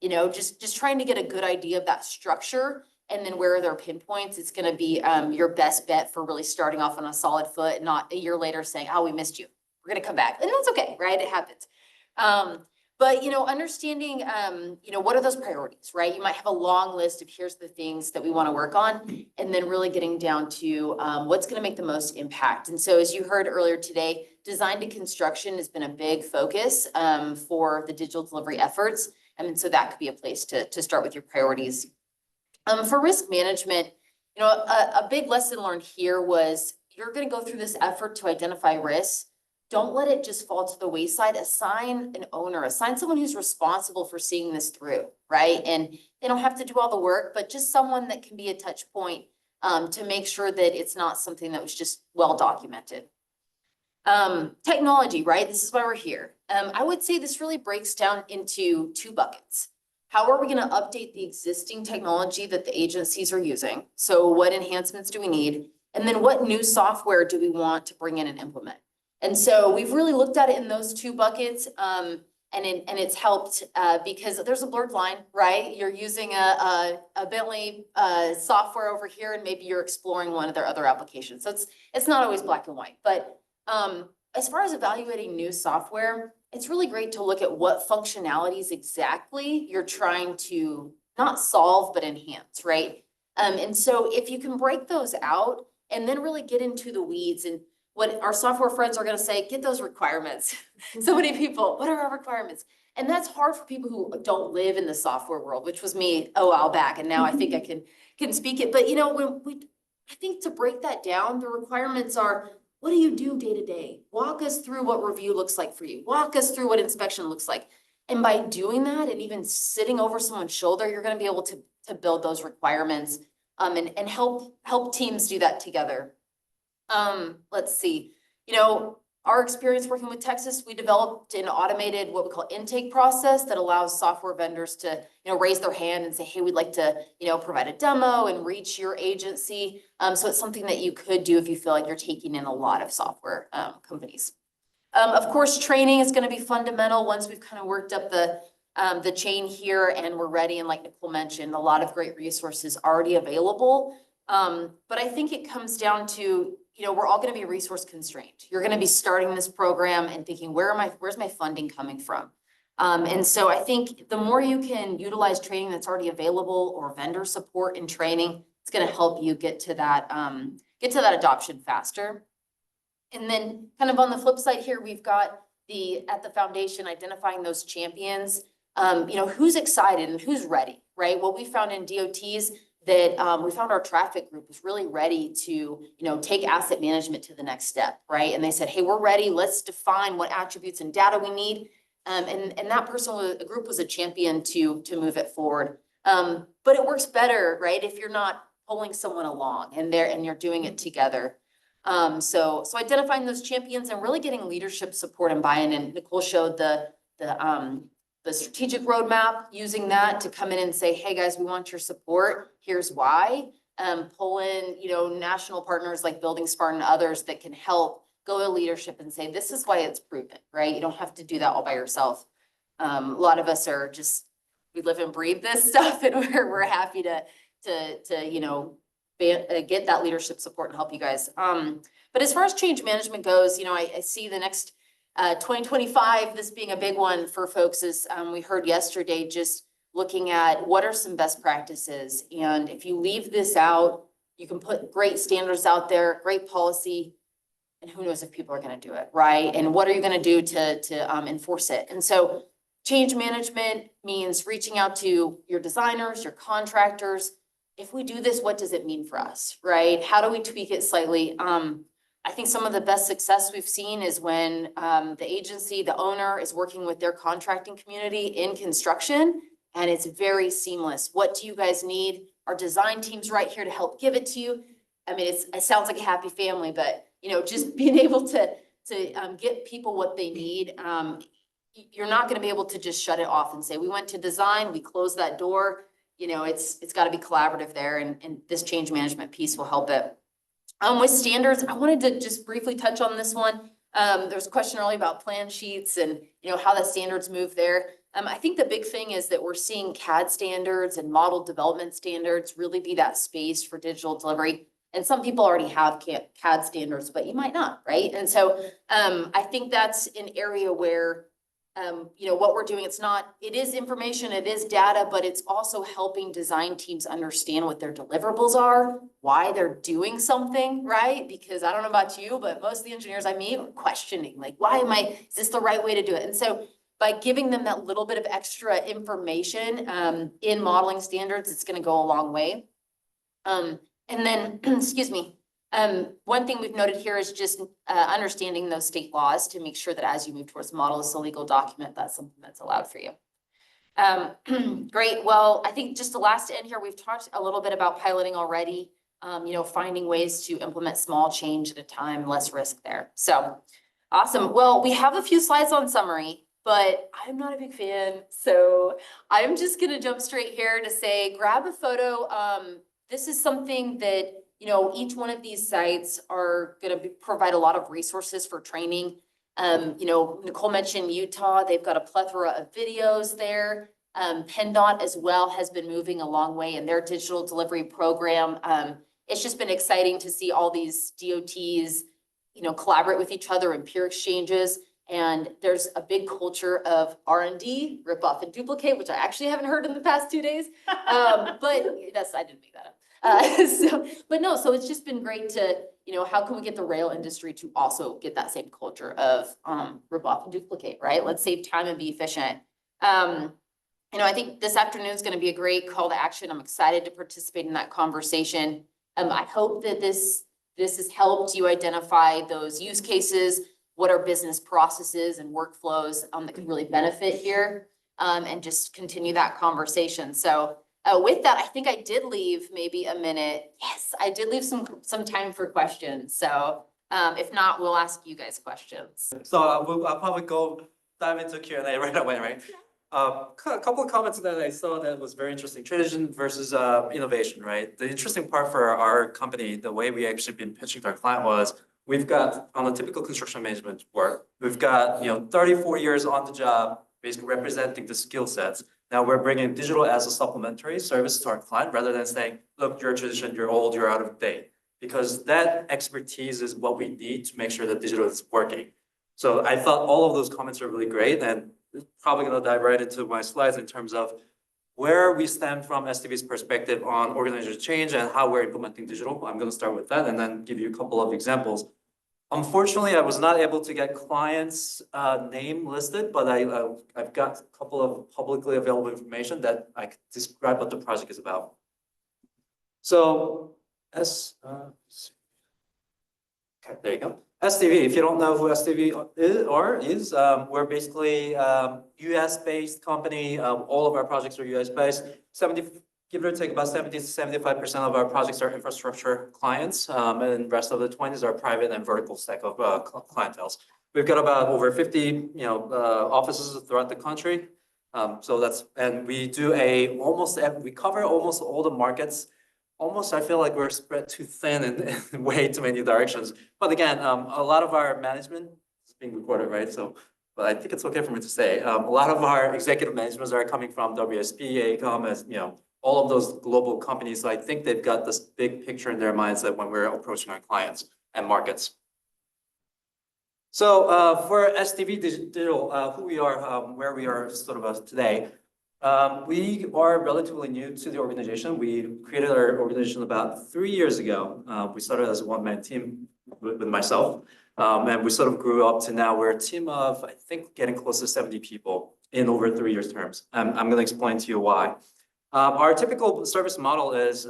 Just trying to get a good idea of that structure, and then where are their pinpoints. It's going to be your best bet for really starting off on a solid foot, not a year later saying, oh, we missed you. We're going to come back. And that's okay, right? It happens. But, understanding, what are those priorities, right? You might have a long list of here's the things that we want to work on, and then really getting down to what's going to make the most impact. And so as you heard earlier today, design to construction has been a big focus for the digital delivery efforts. And so that could be a place to start with your priorities. For risk management, a big lesson learned here was you're going to go through this effort to identify risks. Don't let it just fall to the wayside. Assign an owner, assign someone who's responsible for seeing this through, right? And they don't have to do all the work, but just someone that can be a touch point to make sure that it's not something that was just well documented. Technology, right? This is why we're here. I would say this really breaks down into two buckets. How are we going to update the existing technology that the agencies are using? So what enhancements do we need? And then what new software do we want to bring in and implement? And so we've really looked at it in those two buckets, and it's helped because there's a blurred line, right? You're using a Bentley software over here, and maybe you're exploring one of their other applications. So it's not always black and white. But as far as evaluating new software, it's really great to look at what functionalities exactly you're trying to not solve, but enhance, right? And so if you can break those out and then really get into the weeds, and what our software friends are going to say, get those requirements. So many people, what are our requirements? And that's hard for people who don't live in the software world, which was me a while back. And now I think I can speak it. But I think to break that down, the requirements are, what do you do day to day? Walk us through what review looks like for you. Walk us through what inspection looks like. And by doing that, and even sitting over someone's shoulder, you're going to be able to build those requirements and help teams do that together. Let's see, our experience working with Texas, we developed an automated, what we call intake process that allows software vendors to, raise their hand and say, hey, we'd like to, provide a demo and reach your agency. So it's something that you could do if you feel like you're taking in a lot of software companies. Of course, training is going to be fundamental once we've kind of worked up the chain here and we're ready. And like Nicole mentioned, a lot of great resources already available. But I think it comes down to, we're all going to be resource constrained. You're going to be starting this program and thinking, where's my funding coming from? And so I think the more you can utilize training that's already available or vendor support and training, it's going to help you get to that adoption faster. And then kind of on the flip side here, we've got at the foundation, identifying those champions, who's excited and who's ready, right? What we found in DOTs that we found our traffic group was really ready to, take asset management to the next step, right? And they said, hey, we're ready. Let's define what attributes and data we need. And that group was a champion to move it forward. But it works better, right? If you're not pulling someone along and you're doing it together. So identifying those champions and really getting leadership support and buy-in. And Nicole showed the strategic roadmap, using that to come in and say, hey guys, we want your support. Here's why. Pull in, national partners like buildingSMART and others that can help go to leadership and say, this is why it's proven, right? You don't have to do that all by yourself. A lot of us are we live and breathe this stuff, and we're happy to get that leadership support and help you guys. But as far as change management goes, I see the next 2025, this being a big one for folks, as we heard yesterday, just looking at what are some best practices. And if you leave this out, you can put great standards out there, great policy, and who knows if people are going to do it, right? And what are you going to do to enforce it? And so change management means reaching out to your designers, your contractors. If we do this, what does it mean for us, right? How do we tweak it slightly? I think some of the best success we've seen is when the agency, the owner, is working with their contracting community in construction, and it's very seamless. What do you guys need? Our design team's right here to help give it to you. I mean, it sounds like a happy family, but just being able to get people what they need. You're not going to be able to just shut it off and say, we went to design, we closed that door. It's got to be collaborative there, and this change management piece will help it. With standards, I wanted to just briefly touch on this one. There was a question earlier about plan sheets and how the standards move there. I think the big thing is that we're seeing CAD standards and model development standards really be that space for digital delivery. And some people already have CAD standards, but you might not, right? And so I think that's an area where what we're doing, it is information, it is data, but it's also helping design teams understand what their deliverables are, why they're doing something, right? Because I don't know about you, but most of the engineers I meet are questioning, like, is this the right way to do it? And so by giving them that little bit of extra information in modeling standards, it's going to go a long way. And then, excuse me, one thing we've noted here is just understanding those state laws to make sure that as you move towards model as a legal document, that's something that's allowed for you. Great. Well, I think just the last end here, we've talked a little bit about piloting already, finding ways to implement small change at a time, less risk there. So awesome. Well, we have a few slides on summary, but I'm not a big fan. So I'm just going to jump straight here to say, grab a photo. This is something that each one of these sites are going to provide a lot of resources for training. Nicole mentioned Utah. They've got a plethora of videos there. PennDOT as well has been moving a long way in their digital delivery program. It's just been exciting to see all these DOTs, collaborate with each other in peer exchanges. And there's a big culture of R&D, rip off and duplicate, which I actually haven't heard in the past 2 days. But I didn't make that up. So it's just been great to, how can we get the rail industry to also get that same culture of rip off and duplicate, right? Let's save time and be efficient. I think this afternoon is going to be a great call to action. I'm excited to participate in that conversation. I hope that this has helped you identify those use cases, what are business processes and workflows that can really benefit here, and just continue that conversation. So with that, I think I did leave maybe a minute. Yes, I did leave some time for questions. So If not, we'll ask you guys questions. So I'll probably dive into Q&A right away, right? A couple of comments that I saw that was very interesting, tradition versus innovation, right? The interesting part for our company, the way we actually been pitching to our client was, we've got on a typical construction management work, we've got 34 years on the job, basically representing the skill sets. Now we're bringing digital as a supplementary service to our client rather than saying, look, you're a tradition, you're old, you're out of date. Because that expertise is what we need to make sure that digital is working. So I thought all of those comments are really great, and probably going to dive right into my slides in terms of where we stand from STV's perspective on organizational change and how we're implementing digital. I'm going to start with that and then give you a couple of examples. Unfortunately, I was not able to get clients' name listed, but I've got a couple of publicly available information that I can describe what the project is about. So, okay, there you go. STV, if you don't know who STV is, we're basically US-based company. All of our projects are US-based. Give or take about 70 to 75% of our projects are infrastructure clients, and the rest of the 20s are private and vertical stack of clienteles. We've got about over 50, offices throughout the country. And we do we cover almost all the markets. Almost, I feel like we're spread too thin in way too many directions. But again, a lot of our management is being recorded, right? So, but I think it's okay for me to say, a lot of our executive managements are coming from WSP, AECOM, as all of those global companies. So I think they've got this big picture in their minds that when we're approaching our clients and markets. So for STV Digital, who we are, where we are sort of today. We are relatively new to the organization. We created our organization about 3 years ago. We started as a one-man team with myself, and we sort of grew up to now we're a team of, I think, getting close to 70 people in over 3 years terms. I'm going to explain to you why. Our typical service model is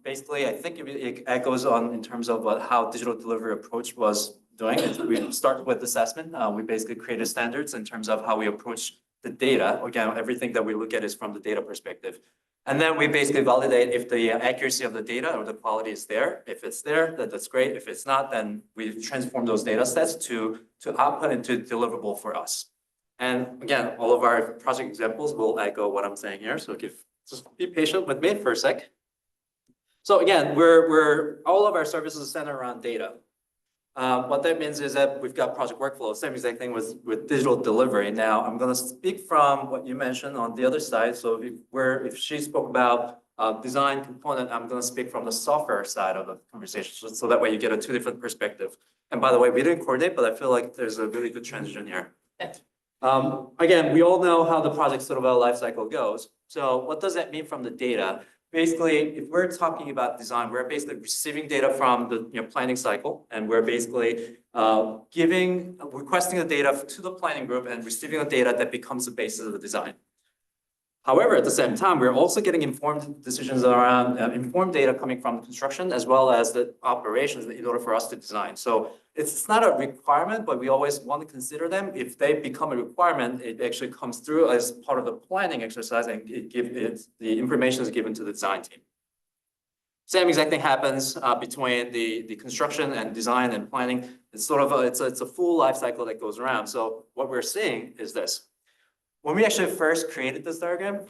basically, I think it echoes on in terms of how digital delivery approach was doing. We start with assessment. We basically created standards in terms of how we approach the data. Again, everything that we look at is from the data perspective. And then we basically validate if the accuracy of the data or the quality is there. If it's there, that's great. If it's not, then we transform those data sets to output into deliverable for us. And again, all of our project examples will echo what I'm saying here. So just be patient with me for a sec. So again, all of our services center around data. What that means is that we've got project workflow, same exact thing with digital delivery. Now, I'm going to speak from what you mentioned on the other side. So if she spoke about design component, I'm going to speak from the software side of the conversation. So that way you get a two different perspective. And by the way, we didn't coordinate, but I feel like there's a really good transition here. Again, we all know how the project sort of life cycle goes. So what does that mean from the data? Basically, if we're talking about design, we're basically receiving data from the planning cycle, and we're basically requesting the data to the planning group and receiving the data that becomes the basis of the design. However, at the same time, we're also getting informed decisions around informed data coming from construction as well as the operations in order for us to design. So it's not a requirement, but we always want to consider them. If they become a requirement, it actually comes through as part of the planning exercise, and the information is given to the design team. Same exact thing happens between the construction and design and planning. It's sort of it's a full life cycle that goes around. So what we're seeing is this. When we actually first created this diagram,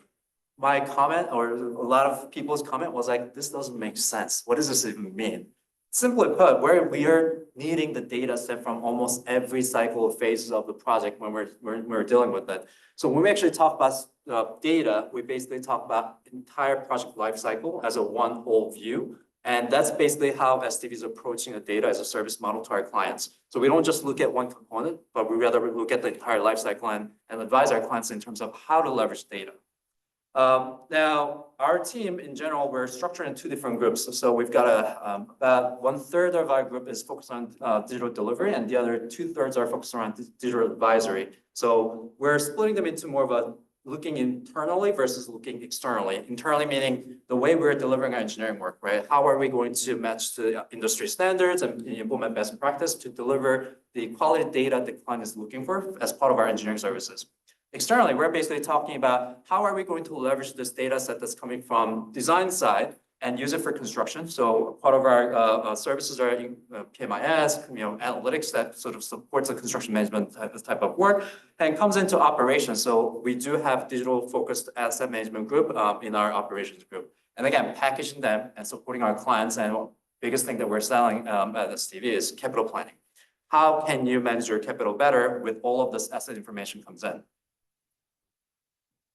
my comment or a lot of people's comment was like, this doesn't make sense. What does this even mean? Simply put, we are needing the data set from almost every cycle of phases of the project when we're dealing with it. So when we actually talk about data, we basically talk about entire project life cycle as a one whole view. And that's basically how STV is approaching the data as a service model to our clients. So we don't just look at one component, but we rather look at the entire life cycle and advise our clients in terms of how to leverage data. Now, our team in general, we're structured in two different groups. So we've got about 1/3 of our group is focused on digital delivery, and the other 2/3 are focused around digital advisory. So we're splitting them into more of a looking internally versus looking externally. Internally meaning the way we're delivering our engineering work, right? How are we going to match to industry standards and implement best practice to deliver the quality data the client is looking for as part of our engineering services? Externally, we're basically talking about how are we going to leverage this data set that's coming from design side and use it for construction. So part of our services are PMIS, analytics that sort of supports the construction management type of work, and comes into operations. So we do have digital focused asset management group in our operations group. And again, packaging them and supporting our clients. And biggest thing that we're selling at STV is capital planning. How can you manage your capital better with all of this asset information comes in?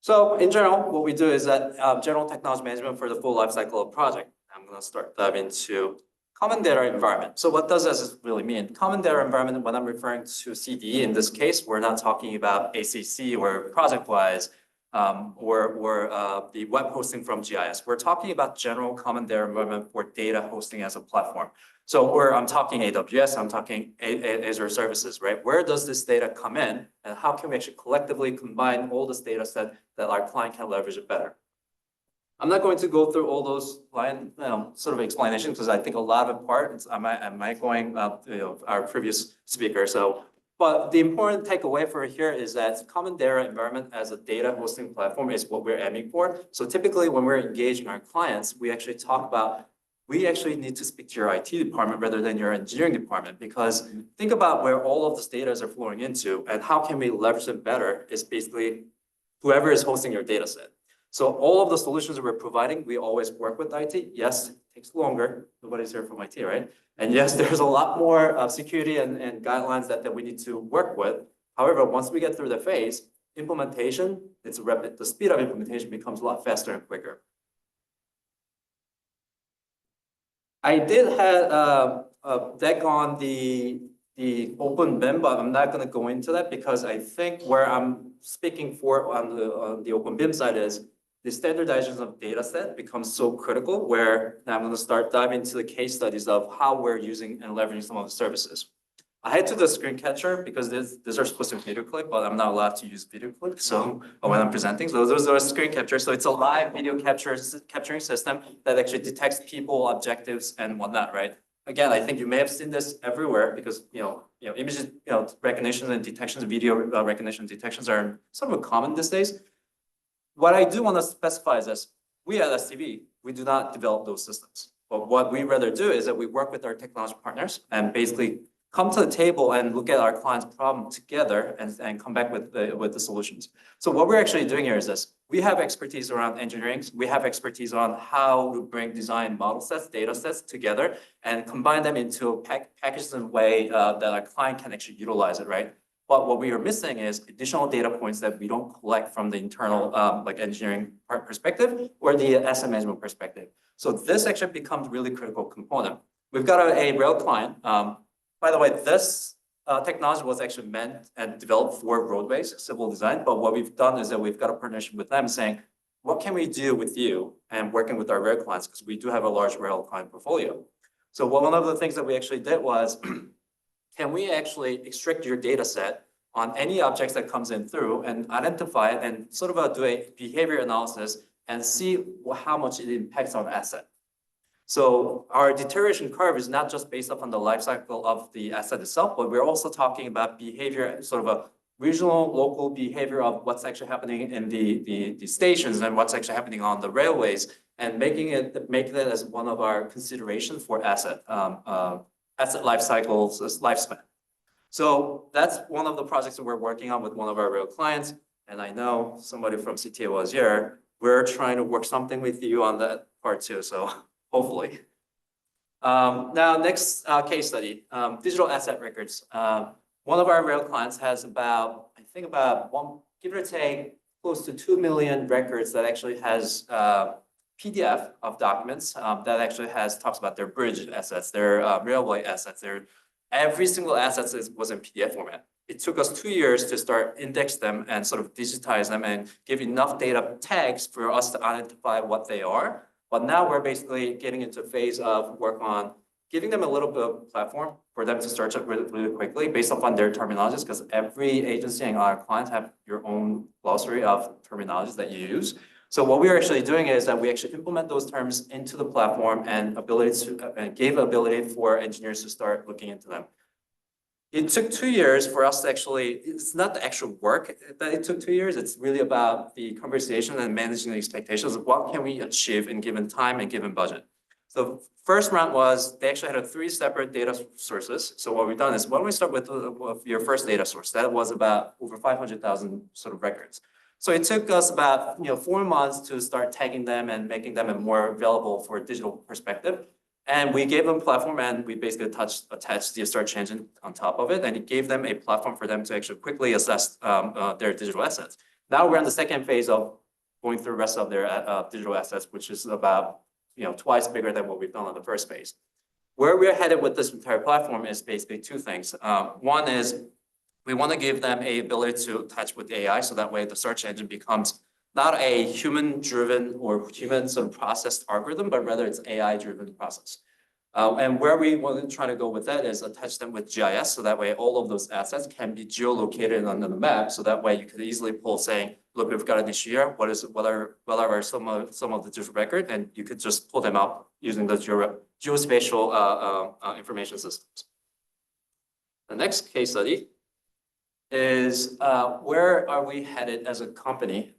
So in general, what we do is that general technology management for the full life cycle of project. I'm going to start diving into common data environment. So what does this really mean? Common data environment, when I'm referring to CDE in this case, we're not talking about ACC or ProjectWise or the web hosting from GIS. We're talking about general common data environment for data hosting as a platform. So where I'm talking AWS, I'm talking Azure services, right? Where does this data come in and how can we actually collectively combine all this data set that our client can leverage it better? I'm not going to go through all those line sort of explanations because I think a lot of it part, I'm going our previous speaker. So, but the important takeaway for here is that common data environment as a data hosting platform is what we're aiming for. So typically when we're engaging our clients, we actually talk about we actually need to speak to your IT department rather than your engineering department, because think about where all of this data are flowing into and how can we leverage them better is basically whoever is hosting your data set. So all of the solutions that we're providing, we always work with IT. Yes, it takes longer. Nobody's here from IT, right? And yes, there's a lot more security and guidelines that we need to work with. However, once we get through the phase, implementation, it's rapid. The speed of implementation becomes a lot faster and quicker. I did have a deck on the openBIM, but I'm not going to go into that because I think where I'm speaking for on the openBIM side is the standardization of data set becomes so critical where now I'm going to start diving into the case studies of how we're using and leveraging some of the services. I had to do the screen capture because these are supposed to be video clip, but I'm not allowed to use video clip. So when I'm presenting, so those are screen capture. So it's a live video capturing system that actually detects people, objectives, and whatnot, right? Again, I think you may have seen this everywhere because images, recognition and detections, video recognition detections are sort of common these days. What I do want to specify is this: we at STV, we do not develop those systems. But what we rather do is that we work with our technology partners and basically come to the table and look at our client's problem together and come back with the solutions. So what we're actually doing here is this: we have expertise around engineering. We have expertise on how to bring design model sets, data sets together and combine them into packages in a way that our client can actually utilize it, right? But what we are missing is additional data points that we don't collect from the internal like engineering perspective or the asset management perspective. So this actually becomes really critical component. We've got a rail client. By the way, this technology was actually meant and developed for roadways, civil design. But what we've done is that we've got a partnership with them saying, what can we do with you and working with our rail clients? Because we do have a large rail client portfolio. So one of the things that we actually did was, can we actually extract your data set on any objects that comes in through and identify it and sort of do a behavior analysis and see how much it impacts on asset. So our deterioration curve is not just based upon the life cycle of the asset itself, but we're also talking about behavior, sort of a regional, local behavior of what's actually happening in the stations and what's actually happening on the railways, and making it as one of our considerations for asset life cycles, lifespan. So that's one of the projects that we're working on with one of our rail clients. And I know somebody from CTA was here. We're trying to work something with you on that part too. So hopefully. Now, next case study, digital asset records. One of our rail clients has about, I think about give or take, close to 2 million records that actually has PDF of documents that actually talks about their bridge assets, their railway assets, every single asset was in PDF format. It took us 2 years to start index them and sort of digitize them and give enough data tags for us to identify what they are. But now we're basically getting into a phase of work on giving them a little bit of platform for them to search up really quickly based upon their terminologies, because every agency and our clients have your own glossary of terminologies that you use. So what we're actually doing is that we actually implement those terms into the platform and gave ability for engineers to start looking into them. It took 2 years for us to actually, it's not the actual work that it took 2 years. It's really about the conversation and managing the expectations of what can we achieve in given time and given budget. So first round was, they actually had 3 separate data sources. So what we've done is, why don't we start with your first data source? That was about over 500,000 sort of records. So it took us about 4 months to start tagging them and making them more available for a digital perspective. And we gave them a platform, and we basically attached the search engine on top of it, and it gave them a platform for them to actually quickly assess their digital assets. Now we're in the second phase of going through the rest of their digital assets, which is about twice bigger than what we've done on the first phase. Where we're headed with this entire platform is basically 2 things. One is we want to give them a ability to attach with AI, so that way the search engine becomes not a human-driven or human sort of processed algorithm, but rather it's AI-driven process. And where we want to try to go with that is attach them with GIS, so that way all of those assets can be geolocated on the map, so that way you could easily pull saying, look, we've got an issue here, what are some of the digital record, and you could just pull them out using the geospatial information systems. The next case study is where are we headed as a company?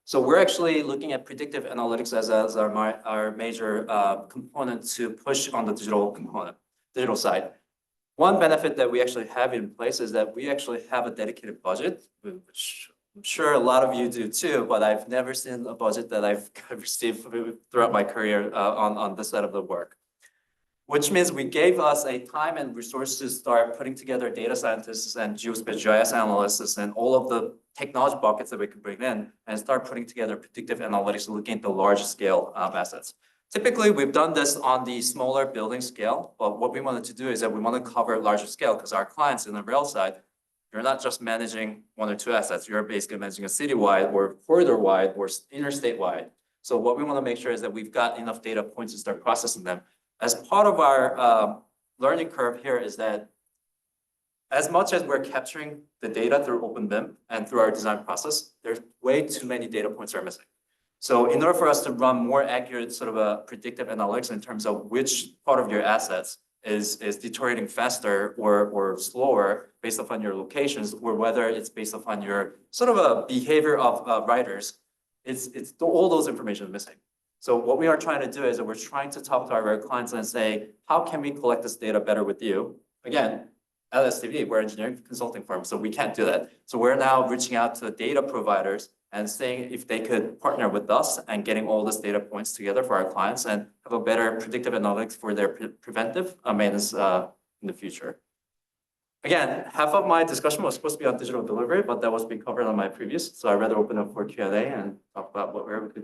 So we're actually looking at predictive analytics as our major component to push on the digital side. One benefit that we actually have in place is that we actually have a dedicated budget, which I'm sure a lot of you do too, but I've never seen a budget that I've received throughout my career on this side of the work. Which means we gave us a time and resources to start putting together data scientists and geospatial GIS analysts and all of the technology buckets that we could bring in and start putting together predictive analytics looking at the large scale assets. Typically, we've done this on the smaller building scale, but what we wanted to do is that we want to cover larger scale because our clients in the rail side, you're not just managing 1 or 2 assets, you're basically managing a citywide or corridor-wide or interstate-wide. So what we want to make sure is that we've got enough data points to start processing them. As part of our learning curve here is that as much as we're capturing the data through openBIM and through our design process, there's way too many data points are missing. So in order for us to run more accurate sort of a predictive analytics in terms of which part of your assets is deteriorating faster or slower based upon your locations, or whether it's based upon your sort of a behavior of riders, it's all those information missing. So what we are trying to do is that we're trying to talk to our clients and say, how can we collect this data better with you? Again, at STV, we're an engineering consulting firm, so we can't do that. So we're now reaching out to data providers and saying if they could partner with us and getting all this data points together for our clients and have a better predictive analytics for their preventive maintenance in the future. Again, half of my discussion was supposed to be on digital delivery, but that was being covered on my previous. So I'd rather open up for Q&A and talk about what we're